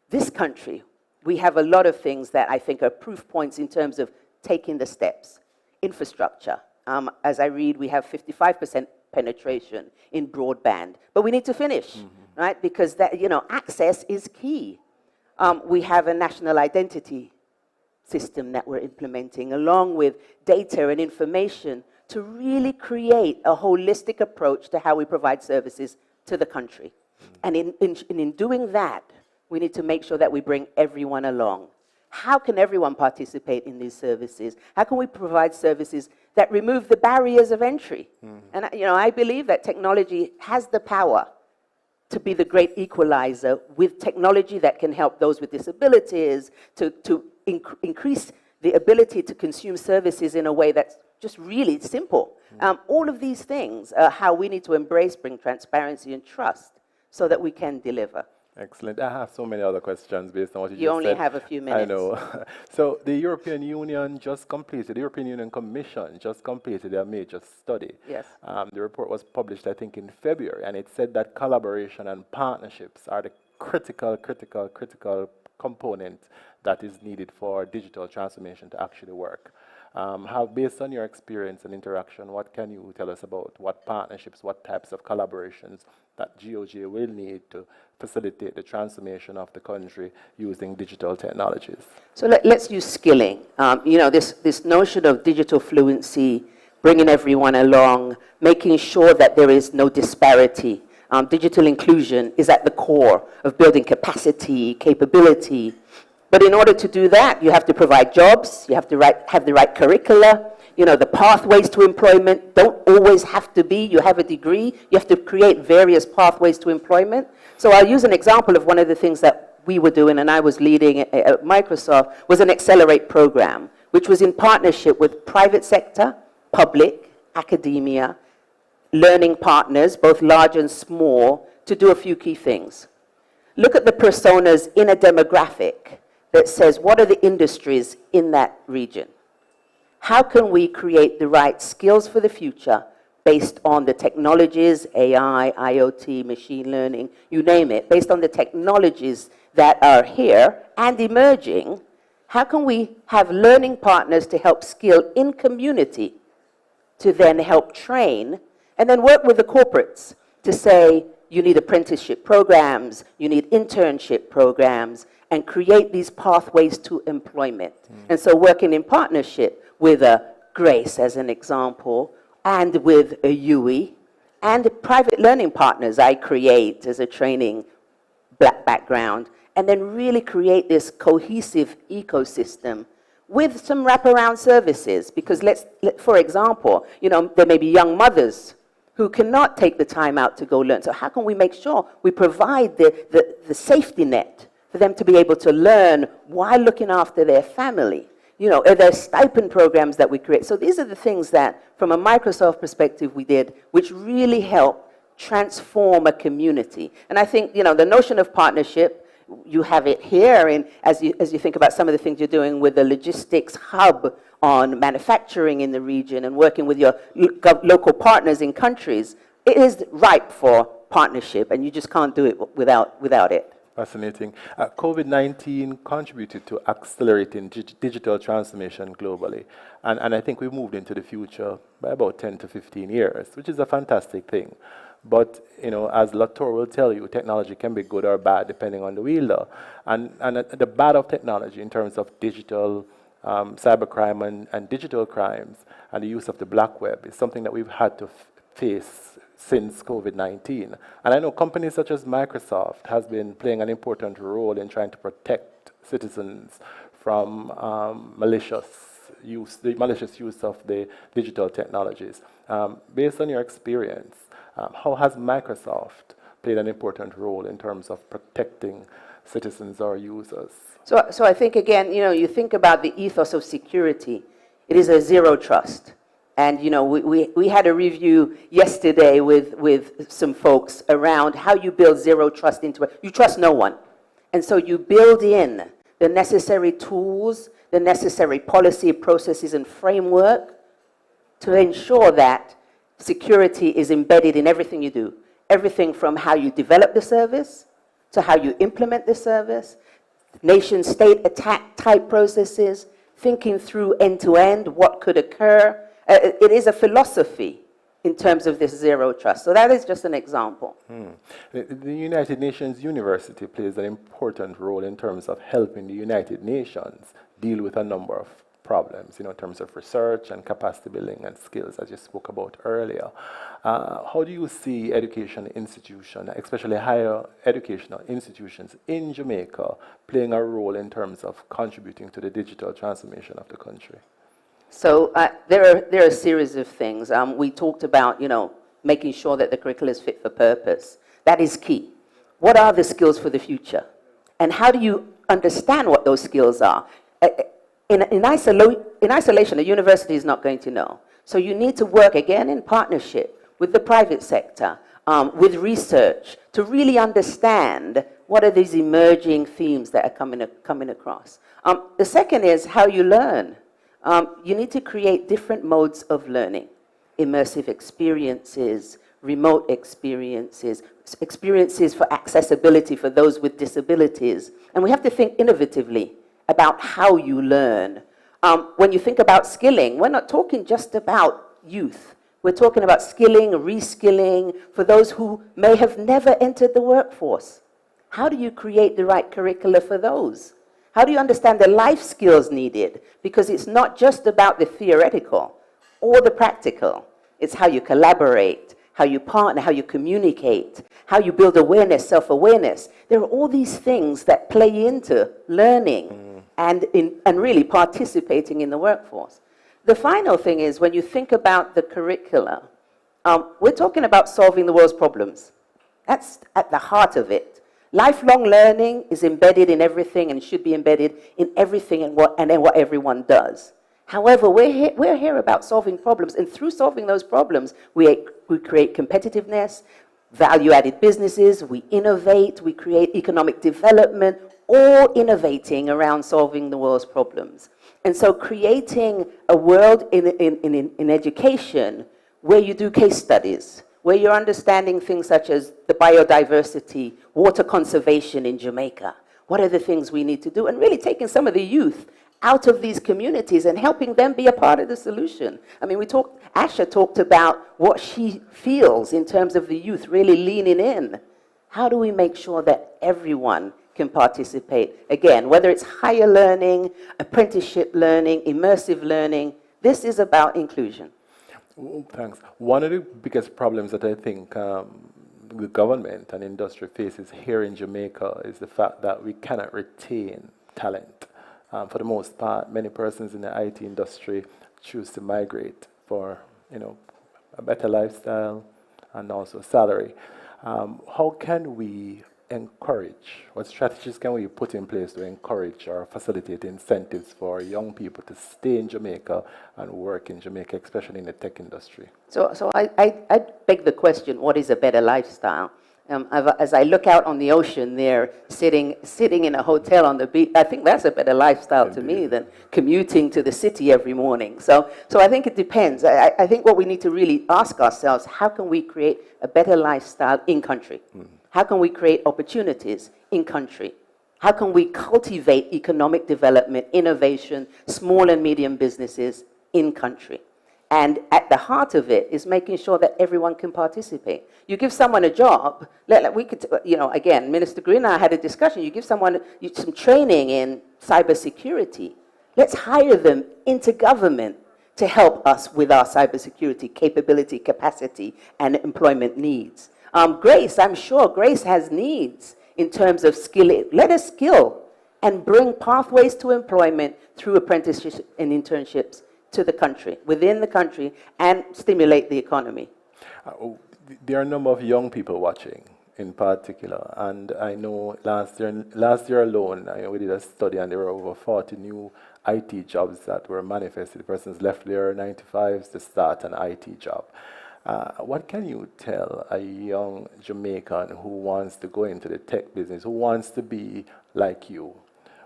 This country, we have a lot of things that I think are proof points in terms of taking the steps. Infrastructure. As I read, we have 55% penetration in broadband, but we need to finish, right? Because that, you know, access is key. We have a national identity system that we're implementing, along with data and information, to really create a holistic approach to how we provide services to the country. And in doing that, we need to make sure that we bring everyone along. How can everyone participate in these services? How can we provide services that remove the barriers of entry? And you know, I believe that technology has the power to be the great equalizer, with technology that can help those with disabilities to increase the ability to consume services in a way that's just really simple. All of these things are how we need to embrace, bring transparency and trust so that we can deliver. Excellent. I have so many other questions based on what you just said. You only have a few minutes. I know. So the European Union just completed, the European Union Commission just completed a major study. Yes. The report was published, I think, in February, and it said that collaboration and partnerships are the critical component that is needed for digital transformation to actually work. Based on your experience and interaction, what can you tell us about what partnerships, what types of collaborations that GOJ will need to facilitate the transformation of the country using digital technologies? So let's use skilling. You know, this notion of digital fluency, bringing everyone along, making sure that there is no disparity. Digital inclusion is at the core of building capacity, capability. But in order to do that, you have to provide jobs, you have to have the right curricula. You know, the pathways to employment don't always have to be, you have a degree, you have to create various pathways to employment. So I'll use an example of one of the things that we were doing and I was leading at Microsoft, was an Accelerate program, which was in partnership with private sector, public, academia, learning partners, both large and small, to do a few key things. Look at the personas in a demographic that says, what are the industries in that region? How can we create the right skills for the future based on the technologies, AI, IoT, machine learning, you name it, based on the technologies that are here and emerging? How can we have learning partners to help skill in community, to then help train, and then work with the corporates to say, you need apprenticeship programs, you need internship programs, and create these pathways to employment. And so working in partnership with a Grace, as an example, and with a UE, and private learning partners I create as a training background, and then really create this cohesive ecosystem with some wraparound services. Because for example, there may be young mothers who cannot take the time out to go learn. So how can we make sure we provide the safety net for them to be able to learn while looking after their family? Are there stipend programs that we create? So these are the things that, from a Microsoft perspective, we did, which really help transform a community. And I think, the notion of partnership, you have it here, and as you think about some of the things you're doing with the logistics hub on manufacturing in the region and working with your local partners in countries, it is ripe for partnership, and you just can't do it without it. Fascinating. COVID-19 contributed to accelerating digital transformation globally. And I think we moved into the future by about 10 to 15 years, which is a fantastic thing. But, as Latour will tell you, technology can be good or bad depending on the wielder. And the bad of technology in terms of digital cybercrime and digital crimes and the use of the black web is something that we've had to face since COVID-19. And I know companies such as Microsoft has been playing an important role in trying to protect citizens from malicious use of the digital technologies. Based on your experience, how has Microsoft played an important role in terms of protecting citizens or users? So I think, again, you think about the ethos of security. It is a zero trust. And, we had a review yesterday with some folks around how you build zero trust into it. You trust no one. And so you build in the necessary tools, the necessary policy, processes, and framework to ensure that security is embedded in everything you do. Everything from how you develop the service to how you implement the service, nation-state attack type processes, thinking through end-to-end what could occur. It is a philosophy in terms of this zero trust. So that is just an example. The United Nations University plays an important role in terms of helping the United Nations deal with a number of problems, in terms of research and capacity building and skills, as you spoke about earlier. How do you see education institutions, especially higher educational institutions in Jamaica, playing a role in terms of contributing to the digital transformation of the country? So there are a series of things. We talked about, making sure that the curriculum is fit for purpose. That is key. What are the skills for the future? And how do you understand what those skills are? In isolation, a university is not going to know. So you need to work, again, in partnership with the private sector, with research, to really understand what are these emerging themes that are coming across. The second is how you learn. You need to create different modes of learning. Immersive experiences, remote experiences, experiences for accessibility for those with disabilities. And we have to think innovatively about how you learn. When you think about skilling, we're not talking just about youth. We're talking about skilling, reskilling for those who may have never entered the workforce. How do you create the right curricula for those? How do you understand the life skills needed? Because it's not just about the theoretical or the practical. It's how you collaborate, how you partner, how you communicate, how you build awareness, self-awareness. There are all these things that play into learning and really participating in the workforce. The final thing is, when you think about the curricula, we're talking about solving the world's problems. That's at the heart of it. Lifelong learning is embedded in everything and should be embedded in everything and what everyone does. However, we're here about solving problems, and through solving those problems, we create competitiveness, value-added businesses, we innovate, we create economic development, all innovating around solving the world's problems. And so creating a world in education where you do case studies, where you're understanding things such as the biodiversity, water conservation in Jamaica. What are the things we need to do? And really taking some of the youth out of these communities and helping them be a part of the solution. I mean, Asha talked about what she feels in terms of the youth really leaning in. How do we make sure that everyone can participate? Again, whether it's higher learning, apprenticeship learning, immersive learning, this is about inclusion. Thanks. One of the biggest problems that I think the government and industry faces here in Jamaica is the fact that we cannot retain talent. For the most part, many persons in the IT industry choose to migrate for, a better lifestyle and also salary. How can we encourage, what strategies can we put in place to encourage or facilitate incentives for young people to stay in Jamaica and work in Jamaica, especially in the tech industry? So I beg the question, what is a better lifestyle? As I look out on the ocean there, sitting in a hotel on the beach, I think that's a better lifestyle to me than commuting to the city every morning. So I think it depends. I think what we need to really ask ourselves, how can we create a better lifestyle in country? How can we create opportunities in country? How can we cultivate economic development, innovation, small and medium businesses in country? And at the heart of it is making sure that everyone can participate. You give someone a job, we could, again, Minister Green and I had a discussion. You give someone some training in cybersecurity. Let's hire them into government to help us with our cybersecurity capability, capacity, and employment needs. Grace, I'm sure Grace has needs in terms of skilling. Let us skill and bring pathways to employment through apprenticeships and internships to the country, within the country, and stimulate the economy. There are a number of young people watching in particular, and I know last year alone, we did a study and there were over 40 new IT jobs that were manifested. Persons left their 9-to-5s to start an IT job. What can you tell a young Jamaican who wants to go into the tech business, who wants to be like you?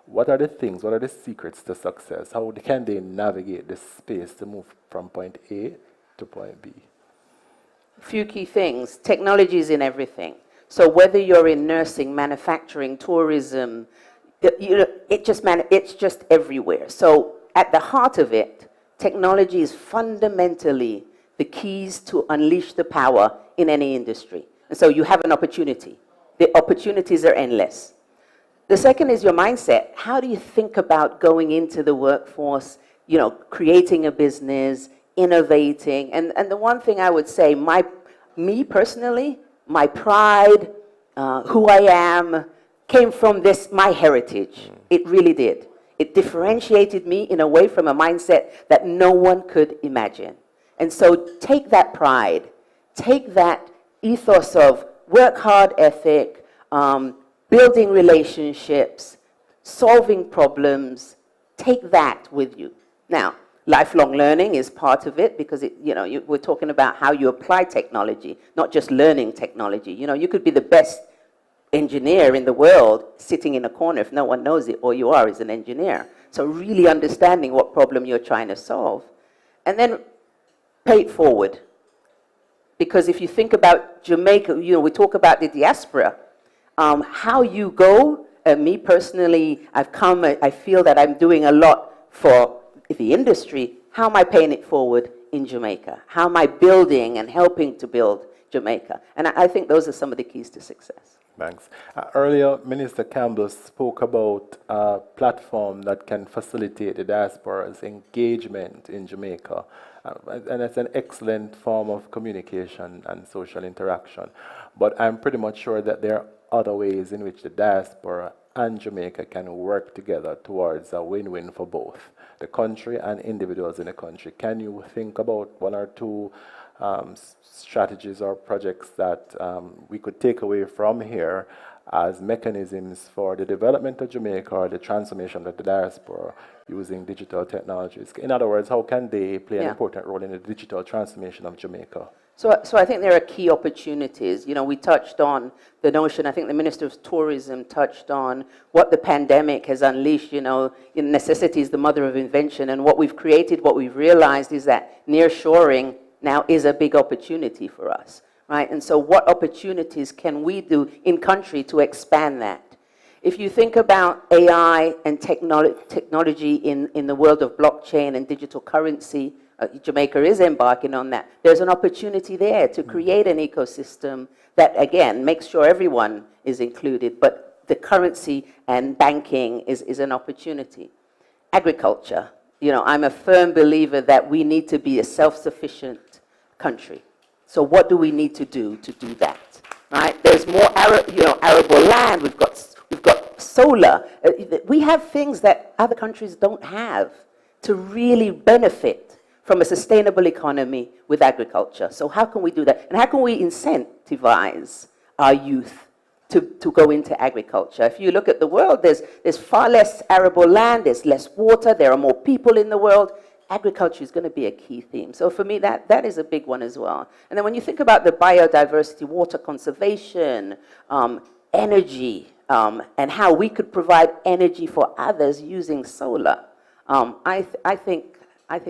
What are the things, what are the secrets to success? How can they navigate this space to move from point A to point B? Few key things. Technology is in everything. So whether you're in nursing, manufacturing, tourism, it's just everywhere. So at the heart of it, technology is fundamentally the keys to unleash the power in any industry. And so you have an opportunity. The opportunities are endless. The second is your mindset. How do you think about going into the workforce, creating a business, innovating? And the one thing I would say, me personally, my pride, who I am, came from my heritage. It really did. It differentiated me in a way from a mindset that no one could imagine. And so take that pride, take that ethos of work hard ethic, building relationships, solving problems, take that with you. Now, lifelong learning is part of it because we're talking about how you apply technology, not just learning technology. You could be the best engineer in the world sitting in a corner if no one knows it, all you are is an engineer. So really understanding what problem you're trying to solve. And then pay it forward. Because if you think about Jamaica, we talk about the diaspora, how you go, me personally, I feel that I'm doing a lot for the industry. How am I paying it forward in Jamaica? How am I building and helping to build Jamaica? And I think those are some of the keys to success. Thanks. Earlier, Minister Campbell spoke about a platform that can facilitate the diaspora's engagement in Jamaica. And it's an excellent form of communication and social interaction. But I'm pretty much sure that there are other ways in which the diaspora and Jamaica can work together towards a win-win for both the country and individuals in the country. Can you think about one or two strategies or projects that we could take away from here as mechanisms for the development of Jamaica or the transformation of the diaspora using digital technologies? In other words, how can they play an important role in the digital transformation of Jamaica? So I think there are key opportunities. We touched on the notion, I think the Minister of Tourism touched on what the pandemic has unleashed, necessity is the mother of invention. And what we've created, what we've realized is that nearshoring now is a big opportunity for us, right? And so what opportunities can we do in country to expand that? If you think about AI and technology in the world of blockchain and digital currency, Jamaica is embarking on that. There's an opportunity there to create an ecosystem that, again, makes sure everyone is included, but the currency and banking is an opportunity. Agriculture. I'm a firm believer that we need to be a self-sufficient country. So what do we need to do that? right? There's more arable land. We've got solar. We have things that other countries don't have to really benefit from a sustainable economy with agriculture. So how can we do that? And how can we incentivize our youth to go into agriculture? If you look at the world, there's far less arable land, there's less water, there are more people in the world. Agriculture is going to be a key theme. So for me, that is a big one as well. And then when you think about the biodiversity, water conservation, energy, and how we could provide energy for others using solar, I think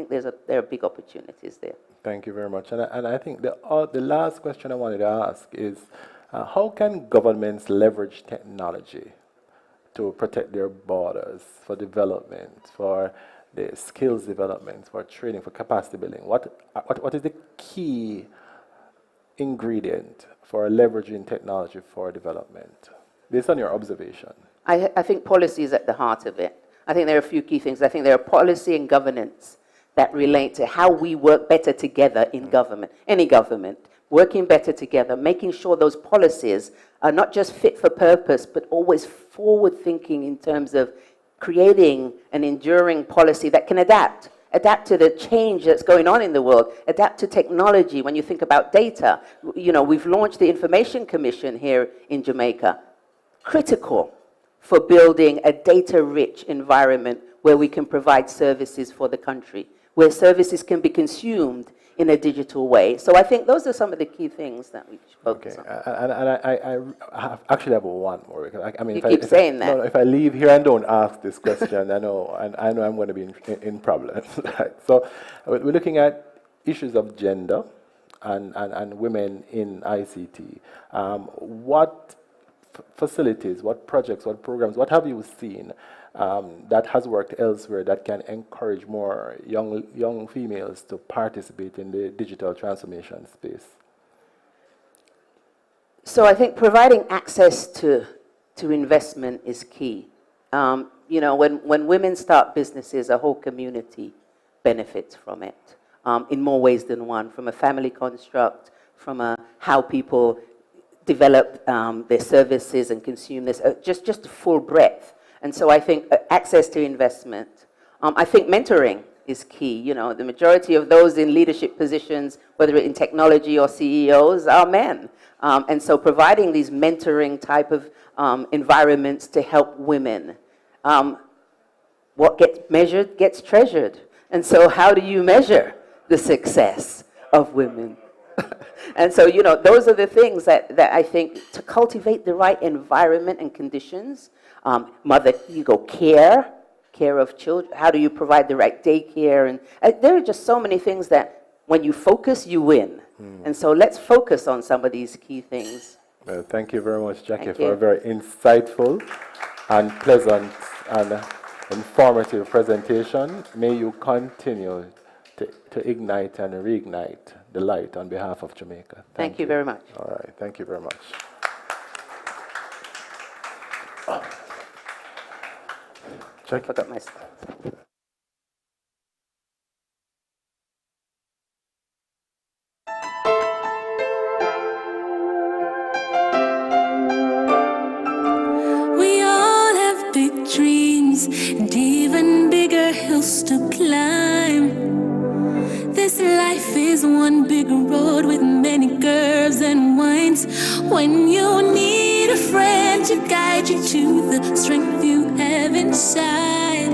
there are big opportunities there. Thank you very much. And I think the last question I wanted to ask is, how can governments leverage technology to protect their borders for development, for the skills development, for training, for capacity building? What is the key ingredient for leveraging technology for development, based on your observation? I think policy is at the heart of it. I think there are a few key things. I think there are policy and governance that relate to how we work better together in government, any government, working better together, making sure those policies are not just fit for purpose, but always forward-thinking in terms of creating an enduring policy that can adapt to the change that's going on in the world, adapt to technology. When you think about data, we've launched the Information Commission here in Jamaica, critical for building a data-rich environment where we can provide services for the country, where services can be consumed in a digital way. So I think those are some of the key things that we should focus on. And I actually have one more. Because I mean, if I leave here and don't ask this question, I know I'm going to be in problems. Right? So we're looking at issues of gender and women in ICT. What facilities, what projects, what programs, what have you seen that has worked elsewhere that can encourage more young females to participate in the digital transformation space? So I think providing access to investment is key. When women start businesses, a whole community benefits from it in more ways than one, from a family construct, from how people develop their services and consume this, just the full breadth. And so I think access to investment. I think mentoring is key. The majority of those in leadership positions, whether in technology or CEOs, are men. And so providing these mentoring type of environments to help women. What gets measured gets treasured. And so how do you measure the success of women? And so, those are the things that I think to cultivate the right environment and conditions. Care of children. How do you provide the right daycare? And there are just so many things that when you focus, you win. And so let's focus on some of these key things. Well, thank you very much, Jackie, for a very insightful and pleasant and informative presentation. May you continue to ignite and reignite the light on behalf of Jamaica. Thank you very much. All right, thank you very much. Check it out. Nice. We all have big dreams and even bigger hills to climb. This life is one big road with many curves and winds. When you need a friend to guide you to the strength you have inside,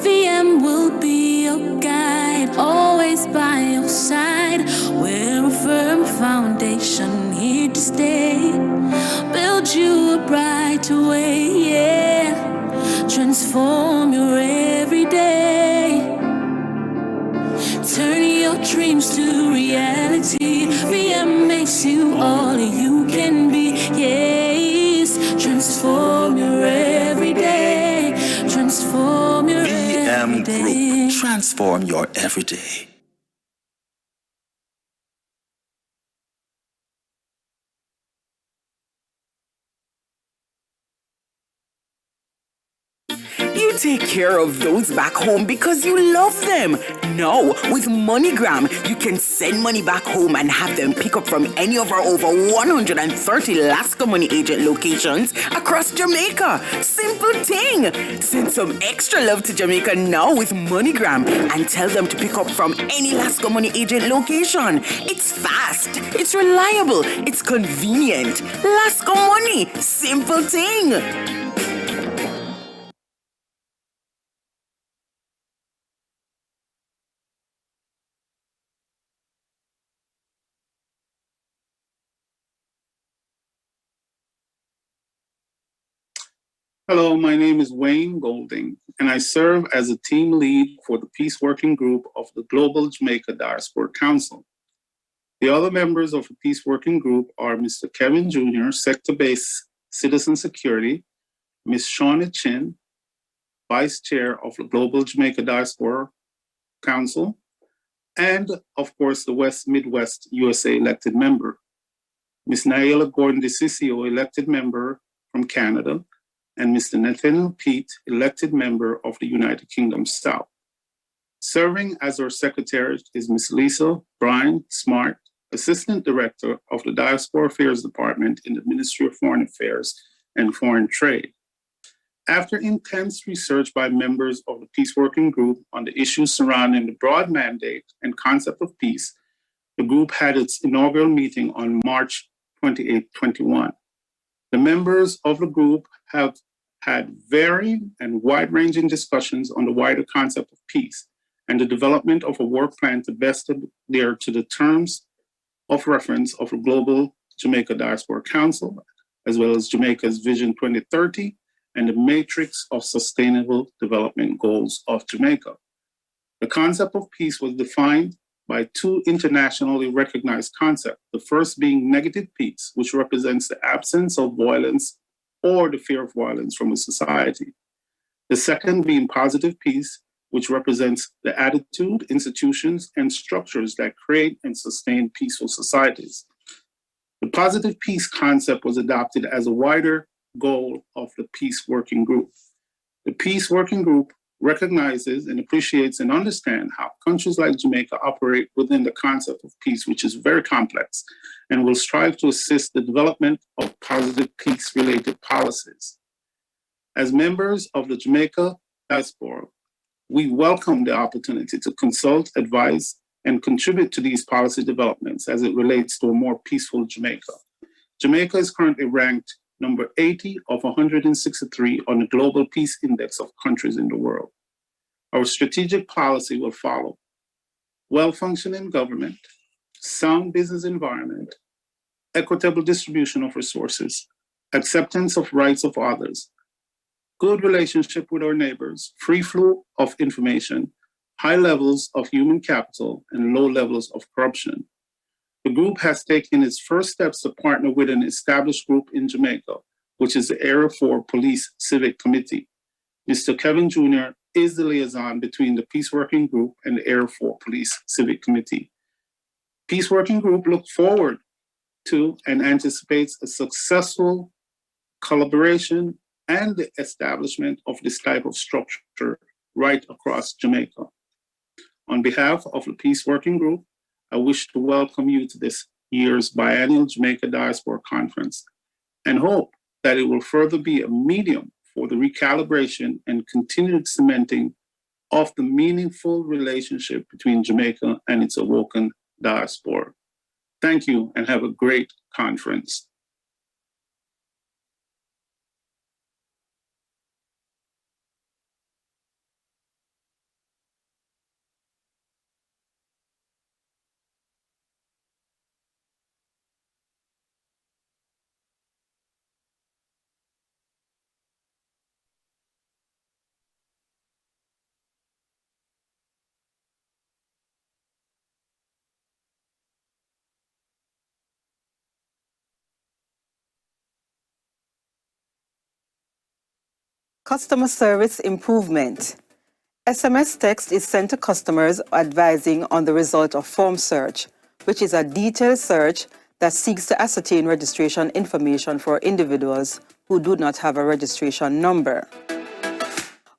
VM will be your guide, always by your side. We're a firm foundation here to stay, build you a brighter way, yeah. Transform your everyday. Turn your dreams to reality. VM makes you all you can be. Yes, transform your everyday. Transform your VM everyday. Group. Transform your everyday. You take care of those back home because you love them. Now, with MoneyGram, you can send money back home and have them pick up from any of our over 130 Lasco Money agent locations across Jamaica. Simple thing. Send some extra love to Jamaica now with MoneyGram and tell them to pick up from any Lasco Money agent location. It's fast, it's reliable, it's convenient. Lasco Money, simple thing. Hello, my name is Wayne Golding, and I serve as a team lead for the Peace Working Group of the Global Jamaica Diaspora Council. The other members of the Peace Working Group are Mr. Kevin Jr., Sector-Based Citizen Security, Ms. Shauna Chin, Vice Chair of the Global Jamaica Diaspora Council, and, of course, the West Midwest USA elected member, Ms. Naila Gordon-DeCiccio, elected member from Canada, and Mr. Nathaniel Pete, elected member of the United Kingdom South. Serving as our secretary is Ms. Lisa Brian Smart, Assistant Director of the Diaspora Affairs Department in the Ministry of Foreign Affairs and Foreign Trade. After intense research by members of the Peace Working Group on the issues surrounding the broad mandate and concept of peace, the group had its inaugural meeting on March 28, 21. The members of the group have had varying and wide-ranging discussions on the wider concept of peace and the development of a work plan to best adhere to the terms of reference of the Global Jamaica Diaspora Council, as well as Jamaica's Vision 2030 and the Matrix of Sustainable Development Goals of Jamaica. The concept of peace was defined by two internationally recognized concepts, the first being negative peace, which represents the absence of violence or the fear of violence from a society. The second being positive peace, which represents the attitude, institutions, and structures that create and sustain peaceful societies. The positive peace concept was adopted as a wider goal of the Peace Working Group. The Peace Working Group recognizes and appreciates and understands how countries like Jamaica operate within the concept of peace, which is very complex, and will strive to assist the development of positive peace-related policies. As members of the Jamaica Diaspora, we welcome the opportunity to consult, advise, and contribute to these policy developments as it relates to a more peaceful Jamaica. Jamaica is currently ranked number 80 of 163 on the Global Peace Index of countries in the world. Our strategic policy will follow well-functioning government, sound business environment, equitable distribution of resources, acceptance of rights of others, good relationship with our neighbors, free flow of information, high levels of human capital, and low levels of corruption. The group has taken its first steps to partner with an established group in Jamaica, which is the Area 4 Police Civic Committee. Mr. Kevin Jr. is the liaison between the Peace Working Group and the Area 4 Police Civic Committee. Peace Working Group looks forward to and anticipates a successful collaboration and the establishment of this type of structure right across Jamaica. On behalf of the Peace Working Group, I wish to welcome you to this year's biennial Jamaica Diaspora Conference and hope that it will further be a medium for the recalibration and continued cementing of the meaningful relationship between Jamaica and its awoken diaspora. Thank you and have a great conference. Customer service improvement. SMS text is sent to customers advising on the result of form search, which is a detailed search that seeks to ascertain registration information for individuals who do not have a registration number.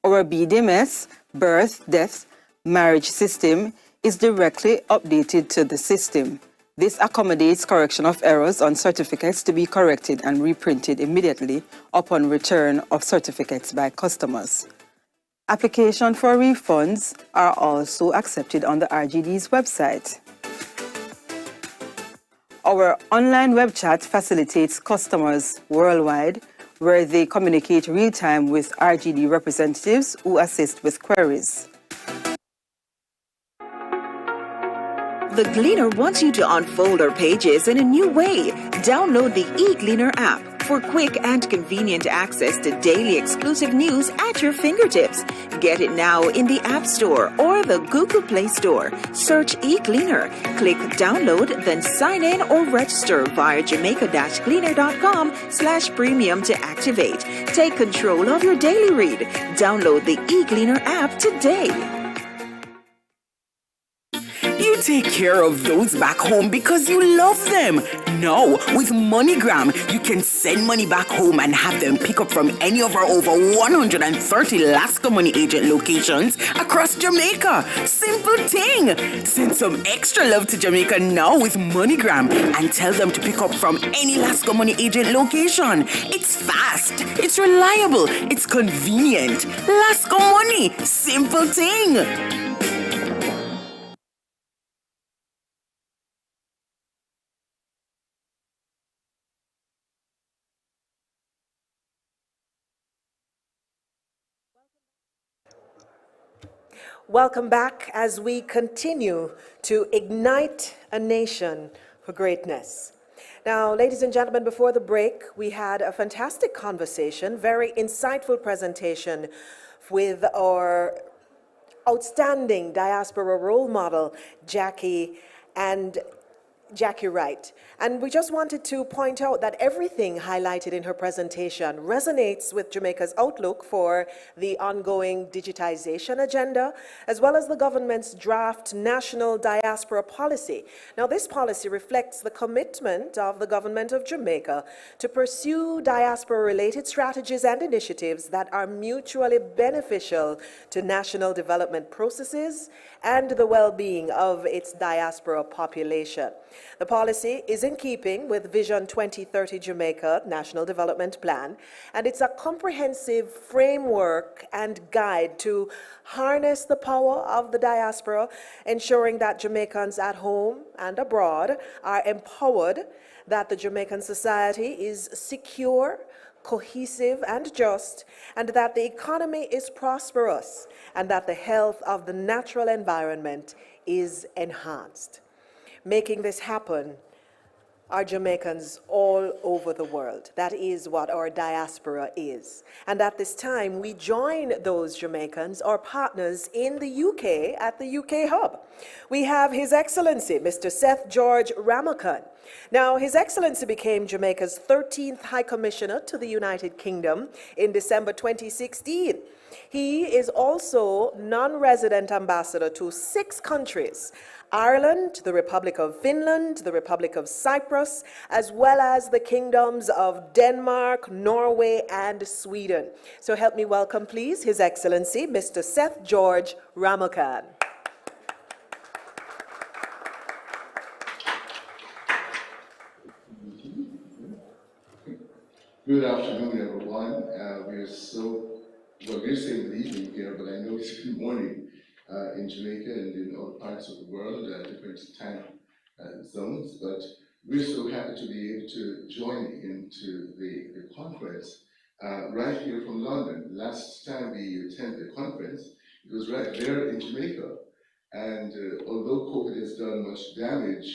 Our BDMS, birth, death, marriage system, is directly updated to the system. This accommodates correction of errors on certificates to be corrected and reprinted immediately upon return of certificates by customers. Application for refunds are also accepted on the RGD's website. Our online web chat facilitates customers worldwide where they communicate real-time with RGD representatives who assist with queries. The Gleaner wants you to unfold our pages in a new way. Download the eGleaner app for quick and convenient access to daily exclusive news at your fingertips. Get it now in the App Store or the Google Play Store. Search eGleaner. Click download, then sign in or register via jamaica-gleaner.com/premium to activate. Take control of your daily read. Download the eGleaner app today. You take care of those back home because you love them. Now, with MoneyGram, you can send money back home and have them pick up from any of our over 130 Lasco Money agent locations across Jamaica. Simple thing. Send some extra love to Jamaica now with MoneyGram and tell them to pick up from any Lasco Money agent location. It's fast, it's reliable, it's convenient. Lasco Money. Simple thing. Welcome back as we continue to ignite a nation for greatness. Now, ladies and gentlemen, before the break, we had a fantastic conversation, very insightful presentation with our outstanding diaspora role model, Jackie Wright. And we just wanted to point out that everything highlighted in her presentation resonates with Jamaica's outlook for the ongoing digitization agenda, as well as the government's draft national diaspora policy. Now, this policy reflects the commitment of the government of Jamaica to pursue diaspora-related strategies and initiatives that are mutually beneficial to national development processes and the well-being of its diaspora population. The policy is in keeping with Vision 2030 Jamaica National Development Plan, and it's a comprehensive framework and guide to harness the power of the diaspora, ensuring that Jamaicans at home and abroad are empowered, that the Jamaican society is secure, cohesive and just, and that the economy is prosperous, and that the health of the natural environment is enhanced. Making this happen are Jamaicans all over the world. That is what our diaspora is. And at this time, we join those Jamaicans, our partners in the UK, at the UK Hub. We have His Excellency, Mr. Seth George Ramakan. Now, His Excellency became Jamaica's 13th High Commissioner to the United Kingdom in December 2016. He is also non-resident ambassador to 6 countries: Ireland, the Republic of Finland, the Republic of Cyprus, as well as the kingdoms of Denmark, Norway, and Sweden. So help me welcome, please, His Excellency, Mr. Seth George Ramakan. Good afternoon, everyone. We're saying good evening here, but I know it's good morning in Jamaica and in other parts of the world, different time zones. But we're so happy to be able to join into the conference right here from London. Last time we attended the conference, it was right there in Jamaica. And although COVID has done much damage,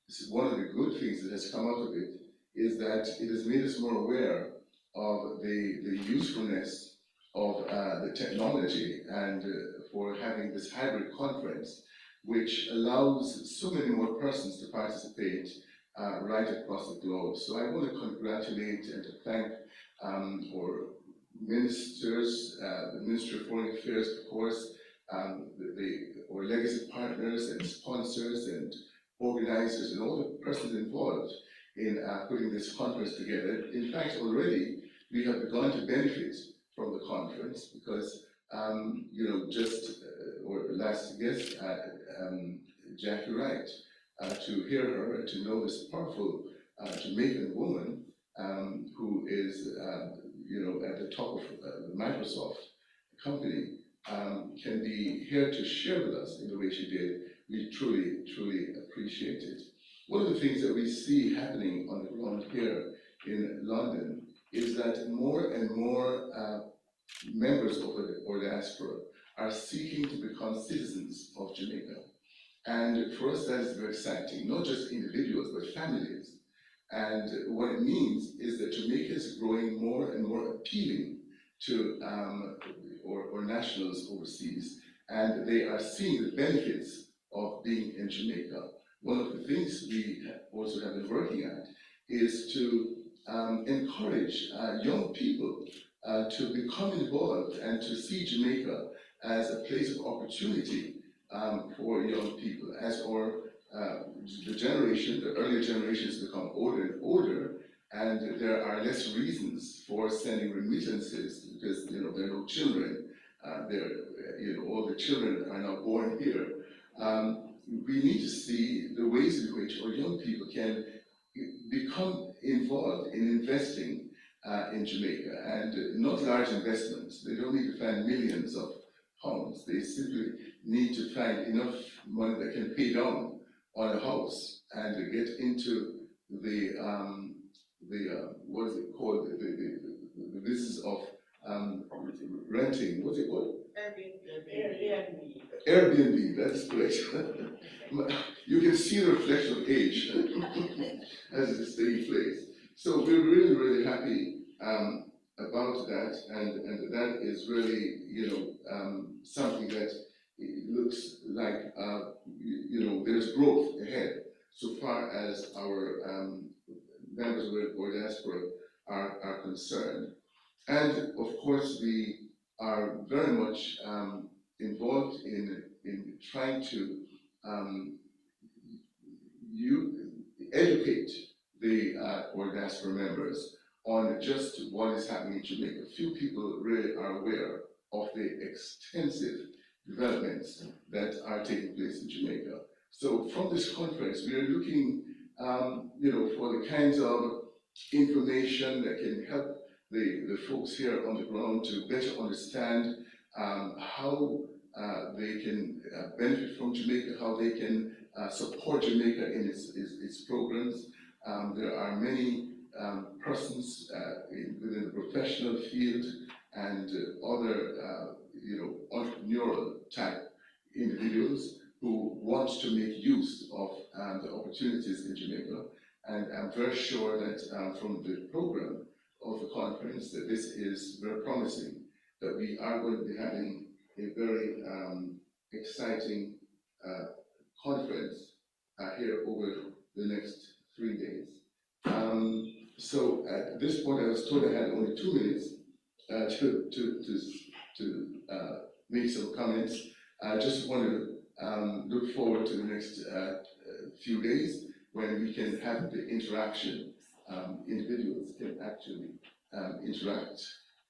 this is one of the good things that has come out of it, is that it has made us more aware of the usefulness of the technology and for having this hybrid conference, which allows so many more persons to participate right across the globe. So I want to congratulate and to thank our ministers, the Ministry of Foreign Affairs, of course, our legacy partners and sponsors and organizers and all the persons involved in putting this conference together. In fact, already we have begun to benefit from the conference because Or last guest, Jackie Wright, to hear her and to know this powerful Jamaican woman who is, at the top of the Microsoft company, can be here to share with us in the way she did. We truly, truly appreciate it. One of the things that we see happening on the ground here in London is that more and more members of the diaspora are seeking to become citizens of Jamaica. And for us, that is very exciting, not just individuals, but families. And what it means is that Jamaica is growing more and more appealing to or nationals overseas, and they are seeing the benefits of being in Jamaica. One of the things we also have been working at is to encourage young people to become involved and to see Jamaica as a place of opportunity for young people. As the earlier generations become older and older, and there are less reasons for sending remittances because there are no children. All the children are now born here. We need to see the ways in which our young people can become involved in investing in Jamaica, and not large investments. They don't need to find millions of pounds. They simply need to find enough money that can pay down on a house and get into the what is it called, the business of renting. What's it called? Airbnb. Airbnb, that's correct. You can see the reflection of age as it is taking place. So we're really, really happy about that, and that is really, something that looks like, there's growth ahead so far as our members of our diaspora are concerned. And of course, we are very much involved in trying to educate our diaspora members on just what is happening in Jamaica. Few people really are aware of the extensive developments that are taking place in Jamaica. So from this conference, we are looking, for the kinds of information that can help the folks here on the ground to better understand how they can benefit from Jamaica, how they can support Jamaica in its programs. There are many persons within the professional field and other, entrepreneurial type individuals who want to make use of the opportunities in Jamaica. And I'm very sure that from the program of the conference that this is very promising, that we are going to be having a very exciting conference here over the next 3 days. So at this point, I was told I had only 2 minutes to make some comments. I just want to look forward to the next few days when we can have the interaction. Individuals can actually interact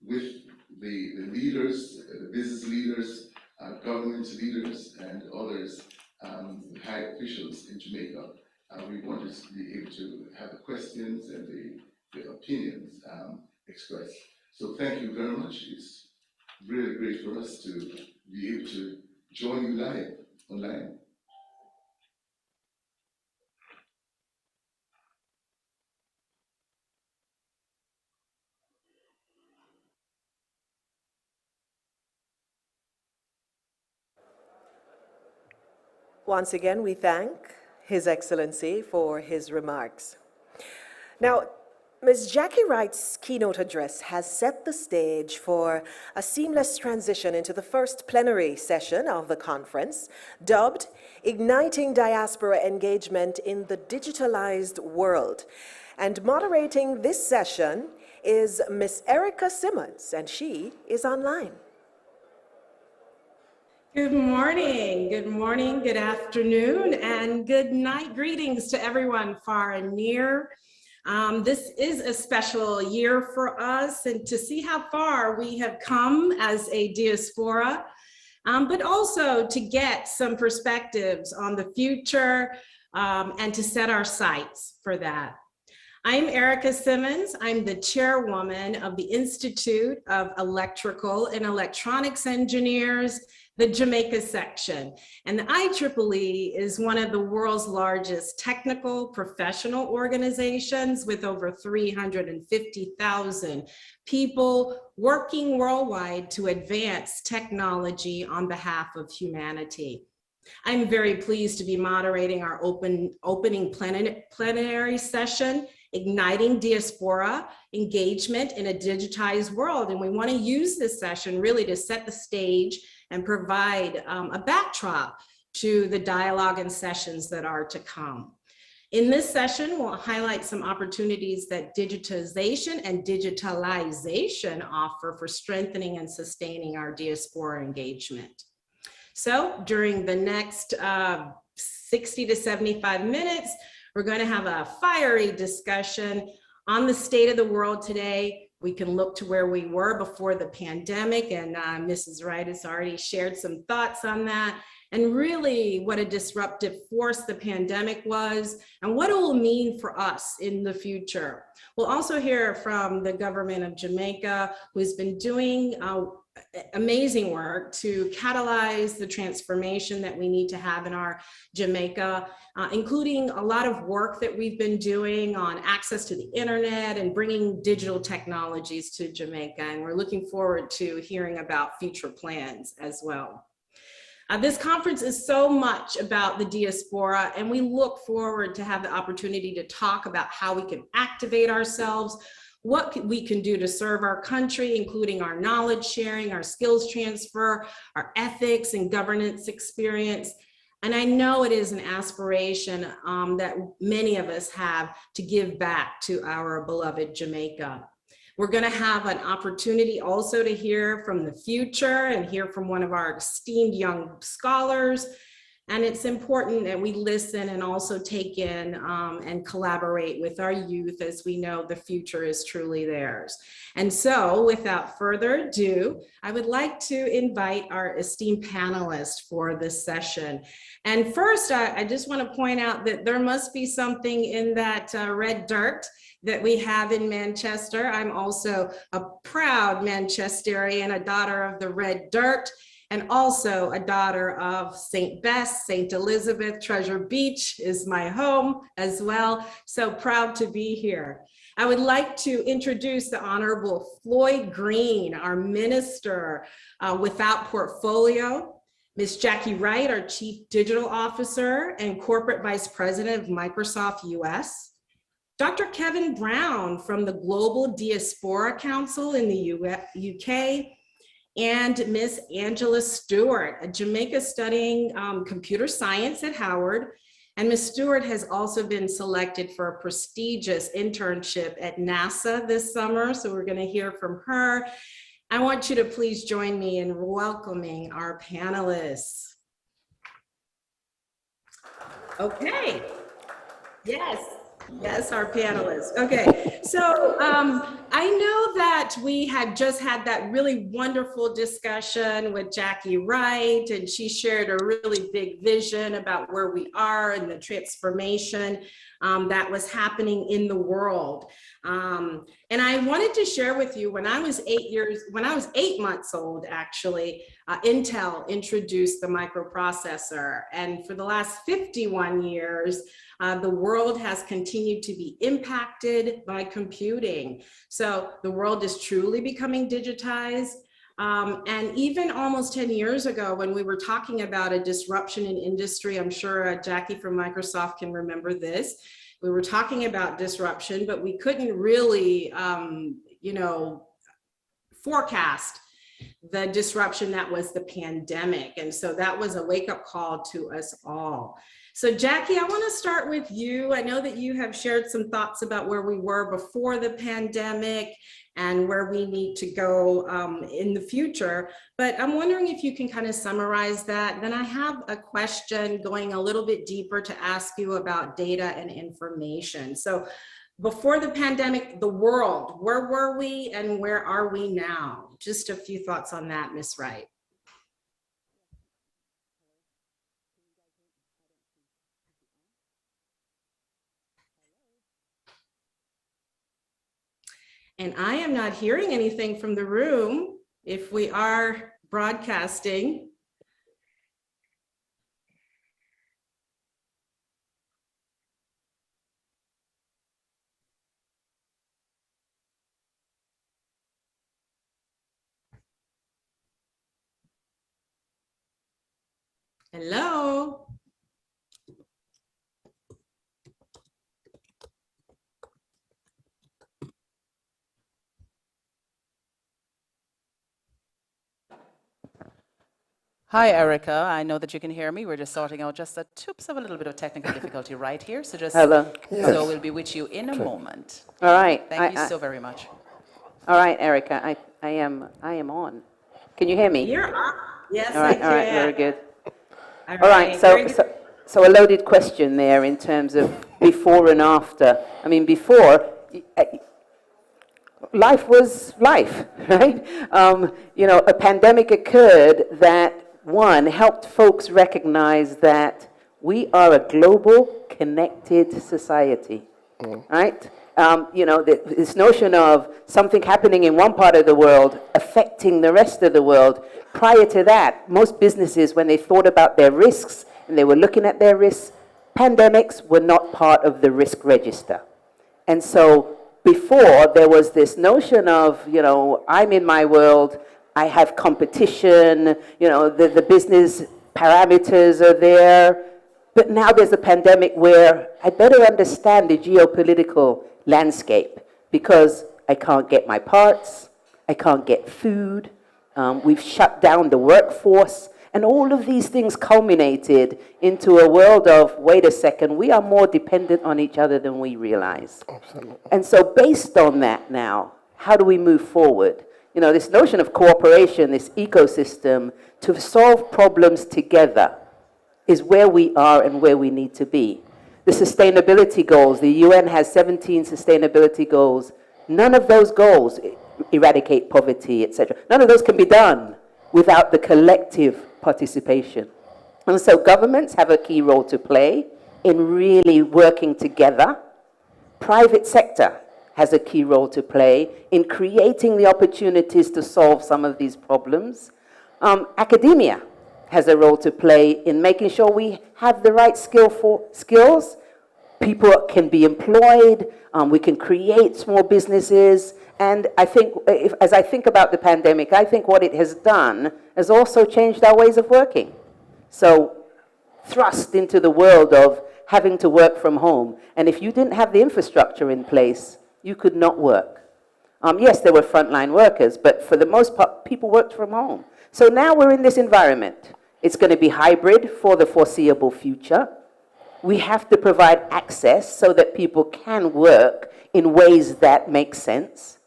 with the leaders, the business leaders, government leaders, and others, high officials in Jamaica. We want to be able to have the questions and the opinions expressed. So thank you very much. It's really great for us to be able to join you live online. Once again, we thank His Excellency for his remarks. Now, Ms. Jackie Wright's keynote address has set the stage for a seamless transition into the first plenary session of the conference, dubbed Igniting Diaspora Engagement in the Digitalized World. And moderating this session is Ms. Erica Simmons, and she is online. Good morning, good afternoon, and good night. Greetings to everyone far and near. This is a special year for us, and to see how far we have come as a diaspora, but also to get some perspectives on the future and to set our sights for that. I'm Erica Simmons. I'm the chairwoman of the Institute of Electrical and Electronics Engineers, the Jamaica section. And the IEEE is one of the world's largest technical professional organizations with over 350,000 people working worldwide to advance technology on behalf of humanity. I'm very pleased to be moderating our opening plenary session, Igniting Diaspora Engagement in a Digitized World. And we want to use this session really to set the stage and provide a backdrop to the dialogue and sessions that are to come. In this session, we'll highlight some opportunities that digitization and digitalization offer for strengthening and sustaining our diaspora engagement. So during the next 60 to 75 minutes, we're going to have a fiery discussion on the state of the world today. We can look to where we were before the pandemic, and Mrs. Wright has already shared some thoughts on that, and really what a disruptive force the pandemic was and what it will mean for us in the future. We'll also hear from the government of Jamaica, who's been doing amazing work to catalyze the transformation that we need to have in our Jamaica, including a lot of work that we've been doing on access to the internet and bringing digital technologies to Jamaica. And we're looking forward to hearing about future plans as well. This conference is so much about the diaspora, and we look forward to have the opportunity to talk about how we can activate ourselves, what we can do to serve our country, including our knowledge sharing, our skills transfer, our ethics and governance experience. And I know it is an aspiration that many of us have to give back to our beloved Jamaica. We're going to have an opportunity also to hear from the future and hear from one of our esteemed young scholars. And it's important that we listen and also take in and collaborate with our youth, as we know the future is truly theirs. And so without further ado, I would like to invite our esteemed panelists for this session. And first, I just want to point out that there must be something in that red dirt that we have in Manchester. I'm also a proud Manchesterian, a daughter of the red dirt, and also a daughter of St. Bess, St. Elizabeth. Treasure Beach is my home as well. So proud to be here. I would like to introduce the Honorable Floyd Green, our Minister without Portfolio, Ms. Jackie Wright, our Chief Digital Officer and Corporate Vice President of Microsoft US, Dr. Kevin Brown from the Global Diaspora Council in the UK, and Miss Angela Stewart, a Jamaica studying computer science at Howard. And Miss Stewart has also been selected for a prestigious internship at NASA this summer, so we're going to hear from her. I want you to please join me in welcoming our panelists. Okay, yes, our panelists. Okay, so I know that we had just had that really wonderful discussion with Jackie Wright, and she shared a really big vision about where we are and the transformation that was happening in the world. And I wanted to share with you, when I was 8 months old, actually, Intel introduced the microprocessor. And for the last 51 years, the world has continued to be impacted by computing. So the world is truly becoming digitized. And even almost 10 years ago, when we were talking about a disruption in industry, I'm sure Jackie from Microsoft can remember this. We were talking about disruption, but we couldn't really, forecast the disruption that was the pandemic. And so that was a wake-up call to us all. So Jackie, I want to start with you. I know that you have shared some thoughts about where we were before the pandemic and where we need to go in the future, but I'm wondering if you can kind of summarize that. Then I have a question going a little bit deeper to ask you about data and information. So Before the pandemic, the world, where were we and where are we now? Just a few thoughts on that, Ms. Wright. And I am not hearing anything from the room if we are broadcasting. Hello? Hi, Erica. I know that you can hear me. We're just sorting out just a toops of a little bit of technical difficulty right here. So just Hello. so we'll be with you in a moment. All right. Thank you so very much. All right, Erica. I am on. Can you hear me? You're on. Yes, all right, I can. All right. Very good. All right. So a loaded question there in terms of before and after. I mean, before. Life was life, right? You know, a pandemic occurred that, one, helped folks recognize that we are a global, connected society, right? You know, this notion of something happening in one part of the world affecting the rest of the world. Prior to that, most businesses, when they thought about their risks and they were looking at their risks, pandemics were not part of the risk register. And so before, there was this notion of, you know, I'm in my world, I have competition, you know, the business parameters are there. But now there's a pandemic where I better understand the geopolitical landscape because I can't get my parts, I can't get food, we've shut down the workforce. And all of these things culminated into a world of, wait a second, we are more dependent on each other than we realize. Absolutely. And so based on that now, how do we move forward? You know, this notion of cooperation, this ecosystem, to solve problems together is where we are and where we need to be. The sustainability goals, the UN has 17 sustainability goals. None of those goals, eradicate poverty, etc., none of those can be done without the collective participation. And so governments have a key role to play in really working together. Private sector has a key role to play in creating the opportunities to solve some of these problems. Academia has a role to play in making sure we have the right skills. People can be employed, we can create small businesses. And I think, as I think about the pandemic, I think what it has done has also changed our ways of working. So, thrust into the world of having to work from home. And if you didn't have the infrastructure in place, you could not work. Yes, there were frontline workers, but for the most part, people worked from home. So now we're in this environment. It's going to be hybrid for the foreseeable future. We have to provide access so that people can work in ways that make sense.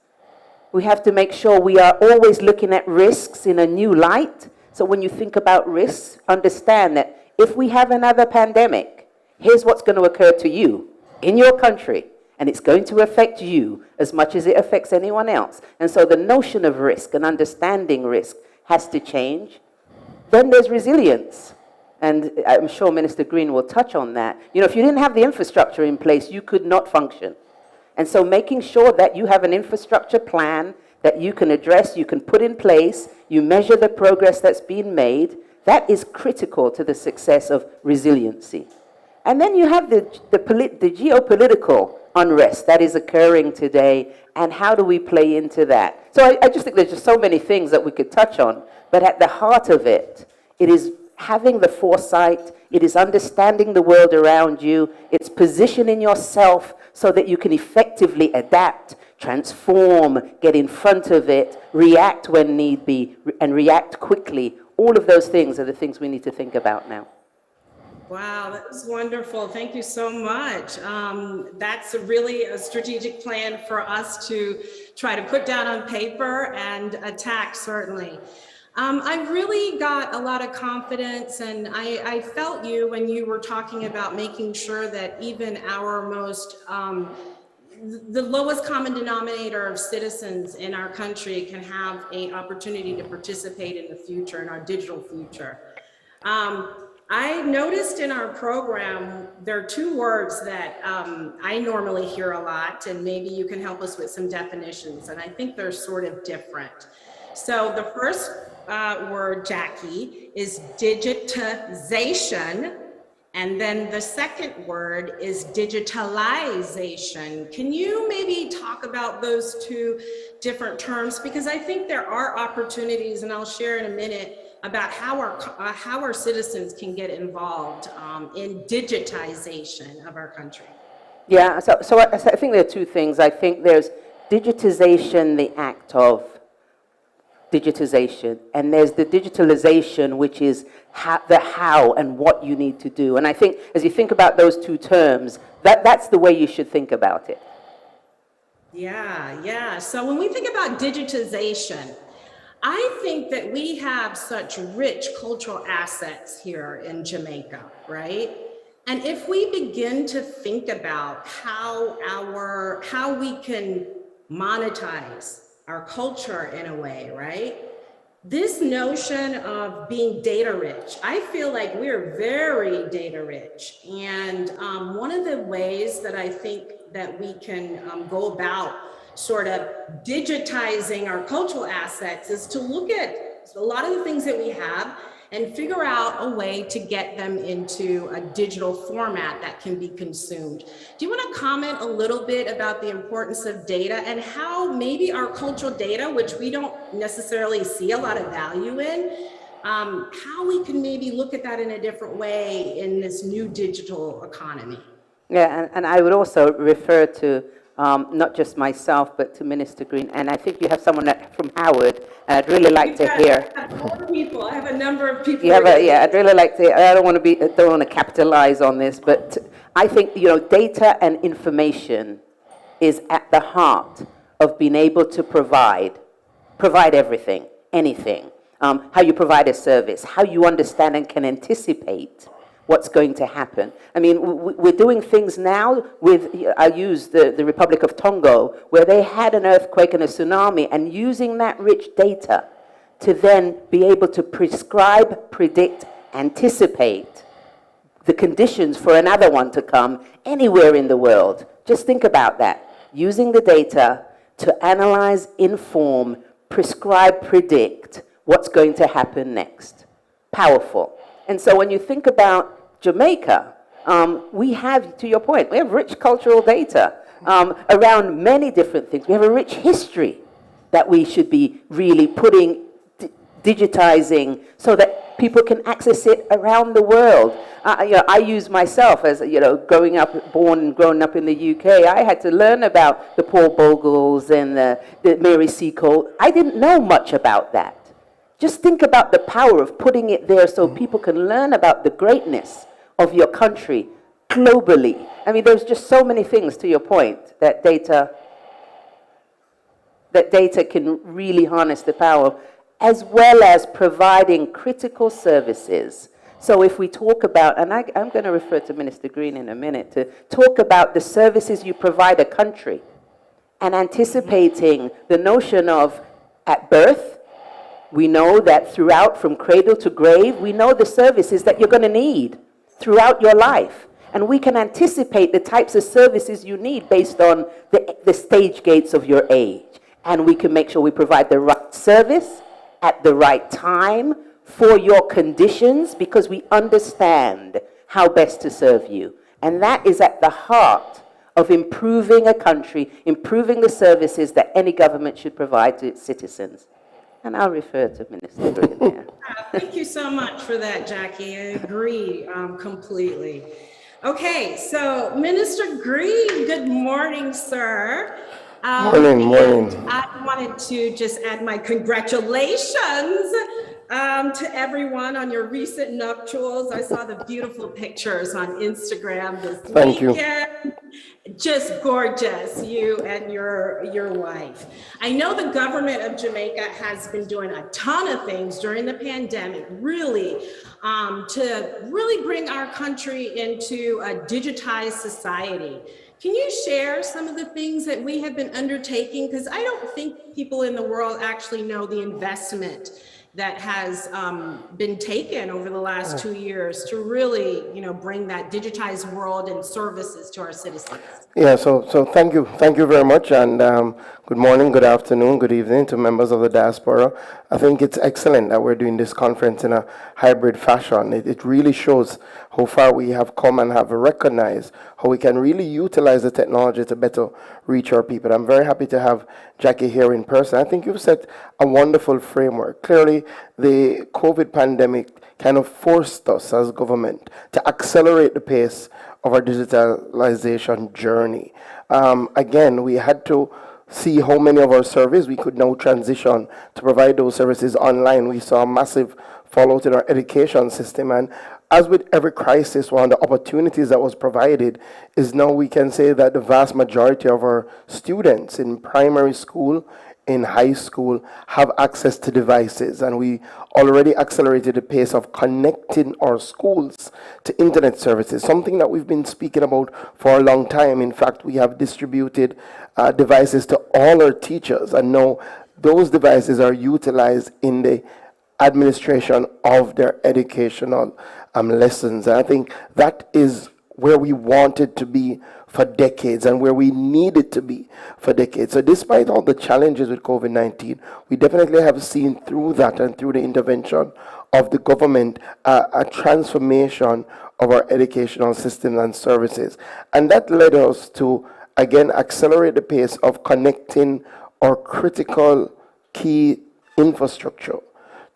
We have to make sure we are always looking at risks in a new light. So when you think about risks, understand that if we have another pandemic, here's what's going to occur to you in your country, and it's going to affect you as much as it affects anyone else. And so the notion of risk and understanding risk has to change. Then there's resilience. And I'm sure Minister Green will touch on that. You know, if you didn't have the infrastructure in place, you could not function. And so making sure that you have an infrastructure plan that you can address, you can put in place, you measure the progress that's been made, that is critical to the success of resiliency. And then you have the geopolitical unrest that is occurring today, and how do we play into that? So I just think there's just so many things that we could touch on, but at the heart of it, it is having the foresight, it is understanding the world around you, it's positioning yourself so that you can effectively adapt, transform, get in front of it, react when need be, and react quickly. All of those things are the things we need to think about now. Wow, that was wonderful. Thank you so much. That's really a strategic plan for us to try to put down on paper and attack, certainly. I really got a lot of confidence, and I felt you when you were talking about making sure that even our most the lowest common denominator of citizens in our country can have an opportunity to participate in the future, in our digital future. I noticed in our program, there are two words that I normally hear a lot, and maybe you can help us with some definitions, and I think they're sort of different. So the first word, Jackie, is digitization, and then the second word is digitalization. Can you maybe talk about those two different terms? Because I think there are opportunities, and I'll share in a minute, about how our citizens can get involved in digitization of our country. Yeah, so I think there are two things. I think there's digitization, the act of digitization, and there's the digitalization, which is the how and what you need to do. And I think as you think about those two terms, that's the way you should think about it. Yeah. So when we think about digitization, I think that we have such rich cultural assets here in Jamaica, right? And if we begin to think about how we can monetize our culture in a way, right? This notion of being data rich, I feel like we're very data rich. And one of the ways that I think that we can go about sort of digitizing our cultural assets is to look at a lot of the things that we have and figure out a way to get them into a digital format that can be consumed. Do you want to comment a little bit about the importance of data and how maybe our cultural data, which we don't necessarily see a lot of value in, how we can maybe look at that in a different way in this new digital economy? Yeah, and I would also refer to not just myself, but to Minister Green. And I think you have someone from Howard, and I'd really like to hear. I have a number of people. I'd really like to. I don't want to capitalize on this, but I think data and information is at the heart of being able to provide everything, anything. How you provide a service, how you understand and can anticipate what's going to happen. I mean, we're doing things now with, I use the Republic of Tonga, where they had an earthquake and a tsunami, and using that rich data to then be able to prescribe, predict, anticipate the conditions for another one to come anywhere in the world. Just think about that. Using the data to analyze, inform, prescribe, predict what's going to happen next. Powerful. And so when you think about Jamaica, we have, to your point, we have rich cultural data around many different things. We have a rich history that we should be really digitizing so that people can access it around the world. I use myself as, born and growing up in the UK, I had to learn about the Paul Bogles and the Mary Seacole. I didn't know much about that. Just think about the power of putting it there so people can learn about the greatness of your country globally. I mean, there's just so many things, to your point, that data can really harness the power, as well as providing critical services. So if we talk about, and I'm going to refer to Minister Green in a minute, to talk about the services you provide a country and anticipating the notion of at birth. We know that throughout, from cradle to grave, we know the services that you're going to need throughout your life. And we can anticipate the types of services you need based on the stage gates of your age. And we can make sure we provide the right service at the right time for your conditions, because we understand how best to serve you. And that is at the heart of improving a country, improving the services that any government should provide to its citizens. And I'll refer to Minister Green there. Thank you so much for that, Jackie. I agree completely. Okay, so Minister Green, good morning, sir. Morning. I wanted to just add my congratulations to everyone on your recent nuptials. I saw the beautiful pictures on Instagram this Thank weekend. you. Just gorgeous, you and your wife. I know the government of Jamaica has been doing a ton of things during the pandemic, really, to really bring our country into a digitized society. Can you share some of the things that we have been undertaking? Because I don't think people in the world actually know the investment that has been taken over the last 2 years to really, bring that digitized world and services to our citizens. Yeah, so thank you very much, and good morning, good afternoon, good evening to members of the diaspora. I think it's excellent that we're doing this conference in a hybrid fashion. It really shows how far we have come and have recognized how we can really utilize the technology to better reach our people. I'm very happy to have Jackie here in person. I think you've set a wonderful framework. Clearly, the COVID pandemic kind of forced us as government to accelerate the pace of our digitalization journey. Again, we had to see how many of our services we could now transition to provide those services online. We saw a massive fallout in our education system, and as with every crisis, one of the opportunities that was provided is now we can say that the vast majority of our students in primary school, in high school, have access to devices, and we already accelerated the pace of connecting our schools to internet services, something that we've been speaking about for a long time. In fact, we have distributed devices to all our teachers, and now those devices are utilized in the administration of their educational lessons. And I think that is where we wanted to be for decades and where we needed to be for decades. So despite all the challenges with COVID-19, we definitely have seen through that and through the intervention of the government a transformation of our educational systems and services. And that led us to, again, accelerate the pace of connecting our critical key infrastructure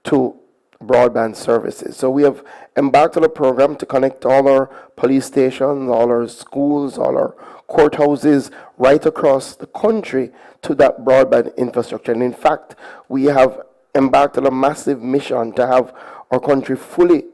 to broadband services. So we have embarked on a program to connect all our police stations, all our schools, all our courthouses right across the country to that broadband infrastructure. And in fact, we have embarked on a massive mission to have our country fully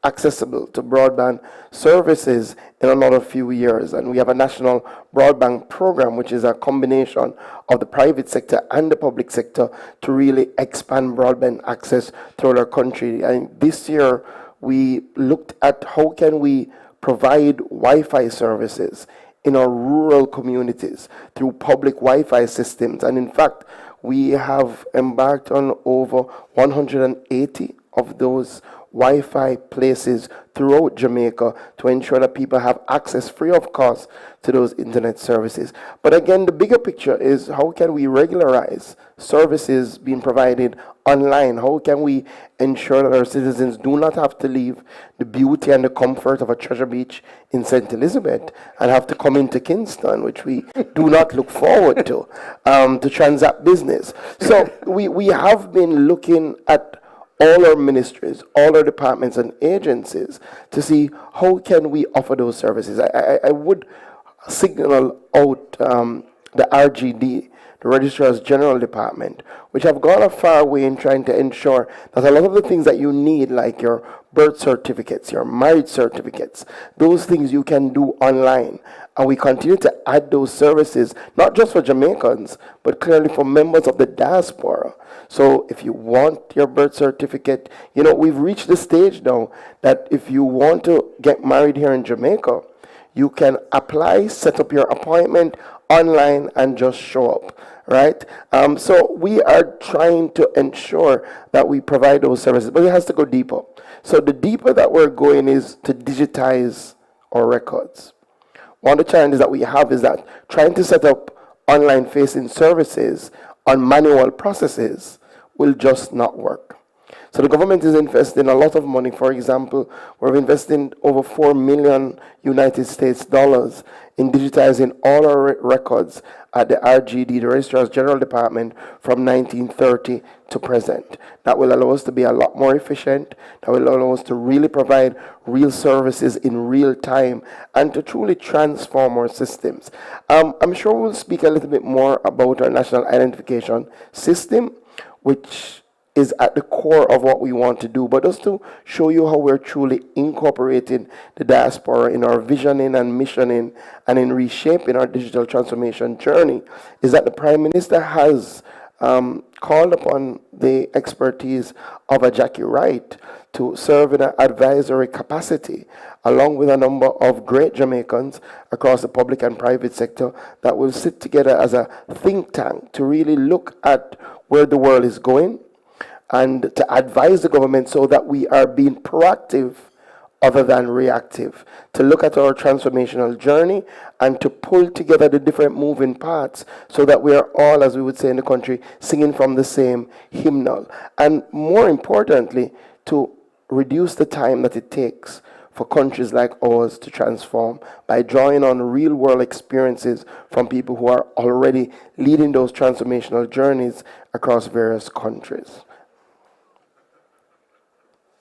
accessible to broadband services in another few years. And we have a national broadband program, which is a combination of the private sector and the public sector to really expand broadband access throughout our country. And this year, we looked at how can we provide Wi-Fi services in our rural communities through public Wi-Fi systems. And in fact, we have embarked on over 180 of those Wi-Fi places throughout Jamaica to ensure that people have access free of cost to those internet services. But again, the bigger picture is how can we regularize services being provided online? How can we ensure that our citizens do not have to leave the beauty and the comfort of a Treasure Beach in St. Elizabeth and have to come into Kingston, which we do not look forward to transact business. So we have been looking at all our ministries, all our departments and agencies to see how can we offer those services. I would signal out the RGD, the Registrar's General Department, which have gone a far way in trying to ensure that a lot of the things that you need, like your birth certificates, your marriage certificates, those things you can do online. And we continue to add those services, not just for Jamaicans, but clearly for members of the diaspora. So if you want your birth certificate, we've reached the stage now that if you want to get married here in Jamaica, you can apply, set up your appointment online, and just show up, right? So we are trying to ensure that we provide those services, but it has to go deeper. So the deeper that we're going is to digitize our records. One of the challenges that we have is that trying to set up online facing services on manual processes will just not work. So the government is investing a lot of money. For example, we're investing over $4 million United States dollars in digitizing all our records at the RGD, the Registrar's General Department, from 1930 to present. That will allow us to be a lot more efficient. That will allow us to really provide real services in real time and to truly transform our systems. I'm sure we'll speak a little bit more about our national identification system, which is at the core of what we want to do, but just to show you how we're truly incorporating the diaspora in our visioning and missioning and in reshaping our digital transformation journey, is that the Prime Minister has called upon the expertise of a Jackie Wright to serve in an advisory capacity, along with a number of great Jamaicans across the public and private sector that will sit together as a think tank to really look at where the world is going and to advise the government so that we are being proactive other than reactive, to look at our transformational journey and to pull together the different moving parts so that we are all, as we would say in the country, singing from the same hymnal. And more importantly, to reduce the time that it takes for countries like ours to transform by drawing on real world experiences from people who are already leading those transformational journeys across various countries.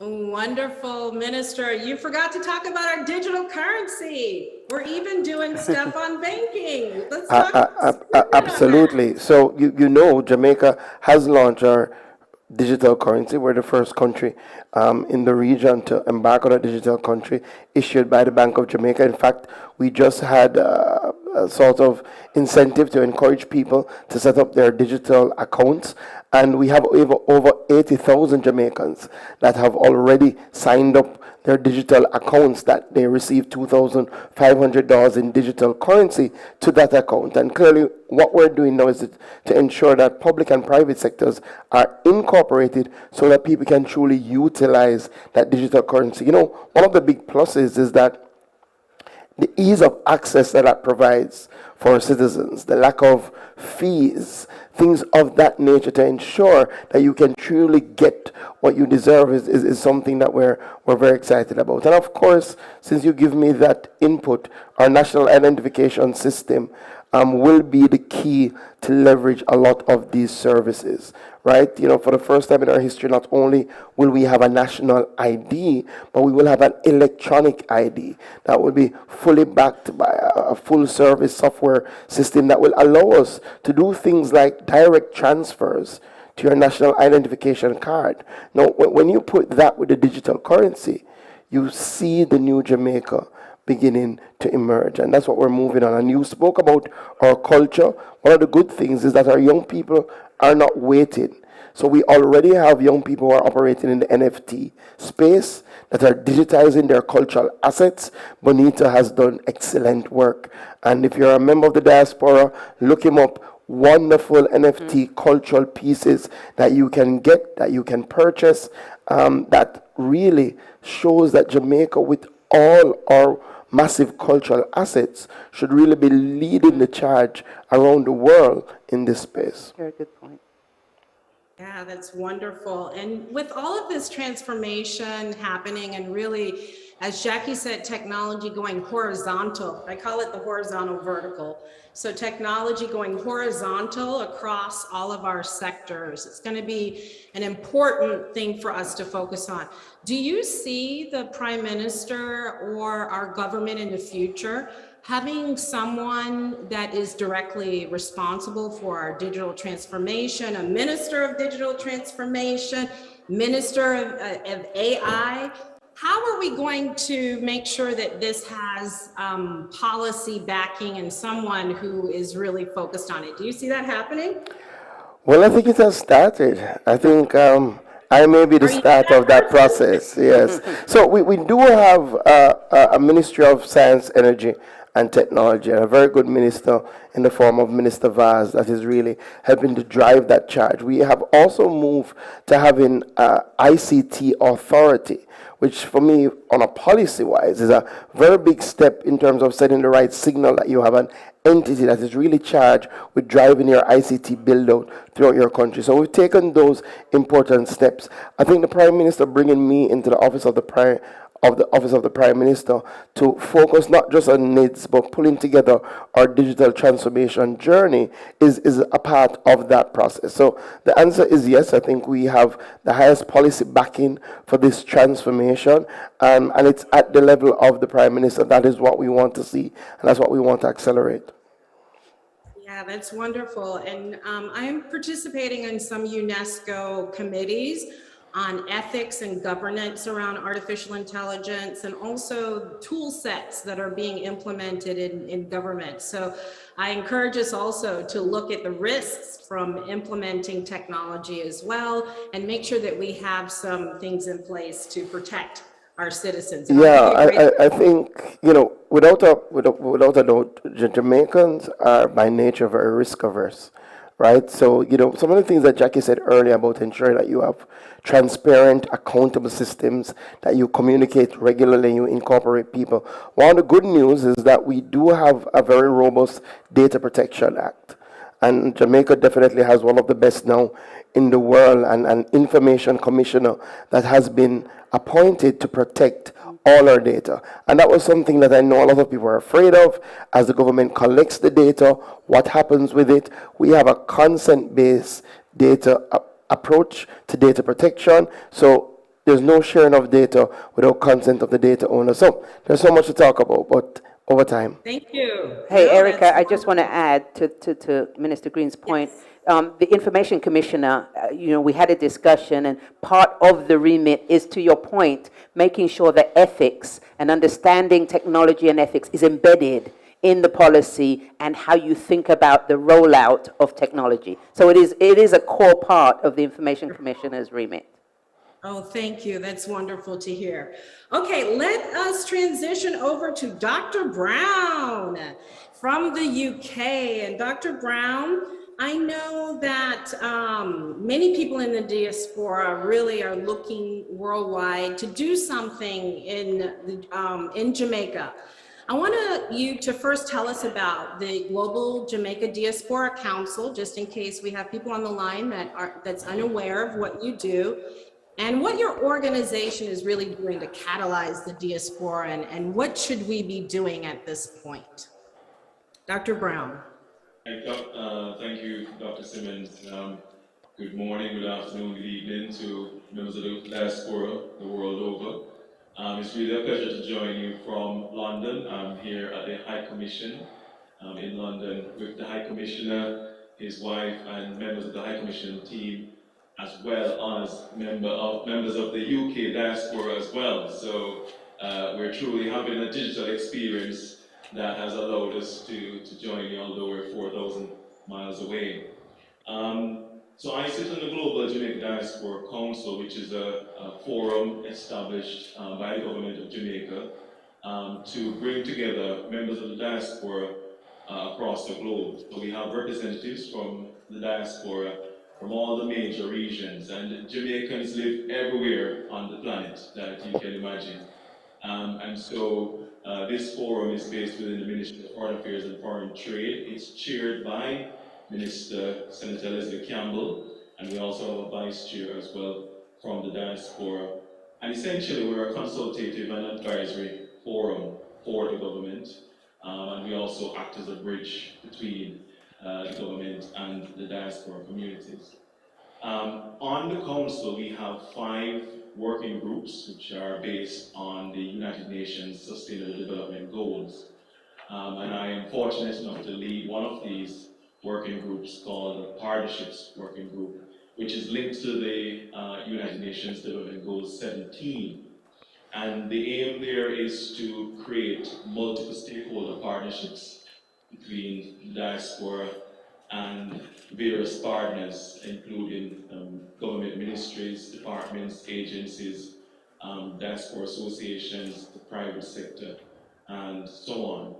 Wonderful, Minister. You forgot to talk about our digital currency. We're even doing stuff on banking. Let's talk Absolutely. So you know Jamaica has launched our digital currency. We're the first country in the region to embark on a digital country issued by the Bank of Jamaica. In fact, we just had a sort of incentive to encourage people to set up their digital accounts. And we have over 80,000 Jamaicans that have already signed up their digital accounts, that they receive $2,500 in digital currency to that account. And clearly what we're doing now is to ensure that public and private sectors are incorporated so that people can truly utilize that digital currency. You know, one of the big pluses is that the ease of access that provides for citizens, the lack of fees, things of that nature to ensure that you can truly get what you deserve is something that we're very excited about. And of course, since you give me that input, our national identification system will be the key to leverage a lot of these services, right? You know, for the first time in our history, not only will we have a national ID, but we will have an electronic ID that will be fully backed by a full service software system that will allow us to do things like direct transfers to your national identification card. Now, when you put that with the digital currency, you see the new Jamaica beginning to emerge, and that's what we're moving on. And you spoke about our culture. One of the good things is that our young people are not waiting. So we already have young people who are operating in the NFT space that are digitizing their cultural assets. Bonita has done excellent work, and if you're a member of the diaspora, look him up. Wonderful NFT cultural pieces that you can get, that you can purchase, that really shows that Jamaica, with all our massive cultural assets, should really be leading the charge around the world in this space. Very good point. Yeah, that's wonderful. And with all of this transformation happening, and really, as Jackie said, technology going horizontal, I call it the horizontal vertical. So technology going horizontal across all of our sectors. It's going to be an important thing for us to focus on. Do you see the Prime Minister or our government in the future having someone that is directly responsible for our digital transformation, a Minister of Digital Transformation, Minister of AI? How are we going to make sure that this has policy backing and someone who is really focused on it? Do you see that happening? Well, I think it has started. I think I may be the start of that process, yes. So we do have a Ministry of Science, Energy and Technology, and a very good minister in the form of Minister Vaz that is really helping to drive that charge. We have also moved to having ICT authority, which for me, on a policy-wise, is a very big step in terms of setting the right signal that you have an entity that is really charged with driving your ICT build-out throughout your country. So we've taken those important steps. I think the Prime Minister bringing me into the office of the Prime Minister to focus not just on NIDS, but pulling together our digital transformation journey is a part of that process. So the answer is yes. I think we have the highest policy backing for this transformation, and it's at the level of the Prime Minister. That is what we want to see, and that's what we want to accelerate. Yeah, that's wonderful. And I am participating in some UNESCO committees on ethics and governance around artificial intelligence, and also tool sets that are being implemented in government. So I encourage us also to look at the risks from implementing technology as well, and make sure that we have some things in place to protect our citizens. And Yeah, I'll give you a great I think, without a doubt, Jamaicans are by nature very risk averse, right? So, some of the things that Jackie said earlier about ensuring that you have transparent, accountable systems, that you communicate regularly, you incorporate people. One of the good news is that we do have a very robust Data Protection Act. And Jamaica definitely has one of the best now in the world, and an information commissioner that has been appointed to protect all our data. And that was something that I know a lot of people are afraid of. As the government collects the data, what happens with it? We have a consent-based data approach to data protection. So there's no sharing of data without consent of the data owner. So there's so much to talk about, but over time. Thank you. Hey, No, Erica, that's I just want to add to Minister Green's point. The Information Commissioner, we had a discussion, and part of the remit is, to your point, making sure that ethics and understanding technology and ethics is embedded in the policy and how you think about the rollout of technology. So it is a core part of the Information Commissioner's remit. Oh, thank you. That's wonderful to hear. Okay, let us transition over to Dr. Brown from the UK. And Dr. Brown, I know that many people in the diaspora really are looking worldwide to do something in Jamaica. I want you to first tell us about the Global Jamaica Diaspora Council, just in case we have people on the line that's unaware of what you do, and what your organization is really doing to catalyze the diaspora, and what should we be doing at this point? Dr. Brown. Thank you, Dr. Simmons. Good morning, good afternoon, good evening to members of the diaspora the world over. It's really a pleasure to join you from London. I'm here at the High Commission in London with the High Commissioner, his wife, and members of the High Commission team, as well as members of the UK diaspora as well. So we're truly having a digital experience that has allowed us to join you, although we're 4,000 miles away. So I sit on the Global Jamaica Diaspora Council, which is a forum established by the government of Jamaica to bring together members of the diaspora across the globe. So we have representatives from the diaspora from all the major regions, and Jamaicans live everywhere on the planet that you can imagine. And so this forum is based within the Ministry of Foreign Affairs and Foreign Trade. It's chaired by Senator Leslie Campbell, and we also have a vice chair as well from the diaspora. And essentially, we're a consultative and advisory forum for the government, and we also act as a bridge between the government and the diaspora communities. On the council, we have 5 working groups, which are based on the United Nations Sustainable Development Goals. And I am fortunate enough to lead one of these working groups called the Partnerships Working Group, which is linked to the United Nations Development Goals 17. And the aim there is to create multiple stakeholder partnerships between the diaspora and various partners, including government ministries, departments, agencies, diaspora associations, the private sector, and so on.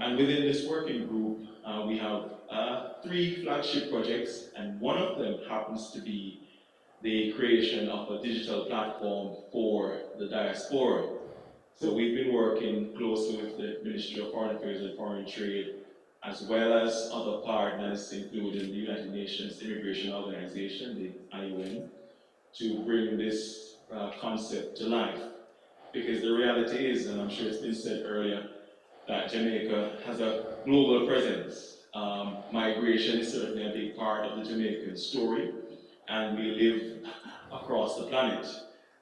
And within this working group, we have 3 flagship projects, and one of them happens to be the creation of a digital platform for the diaspora. So we've been working closely with the Ministry of Foreign Affairs and Foreign Trade, as well as other partners, including the United Nations Immigration Organization, the IOM, to bring this concept to life. Because the reality is, and I'm sure it's been said earlier, that Jamaica has a global presence. Migration is certainly a big part of the Jamaican story, and we live across the planet.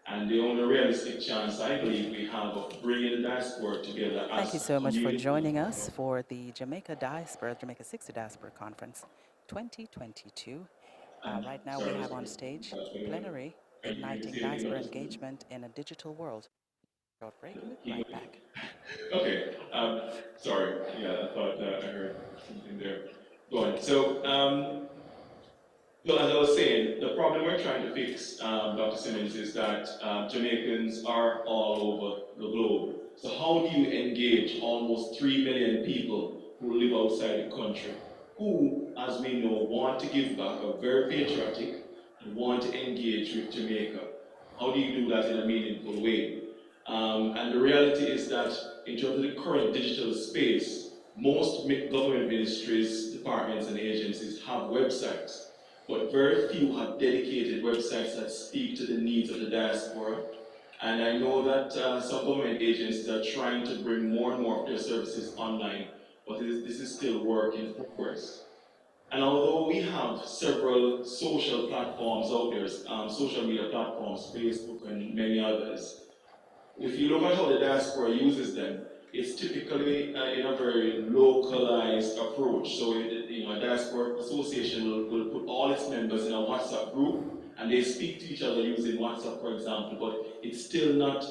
And the only realistic chance, I believe, we have of bringing the diaspora together as Thank you so much for community. joining us for the Jamaica 60 Diaspora Conference 2022. Right now we have on stage plenary Igniting diaspora engagement in a digital world. Short break, we'll be right back. Okay, sorry, yeah, I thought I heard something there. Go on. So, as I was saying, the problem we're trying to fix, Dr. Simmons, is that Jamaicans are all over the globe. So how do you engage almost 3 million people who live outside the country, who, as we know, want to give back, are very patriotic, and want to engage with Jamaica? How do you do that in a meaningful way? And the reality is that in terms of the current digital space, most government ministries, departments, and agencies have websites, but very few have dedicated websites that speak to the needs of the diaspora. And I know that some government agencies are trying to bring more and more of their services online, but this is still work in progress. And although we have several social platforms out there, social media platforms, Facebook and many others, if you look at how the diaspora uses them, it's typically in a very localized approach. So, a diaspora association will put all its members in a WhatsApp group, and they speak to each other using WhatsApp, for example, but it's still not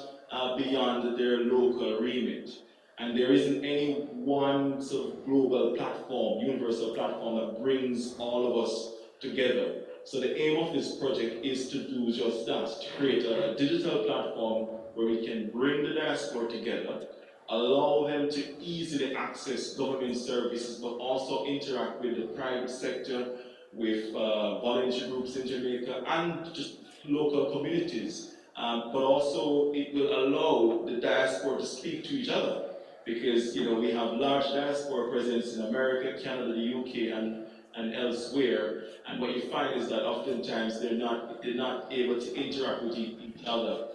beyond their local remit. And there isn't any one sort of global platform, universal platform that brings all of us together. So the aim of this project is to do just that, to create a digital platform where we can bring the diaspora together, allow them to easily access government services, but also interact with the private sector, with voluntary groups in Jamaica, and just local communities. But also it will allow the diaspora to speak to each other, because we have large diaspora presence in America, Canada, the UK, and elsewhere. And what you find is that oftentimes they're not able to interact with each other.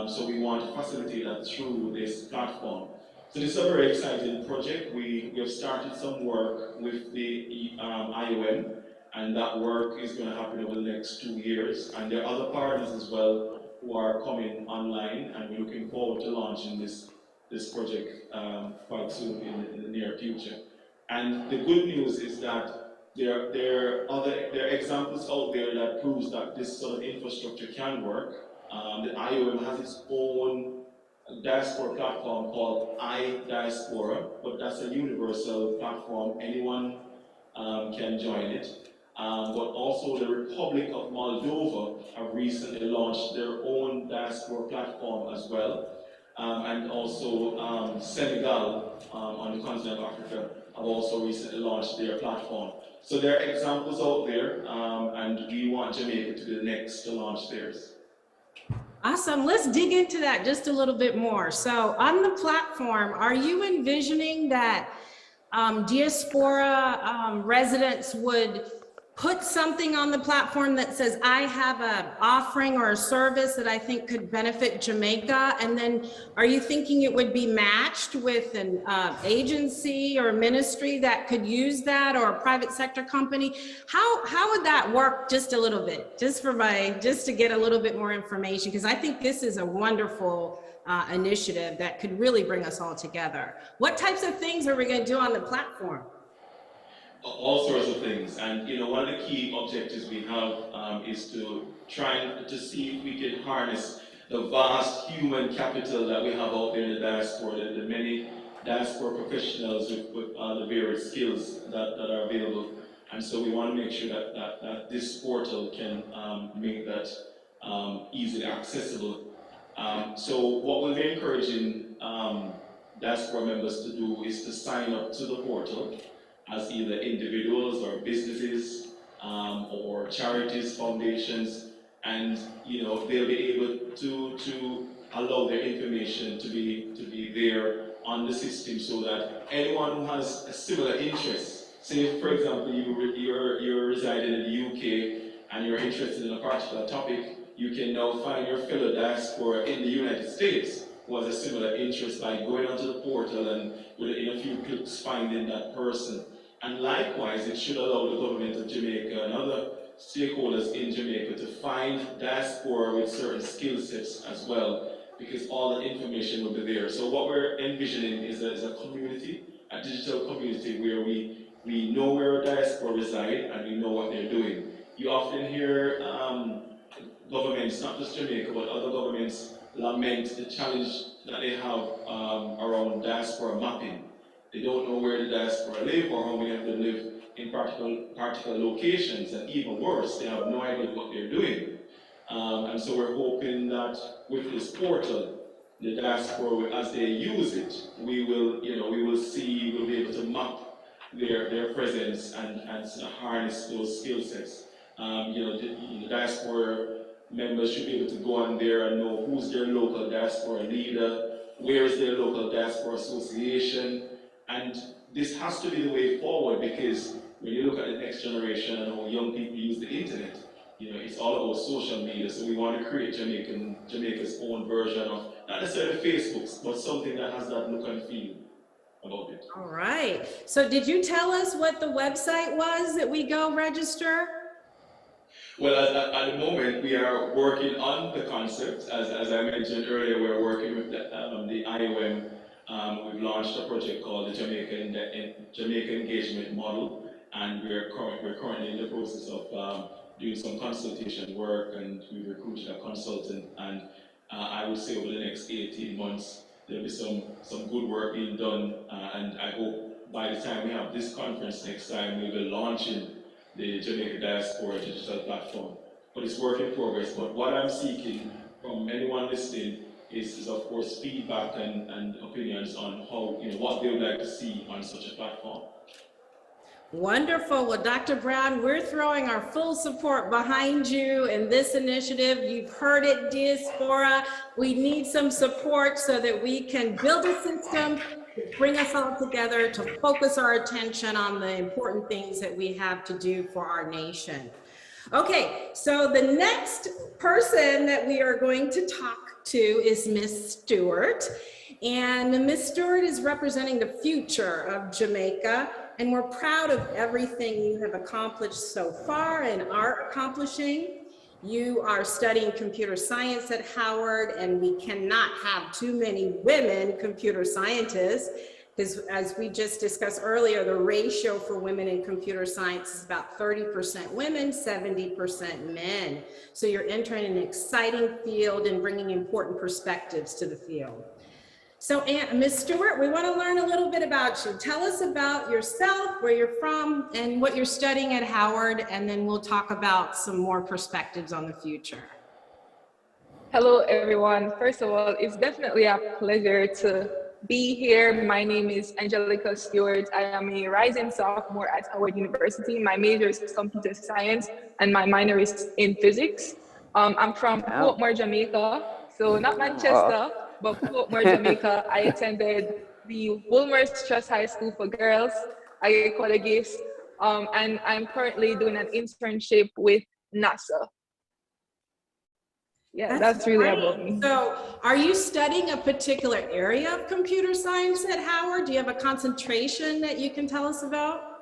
So we want to facilitate that through this platform. So this is a very exciting project. We have started some work with the IOM, and that work is going to happen over the next 2 years. And there are other partners as well who are coming online, and we're looking forward to launching this project quite soon in the near future. And the good news is that there are examples out there that proves that this sort of infrastructure can work. The IOM has its own diaspora platform called iDiaspora, but that's a universal platform. Anyone can join it. But also the Republic of Moldova have recently launched their own diaspora platform as well. And also Senegal on the continent of Africa have also recently launched their platform. So there are examples out there, and we want Jamaica to be the next to launch theirs. Awesome. Let's dig into that just a little bit more. So on the platform, are you envisioning that diaspora residents would put something on the platform that says, I have an offering or a service that I think could benefit Jamaica? And then are you thinking it would be matched with an agency or ministry that could use that, or a private sector company? How would that work just a little bit, just to get a little bit more information? Because I think this is a wonderful initiative that could really bring us all together. What types of things are we going to do on the platform? All sorts of things, and one of the key objectives we have is to try to see if we can harness the vast human capital that we have out there in the diaspora, the many diaspora professionals with the various skills that are available. And so we want to make sure that this portal can make that easily accessible. So what we'll be encouraging diaspora members to do is to sign up to the portal as either individuals or businesses or charities, foundations, and they'll be able to allow their information to be there on the system, so that anyone who has a similar interest, say for example you're residing in the UK and you're interested in a particular topic, you can now find your fellow diaspora in the United States who has a similar interest by going onto the portal and within a few clicks finding that person. And likewise, it should allow the government of Jamaica and other stakeholders in Jamaica to find diaspora with certain skill sets as well, because all the information will be there. So what we're envisioning is a community, a digital community, where we know where our diaspora reside and we know what they're doing. You often hear governments, not just Jamaica, but other governments lament the challenge that they have around diaspora mapping. They don't know where the diaspora live or how many of them live in particular locations, and even worse, they have no idea what they're doing. And so we're hoping that with this portal, the diaspora, as they use it, we will be able to map their presence and harness those skill sets. The diaspora members should be able to go on there and know who's their local diaspora leader, where is their local diaspora association, and this has to be the way forward, because when you look at the next generation and how young people use the internet, it's all about social media, so we want to create Jamaica's own version of, not necessarily Facebook's, but something that has that look and feel about it. All right. So did you tell us what the website was that we go register? Well, at the moment, we are working on the concept. As I mentioned earlier, we're working with the IOM. We've launched a project called the Jamaica Engagement Model, and we're currently in the process of doing some consultation work, and we recruited a consultant, and I would say over the next 18 months, there'll be some good work being done, and I hope by the time we have this conference next time, we'll be launching the Jamaica Diaspora digital platform. But it's work in progress. But what I'm seeking from anyone listening is of course feedback and opinions on how, what they would like to see on such a platform. Wonderful. Well, Dr. Brown, we're throwing our full support behind you in this initiative. You've heard it, Diaspora. We need some support so that we can build a system to bring us all together, to focus our attention on the important things that we have to do for our nation. Okay, so the next person that we are going to talk to is Miss Stewart. And Miss Stewart is representing the future of Jamaica. And we're proud of everything you have accomplished so far and are accomplishing. You are studying computer science at Howard, and we cannot have too many women computer scientists, because as we just discussed earlier, the ratio for women in computer science is about 30% women, 70% men. So you're entering an exciting field and bringing important perspectives to the field. So Ms. Stewart, we want to learn a little bit about you. Tell us about yourself, where you're from, and what you're studying at Howard, and then we'll talk about some more perspectives on the future. Hello, everyone. First of all, it's definitely a pleasure to be here. My name is Angelica Stewart. I am a rising sophomore at Howard University. My major is computer science, and my minor is in physics. I'm from Portmore, Jamaica, so not Manchester. But Portmore, Jamaica. I attended the Woolmer's Trust High School for Girls, Agricolagis, and I'm currently doing an internship with NASA. Yeah, that's really about me. So are you studying a particular area of computer science at Howard? Do you have a concentration that you can tell us about?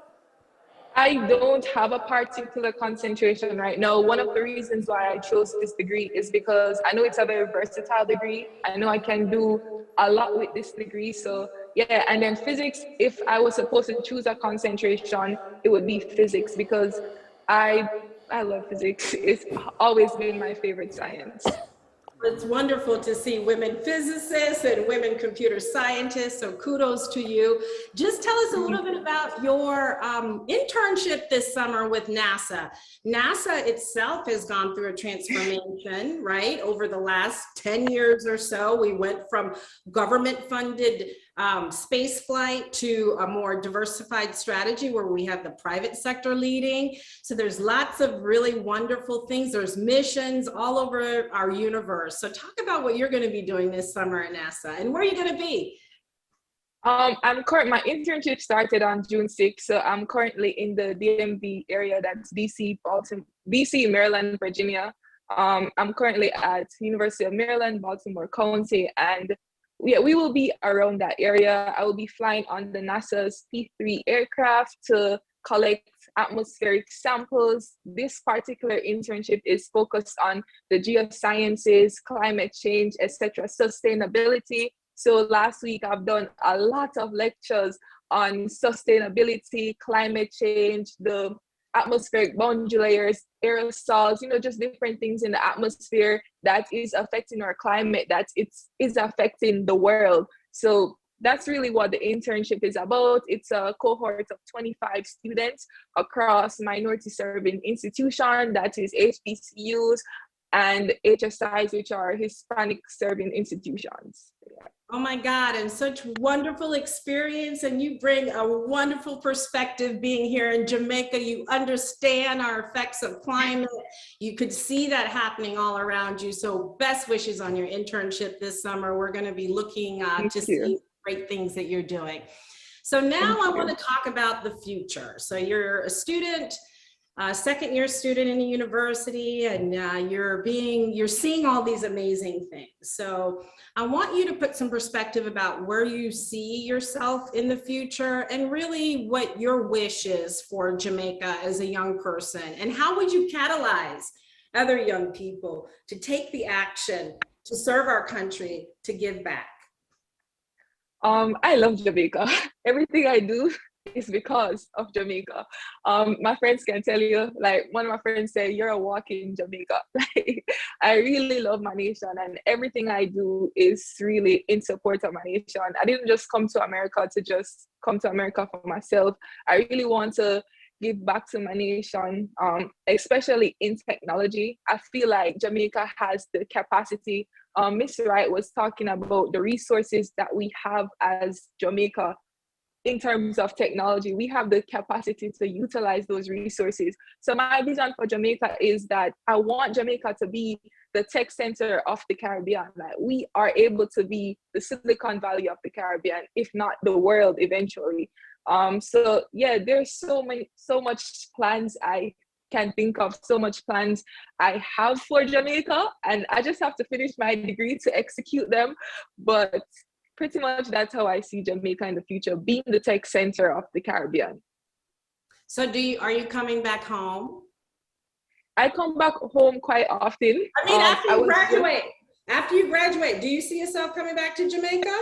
I don't have a particular concentration right now. One of the reasons why I chose this degree is because I know it's a very versatile degree. I know I can do a lot with this degree. So yeah, and then physics, if I was supposed to choose a concentration, it would be physics, because I love physics. It's always been my favorite science. It's wonderful to see women physicists and women computer scientists, so kudos to you. Just tell us a little bit about your internship this summer with NASA. NASA itself has gone through a transformation, right? Over the last 10 years or so, we went from government-funded space flight to a more diversified strategy where we have the private sector leading. So there's lots of really wonderful things. There's missions all over our universe. So talk about what you're going to be doing this summer at NASA, and where are you going to be? My internship started on June 6th, so I'm currently in the DMV area. That's DC, Baltimore, DC, Maryland, Virginia. I'm currently at University of Maryland, Baltimore County, and yeah, we will be around that area. I will be flying on the NASA's P3 aircraft to collect atmospheric samples. This particular internship is focused on the geosciences, climate change, etc., sustainability. So last week I've done a lot of lectures on sustainability, climate change, the atmospheric boundary layers, aerosols, just different things in the atmosphere that is affecting our climate, that is affecting the world. So that's really what the internship is about. It's a cohort of 25 students across minority serving institutions, that is HBCUs and HSIs, which are Hispanic serving institutions. Yeah. Oh my God, and such wonderful experience, and you bring a wonderful perspective being here in Jamaica. You understand our effects of climate. You could see that happening all around you. So best wishes on your internship this summer. We're going to be looking to see great things that you're doing. So now I want to talk about the future. So you're a student, second year student in a university, and you're seeing all these amazing things. So I want you to put some perspective about where you see yourself in the future and really what your wish is for Jamaica as a young person, and how would you catalyze other young people to take the action to serve our country, to give back? I love Jamaica. Everything I do is because of Jamaica. My friends can tell you, like one of my friends said, you're a walking Jamaica. I really love my nation, and everything I do is really in support of my nation. I didn't just come to America to just come to America for myself. I really want to give back to my nation, especially in technology. I feel like Jamaica has the capacity. Ms. Wright was talking about the resources that we have as Jamaica. In terms of technology, we have the capacity to utilize those resources. So my vision for Jamaica is that I want Jamaica to be the tech center of the Caribbean. Like we are able to be the Silicon Valley of the Caribbean, if not the world eventually. So yeah, there's so much plans I can think of, so much plans I have for Jamaica, and I just have to finish my degree to execute them. But pretty much that's how I see Jamaica in the future, being the tech center of the Caribbean. So are you coming back home? I come back home quite often. I mean, after you graduate, do you see yourself coming back to Jamaica?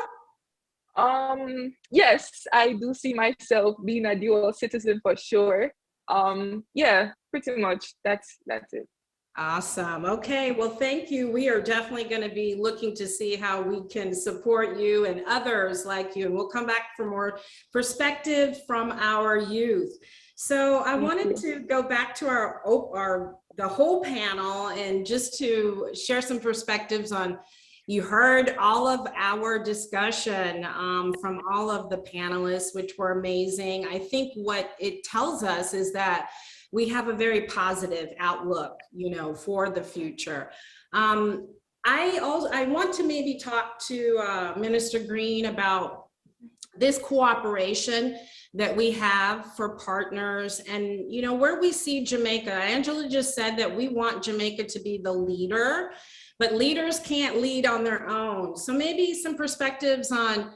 Yes, I do see myself being a dual citizen for sure. Yeah, pretty much that's it. Awesome. Okay. Well, thank you. We are definitely going to be looking to see how we can support you and others like you. And we'll come back for more perspective from our youth. So I wanted to go back to the whole panel and just to share some perspectives on. You heard all of our discussion from all of the panelists, which were amazing. I think what it tells us is that we have a very positive outlook, for the future. I want to maybe talk to Minister Green about this cooperation that we have for partners and, where we see Jamaica. Angela just said that we want Jamaica to be the leader, but leaders can't lead on their own. So maybe some perspectives on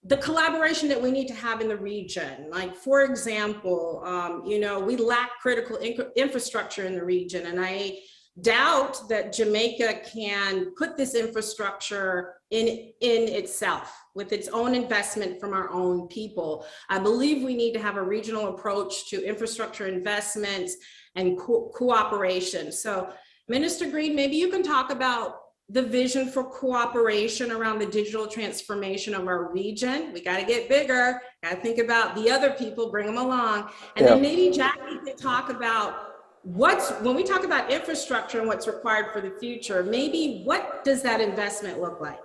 the collaboration that we need to have in the region. Like, for example, we lack critical infrastructure in the region, and I doubt that Jamaica can put this infrastructure in itself with its own investment from our own people. I believe we need to have a regional approach to infrastructure investments and cooperation. So Minister Green, maybe you can talk about the vision for cooperation around the digital transformation of our region. We got to get bigger, got to think about the other people, bring them along. And then maybe Jackie can talk about when we talk about infrastructure and what's required for the future, maybe what does that investment look like?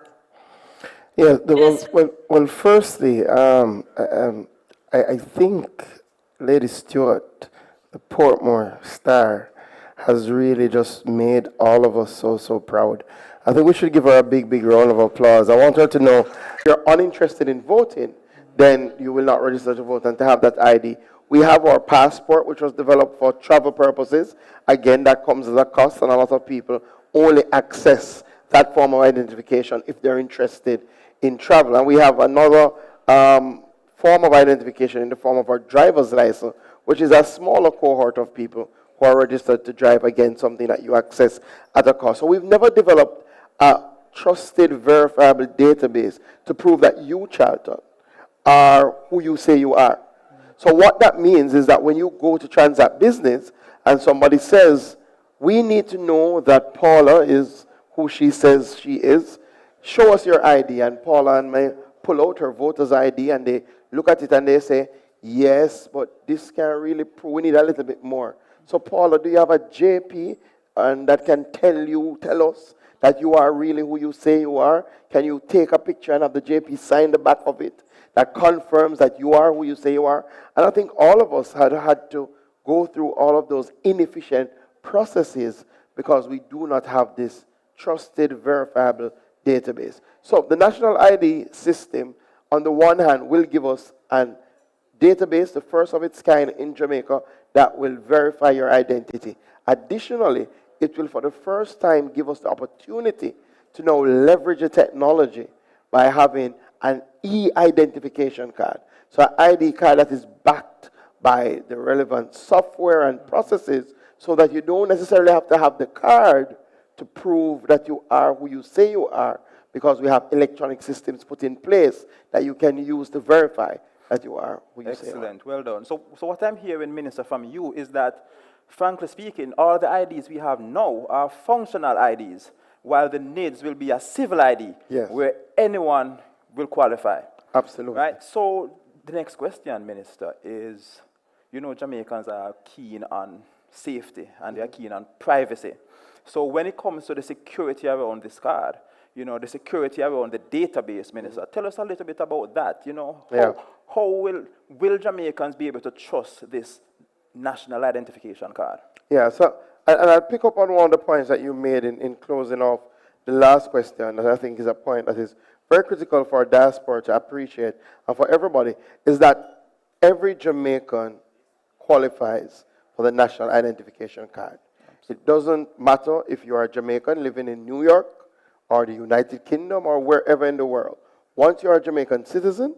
Yeah, well, firstly, I think Lady Stewart, the Portmore Star, has really just made all of us so proud. I think we should give her a big round of applause. I want her to know if you're uninterested in voting, then you will not register to vote, and to have that ID. We have our passport, which was developed for travel purposes. Again, that comes at a cost, and a lot of people only access that form of identification if they're interested in travel. And we have another form of identification in the form of our driver's license, which is a smaller cohort of people who are registered to drive, again, something that you access at a cost. So we've never developed a trusted, verifiable database to prove that you, Charlton, are who you say you are. So what that means is that when you go to transact business and somebody says, we need to know that Paula is who she says she is, show us your ID. And Paula and may pull out her voter's ID and they look at it and they say, yes, but this can't really prove, we need a little bit more. So Paula, do you have a JP and that can tell us that you are really who you say you are? Can you take a picture and have the JP sign the back of it that confirms that you are who you say you are? And I think all of us had to go through all of those inefficient processes because we do not have this trusted, verifiable database. So the national ID system, on the one hand, will give us a database, the first of its kind in Jamaica, that will verify your identity. Additionally, it will for the first time give us the opportunity to now leverage the technology by having an e-identification card. So an ID card that is backed by the relevant software and processes so that you don't necessarily have to have the card to prove that you are who you say you are, because we have electronic systems put in place that you can use to verify that you are who you say you are. Excellent, well done. So what I'm hearing, Minister, from you is that, frankly speaking, all the IDs we have now are functional IDs, while the NIDs will be a civil ID, where anyone will qualify. Absolutely. Right? So the next question, Minister, is, Jamaicans are keen on safety and they are keen on privacy. So when it comes to the security around this card, the security around the database, Minister, tell us a little bit about that. How will Jamaicans be able to trust this national identification card? Yeah, so, and I'll pick up on one of the points that you made in closing off the last question, that I think is a point that is very critical for our diaspora to appreciate, and for everybody, is that every Jamaican qualifies for the national identification card. It doesn't matter if you are a Jamaican living in New York or the United Kingdom or wherever in the world. Once you're a Jamaican citizen,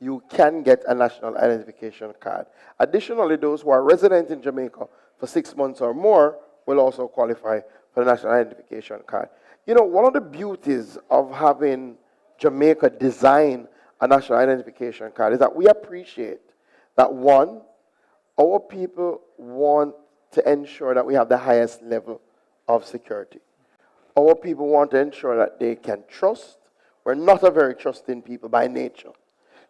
you can get a national identification card. Additionally, those who are resident in Jamaica for 6 months or more will also qualify for the national identification card. One of the beauties of having Jamaica design a national identification card is that we appreciate that, one, our people want to ensure that we have the highest level of security. Our people want to ensure that they can trust. We're not a very trusting people by nature.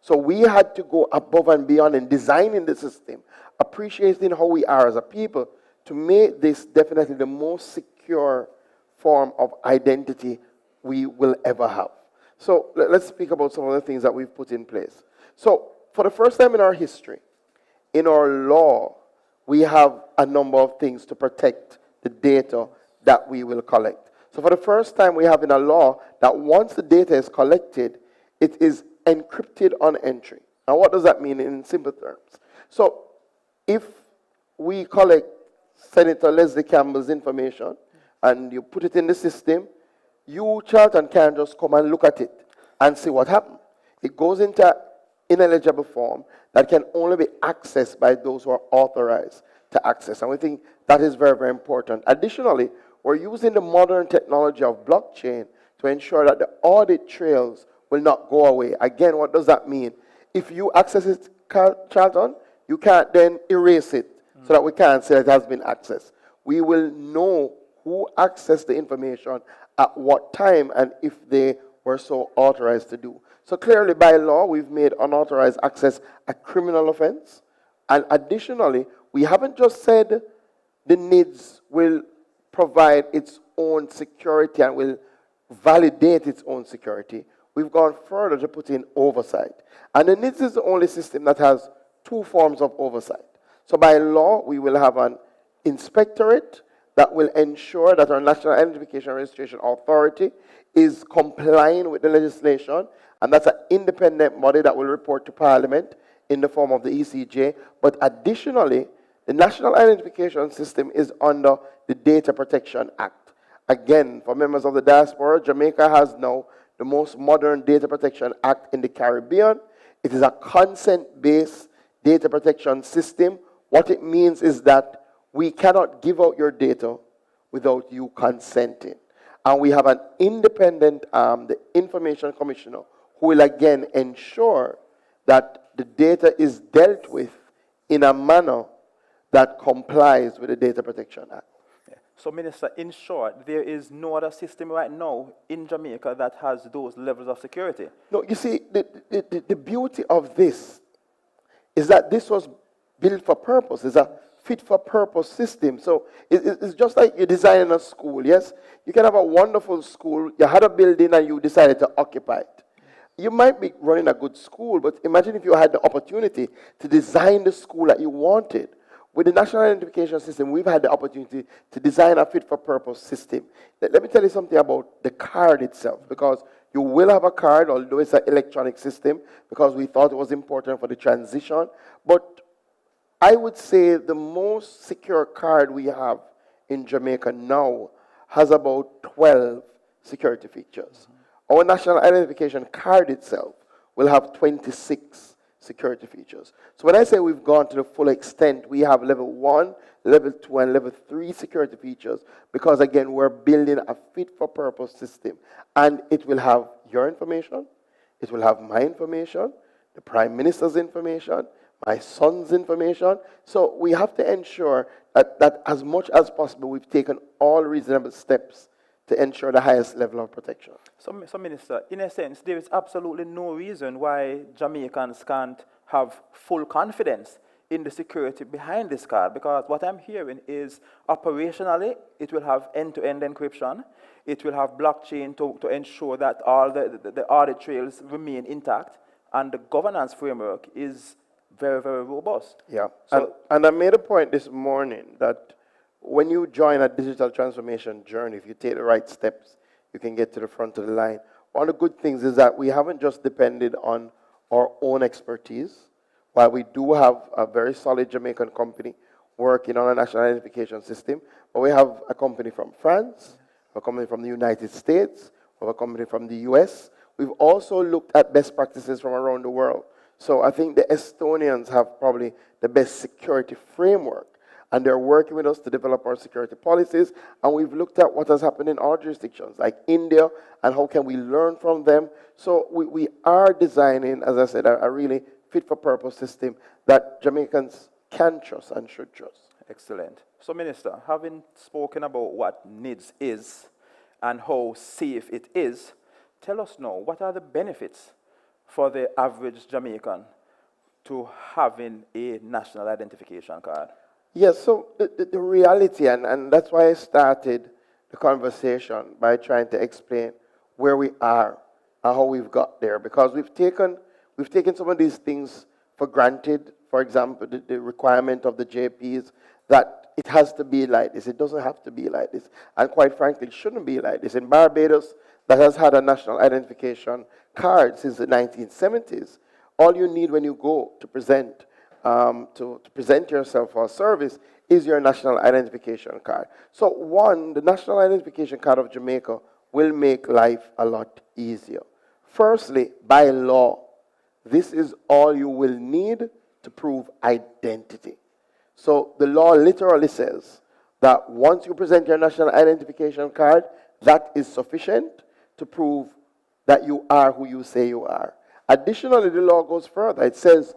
So we had to go above and beyond in designing the system, appreciating how we are as a people, to make this definitely the most secure form of identity we will ever have. So let's speak about some of the things that we've put in place. So for the first time in our history, in our law, we have a number of things to protect the data that we will collect. So for the first time, we have in a law that once the data is collected, it is encrypted on entry. Now, what does that mean in simple terms? So if we collect Senator Leslie Campbell's information and you put it in the system, you, Charlton, can just come and look at it and see what happened. It goes into ineligible form that can only be accessed by those who are authorized to access. And we think that is very, very important. Additionally, we're using the modern technology of blockchain to ensure that the audit trails will not go away. Again, what does that mean? If you access it, Charlton, you can't then erase it so that we can't say it has been accessed. We will know who accessed the information at what time and if they were so authorized to do. So clearly, by law, we've made unauthorized access a criminal offense. And additionally, we haven't just said the NIDS will provide its own security and will validate its own security. We've gone further to put in oversight. And the NIDS is the only system that has two forms of oversight. So by law, we will have an inspectorate that will ensure that our National Identification Registration Authority is complying with the legislation, and that's an independent body that will report to Parliament in the form of the ECJ. But additionally, the National Identification System is under the Data Protection Act. Again, for members of the diaspora, Jamaica has now the most modern Data Protection Act in the Caribbean. It is a consent-based data protection system. What it means is that we cannot give out your data without you consenting. And we have an independent, the Information Commissioner, who will again ensure that the data is dealt with in a manner that complies with the Data Protection Act. So, Minister, in short, there is no other system right now in Jamaica that has those levels of security. No, you see, the beauty of this is that this was built for purpose. It's a fit-for-purpose system. So it's just like you're designing a school, yes? You can have a wonderful school, you had a building and you decided to occupy it. You might be running a good school, but imagine if you had the opportunity to design the school that you wanted. With the National Identification System, we've had the opportunity to design a fit-for-purpose system. Let me tell you something about the card itself, because you will have a card, although it's an electronic system, because we thought it was important for the transition. But I would say the most secure card we have in Jamaica now has about 12 security features. Our National Identification Card itself will have 26 security features. So when I say we've gone to the full extent, we have level 1, level 2, and level 3 security features because, again, we're building a fit-for-purpose system. And it will have your information, it will have my information, the Prime Minister's information, my son's information. So we have to ensure that as much as possible, we've taken all reasonable steps to ensure the highest level of protection. So, Minister, in a sense, there is absolutely no reason why Jamaicans can't have full confidence in the security behind this card, because what I'm hearing is operationally, it will have end-to-end encryption, it will have blockchain to ensure that all the audit trails remain intact, and the governance framework is very, very robust. Yeah, so, and I made a point this morning that when you join a digital transformation journey, if you take the right steps, you can get to the front of the line. One of the good things is that we haven't just depended on our own expertise. While we do have a very solid Jamaican company working on a national identification system, but we have a company from France, a company from the United States, we have a company from the US. We've also looked at best practices from around the world. So I think the Estonians have probably the best security framework, and they're working with us to develop our security policies. And we've looked at what has happened in our jurisdictions, like India, and how can we learn from them. So we are designing, as I said, a really fit-for-purpose system that Jamaicans can trust and should trust. Excellent. So, Minister, having spoken about what NIDS is and how safe it is, tell us now, what are the benefits for the average Jamaican to having a national identification card? Yes, so the reality, and that's why I started the conversation by trying to explain where we are and how we've got there, because we've taken some of these things for granted. For example, the requirement of the JPs that it has to be like this. It doesn't have to be like this. And quite frankly, it shouldn't be like this. In Barbados, that has had a national identification card since the 1970s, all you need when you go to present present yourself for a service is your national identification card. So one, the national identification card of Jamaica will make life a lot easier. Firstly, by law, this is all you will need to prove identity. So the law literally says that once you present your national identification card, that is sufficient to prove that you are who you say you are. Additionally, the law goes further. It says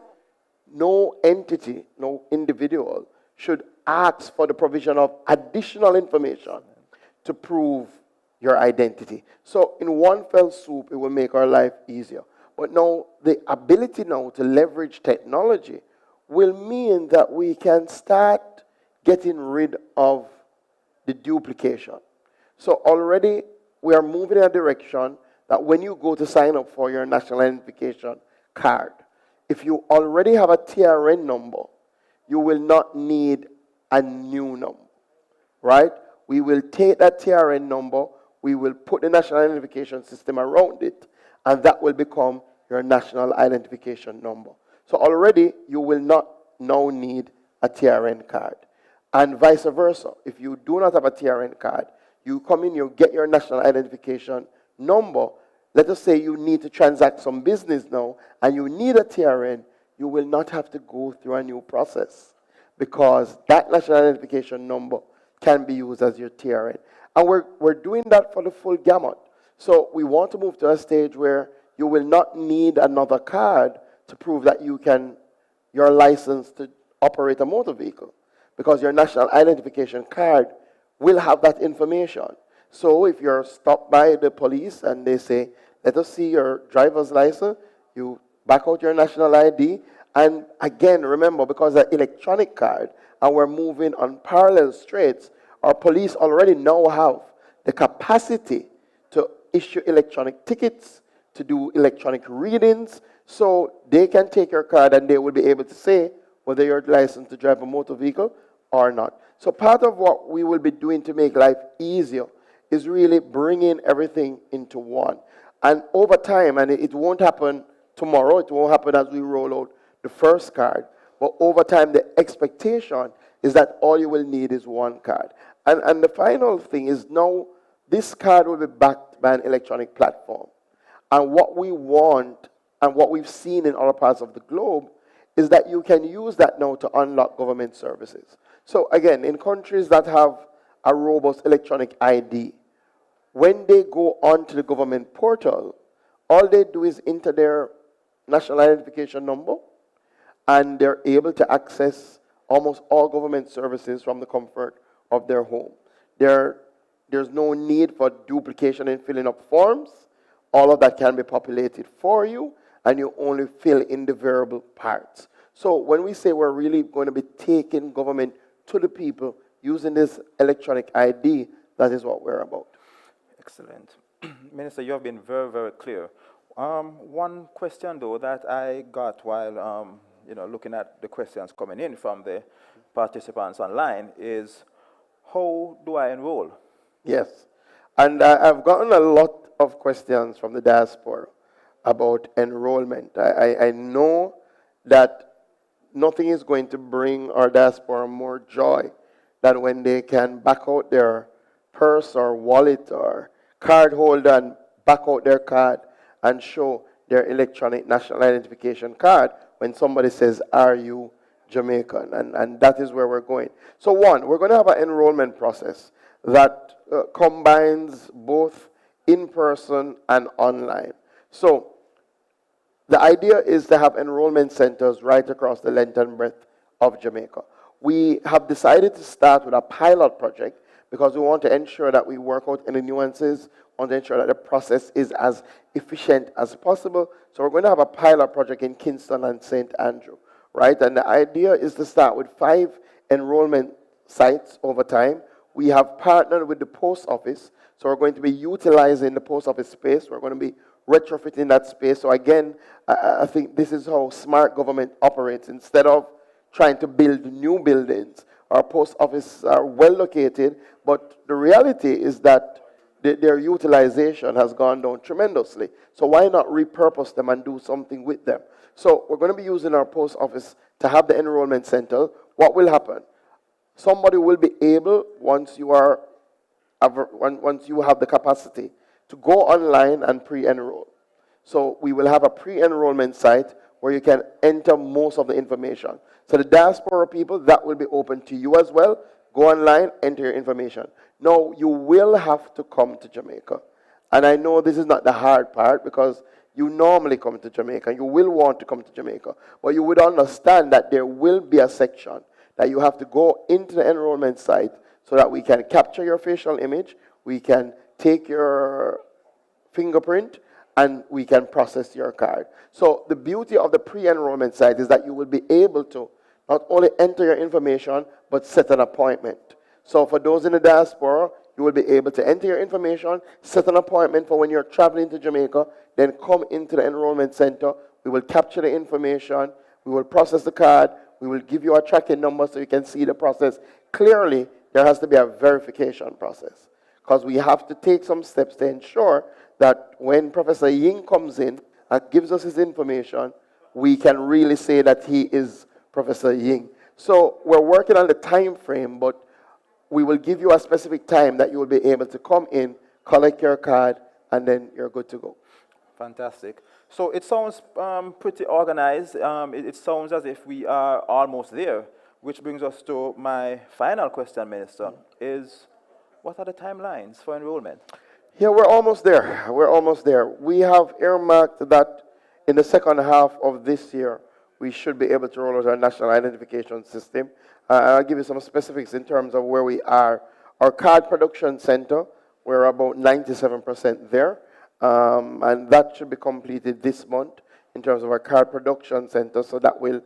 no entity, no individual should ask for the provision of additional information to prove your identity. So in one fell swoop, it will make our life easier. But now, the ability now to leverage technology will mean that we can start getting rid of the duplication. So already, we are moving in a direction that when you go to sign up for your national identification card, if you already have a TRN number, you will not need a new number, right? We will take that TRN number, we will put the national identification system around it, and that will become your national identification number. So already, you will not now need a TRN card. And vice versa. If you do not have a TRN card, you come in, you get your national identification number. Let us say you need to transact some business now, and you need a TRN, you will not have to go through a new process because that national identification number can be used as your TRN. And we're doing that for the full gamut. So we want to move to a stage where you will not need another card to prove that you're licensed to operate a motor vehicle, because your national identification card will have that information. So if you're stopped by the police and they say, let us see your driver's license, you back out your national ID, and again, remember, because the electronic card, and we're moving on parallel streets, our police already now have the capacity to issue electronic tickets, to do electronic readings, so they can take your card and they will be able to say whether you're licensed to drive a motor vehicle or not. So part of what we will be doing to make life easier is really bringing everything into one. And over time, and it won't happen tomorrow, it won't happen as we roll out the first card, but over time the expectation is that all you will need is one card. And the final thing is now this card will be backed by an electronic platform. And what we want and what we've seen in other parts of the globe is that you can use that now to unlock government services. So again, in countries that have a robust electronic ID, when they go onto the government portal, all they do is enter their national identification number, and they're able to access almost all government services from the comfort of their home. There's no need for duplication in filling up forms. All of that can be populated for you, and you only fill in the variable parts. So when we say we're really going to be taking government to the people using this electronic ID, that is what we're about. Excellent. Minister, you have been very, very clear. One question, though, that I got while looking at the questions coming in from the participants online is, how do I enroll? Yes, and I've gotten a lot of questions from the diaspora about enrollment. I know that nothing is going to bring our diaspora more joy than when they can back out their purse or wallet or card holder and back out their card and show their electronic national identification card when somebody says, are you Jamaican? And that is where we're going. So one, we're going to have an enrollment process that combines both in-person and online. So the idea is to have enrollment centers right across the length and breadth of Jamaica. We have decided to start with a pilot project because we want to ensure that we work out any nuances, want to ensure that the process is as efficient as possible. So we're going to have a pilot project in Kingston and St. Andrew, right? And the idea is to start with 5 enrollment sites over time. We have partnered with the post office, so we're going to be utilizing the post office space. We're going to be retrofitting that space. So again, I think this is how smart government operates. Instead of trying to build new buildings, our post offices are well located, but the reality is that their utilization has gone down tremendously. So why not repurpose them and do something with them? So we're going to be using our post office to have the enrollment center. What will happen? Somebody will be able, once you have the capacity, to go online and pre-enroll. So we will have a pre-enrollment site where you can enter most of the information. So the diaspora people, that will be open to you as well. Go online, enter your information. Now, you will have to come to Jamaica. And I know this is not the hard part because you normally come to Jamaica. You will want to come to Jamaica. But you would understand that there will be a section that you have to go into the enrollment site so that we can capture your facial image, we can take your fingerprint, and we can process your card. So the beauty of the pre-enrollment site is that you will be able to not only enter your information, but set an appointment. So for those in the diaspora, you will be able to enter your information, set an appointment for when you're traveling to Jamaica, then come into the enrollment center. We will capture the information, we will process the card, we will give you a tracking number so you can see the process. Clearly, there has to be a verification process because we have to take some steps to ensure that when Professor Ying comes in and gives us his information, we can really say that he is Professor Ying. So we're working on the time frame, but we will give you a specific time that you will be able to come in, collect your card, and then you're good to go. Fantastic. So it sounds pretty organized. It sounds as if we are almost there, which brings us to my final question, Minister, is what are the timelines for enrollment? Yeah, we're almost there. We're almost there. We have earmarked that in the second half of this year, we should be able to roll out our national identification system. I'll give you some specifics in terms of where we are. Our card production center, we're about 97% there, and that should be completed this month in terms of our card production center, so that will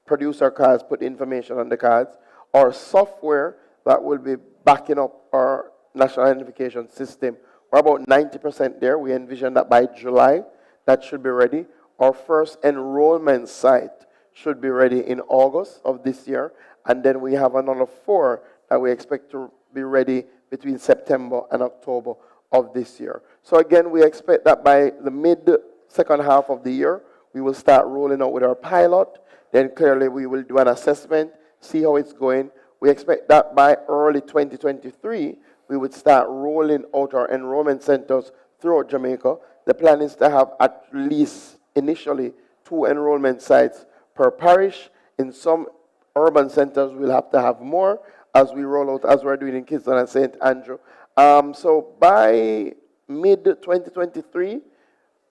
produce our cards, put information on the cards. Our software that will be backing up our national identification system, we're about 90% there. We envision that by July, that should be ready. Our first enrollment site should be ready in August of this year, and then we have another 4 that we expect to be ready between September and October of this year. So again, we expect that by the mid-second half of the year, we will start rolling out with our pilot. Then clearly we will do an assessment, see how it's going. We expect that by early 2023, we would start rolling out our enrollment centers throughout Jamaica. The plan is to have at least initially 2 enrollment sites per parish. In some urban centers, we'll have to have more as we roll out, as we're doing in Kingston and St. Andrew. So by mid-2023,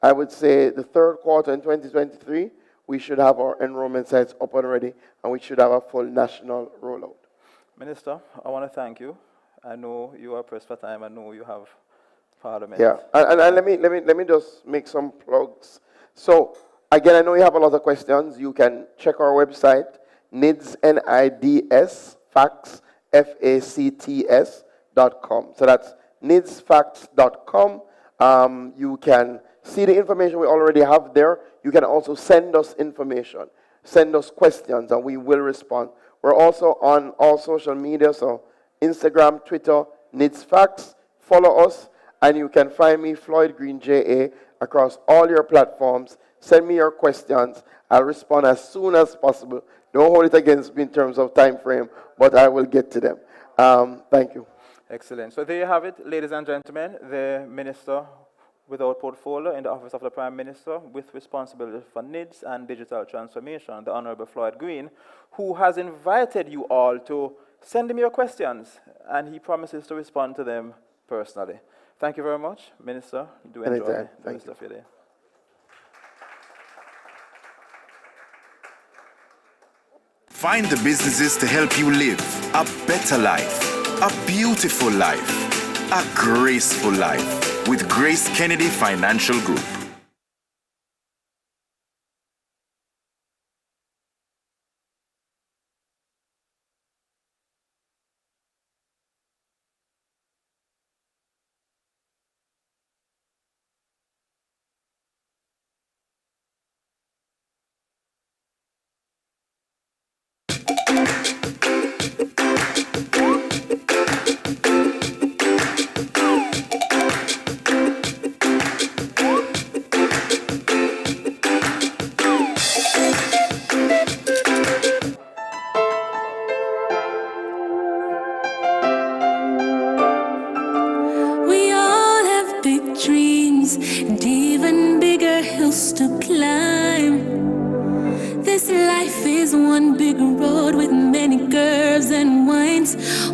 I would say the third quarter in 2023, we should have our enrollment sites up and ready, and we should have a full national rollout. Minister, I want to thank you. I know you are pressed for time. I know you have Parliament. Yeah, and let me just make some plugs. So again, I know you have a lot of questions. You can check our website, NIDS, N-I-D-S, facts, F-A-C-T-S.com. So that's nidsfacts.com. You can see the information we already have there. You can also send us information, send us questions, and we will respond. We're also on all social media, so Instagram, Twitter, NIDSFacts. Follow us, and you can find me, Floyd Green, J.A., across all your platforms. Send me your questions. I'll respond as soon as possible. Don't hold it against me in terms of time frame, but I will get to them. Thank you. Excellent. So there you have it, ladies and gentlemen, the Minister without portfolio in the Office of the Prime Minister with responsibility for NIDS and digital transformation, the Honorable Floyd Green, who has invited you all to send him your questions, and he promises to respond to them personally. Thank you very much, Minister. Do enjoy the rest of your day. Find the businesses to help you live a better life, a beautiful life, a graceful life with Grace Kennedy Financial Group.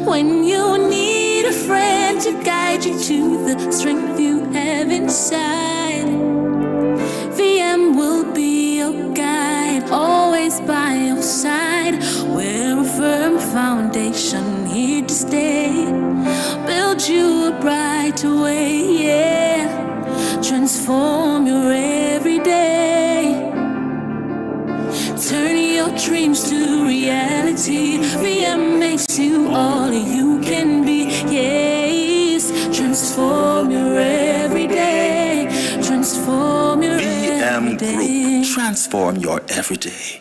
When you need a friend to guide you to the strength you have inside, VM will be your guide, always by your side. We're a firm foundation here to stay, build you a brighter way, yeah. Transform your everyday, turn your dreams to reality. VM makes you all you can be, yes. Transform your everyday, transform your VM everyday. Group, transform your everyday.